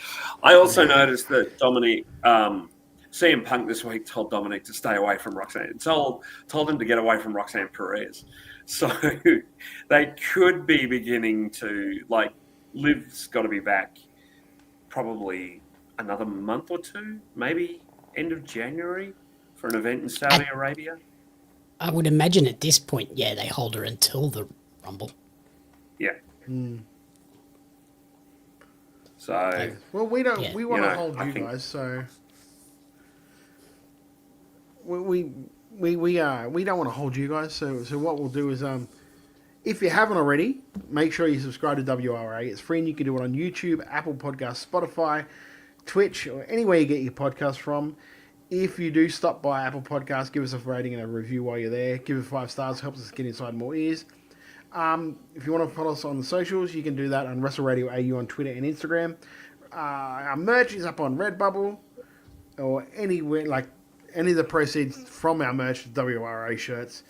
I also noticed that Dominic, CM Punk this week told Dominic to stay away from Roxanne. Told him to get away from Roxanne Perez. So they could be beginning to, like, Liv's got to be back probably another month or two, maybe end of January for an event in Saudi Arabia. I would imagine at this point, yeah, they hold her until the Rumble. Yeah. So, well, we don't. Yeah. We want to You know, hold I you think- guys, so we don't want to hold you guys. So what we'll do is, if you haven't already, make sure you subscribe to WRA. It's free, and you can do it on YouTube, Apple Podcasts, Spotify, Twitch, or anywhere you get your podcast from. If you do stop by Apple Podcasts, give us a rating and a review while you're there. Give us 5 stars, helps us get inside more ears. If you want to follow us on the socials, you can do that on Wrestle Radio AU on Twitter and Instagram. Our merch is up on Redbubble or anywhere, like any of the proceeds from our merch, WRA shirts,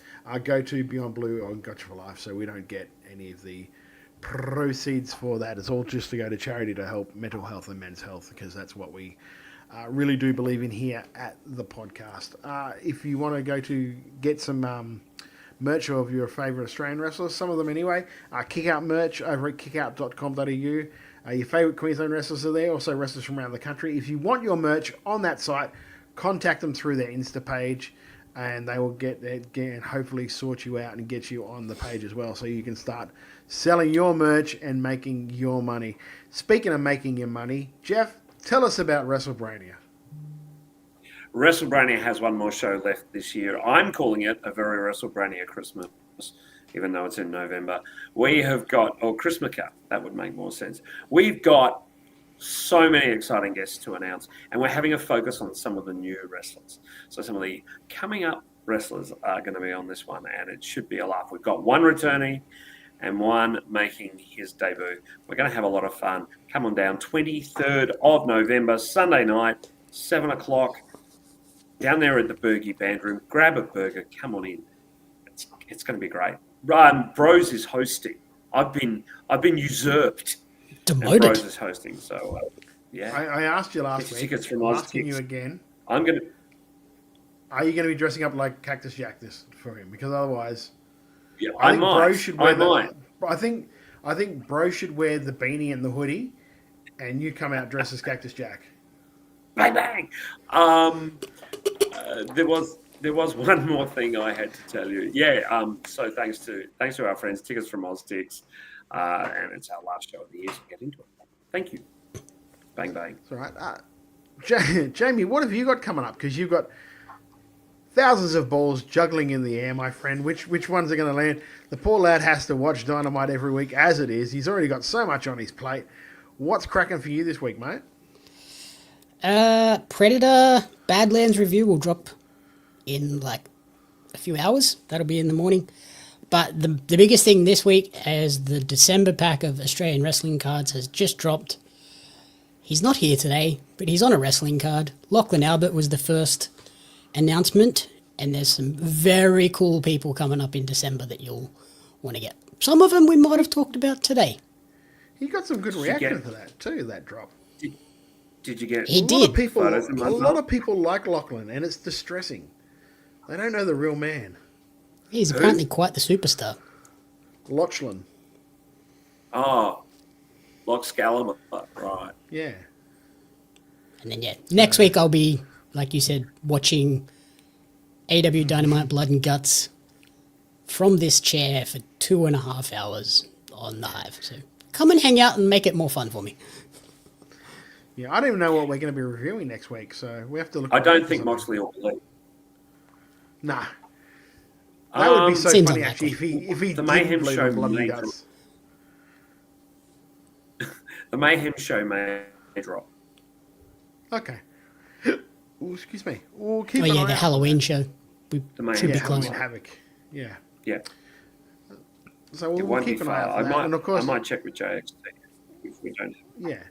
go to Beyond Blue or Gotcha for Life, so we don't get any of the proceeds for that. It's all just to go to charity to help mental health and men's health, because that's what we really do believe in here at the podcast. If you want to go to get some merch of your favourite Australian wrestlers, some of them anyway, Kickout merch over at kickout.com.au. Your favourite Queensland wrestlers are there, also wrestlers from around the country. If you want your merch on that site, contact them through their Insta page, and they will get and hopefully sort you out and get you on the page as well, so you can start selling your merch and making your money. Speaking of making your money, Jeff, tell us about WrestleBrania. WrestleBrania has one more show left this year. I'm calling it a very WrestleBrania Christmas, even though it's in November. We have got, or Christmaka, that would make more sense. We've got so many exciting guests to announce, and we're having a focus on some of the new wrestlers. So some of the coming up wrestlers are going to be on this one, and it should be a laugh. We've got one returning and one making his debut. We're going to have a lot of fun. Come on down, 23rd of November, Sunday night, 7 o'clock, down there at the Burgie Band Room. Grab a burger, come on in, It's going to be great. Bros is hosting. I've been usurped. Demoted. Bros is hosting. So yeah. I asked you last week. Tickets from I'm Oz asking you Ticks. again. Are you going to be dressing up like Cactus Jack this for him? Because otherwise, Yeah, I I think might. Bro should wear I might. I think Bro should wear the beanie and the hoodie, and you come out dressed as Cactus Jack. Bang bang. There was one more thing I had to tell you. Yeah. So thanks to our friends, Tickets from Oz Ticks, and it's our last show of the year. So get into it. Thank you. Bang bang. It's all right. Jamie, what have you got coming up? Because you've got thousands of balls juggling in the air, my friend. Which ones are going to land? The poor lad has to watch Dynamite every week as it is. He's already got so much on his plate. What's cracking for you this week, mate? Predator Badlands review will drop in like a few hours. That'll be in the morning. But the biggest thing this week is the December pack of Australian wrestling cards has just dropped. He's not here today, but he's on a wrestling card. Lachlan Albert was the first announcement, and there's some very cool people coming up in December that you'll want to get. Some of them we might have talked about today. He got some good reaction to that too, that drop. Did you get He did. A lot of people like Lachlan, and it's distressing. They don't know the real man. He's apparently quite the superstar. Lachlan. Oh, Lochscalama, right. Yeah. And then, next week I'll be, like you said, watching AW Dynamite Blood and Guts from this chair for 2.5 hours on the Hive. So come and hang out and make it more fun for me. Yeah, I don't even know what we're going to be reviewing next week, so we have to look. I don't think Moxley will leave. Nah. That would be so seems funny, actually, if he the didn't Mayhem believe show in Blood and may Guts. The Mayhem show may drop. Okay. Ooh, excuse me. We'll keep Oh an yeah, eye the out. Halloween show. We Mayhem should be show. close. Halloween Havoc. Yeah. Yeah. So It we'll won't keep be an eye far. out for that. And of course, I might check with JXT if we don't yeah.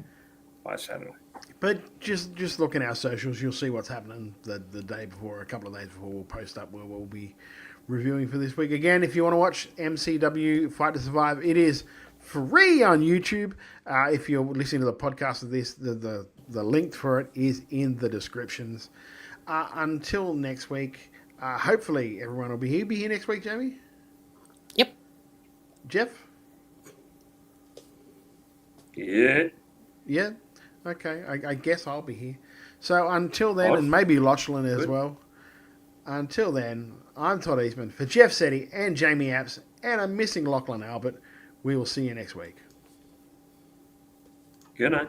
by Saturday. But just look in our socials, you'll see what's happening the day before, a couple of days before. We'll post up where we'll be reviewing for this week. Again, if you want to watch MCW Fight to Survive, it is free on YouTube. If you're listening to the podcast of this, the link for it is in the descriptions. Until next week, hopefully everyone will be here. Be here next week, Jamie? Yep. Jeff? Yeah. Yeah? Okay, I guess I'll be here. So until then, and maybe Lachlan as well. Until then, I'm Todd Eastman for Jeff Setti and Jamie Apps, and I'm missing Lachlan Albert. We will see you next week. Good night.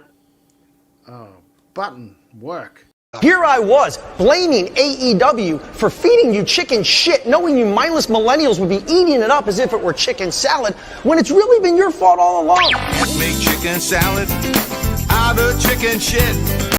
Oh, button work. Here I was, blaming AEW for feeding you chicken shit, knowing you mindless millennials would be eating it up as if it were chicken salad, when it's really been your fault all along. Make chicken salad out of chicken shit.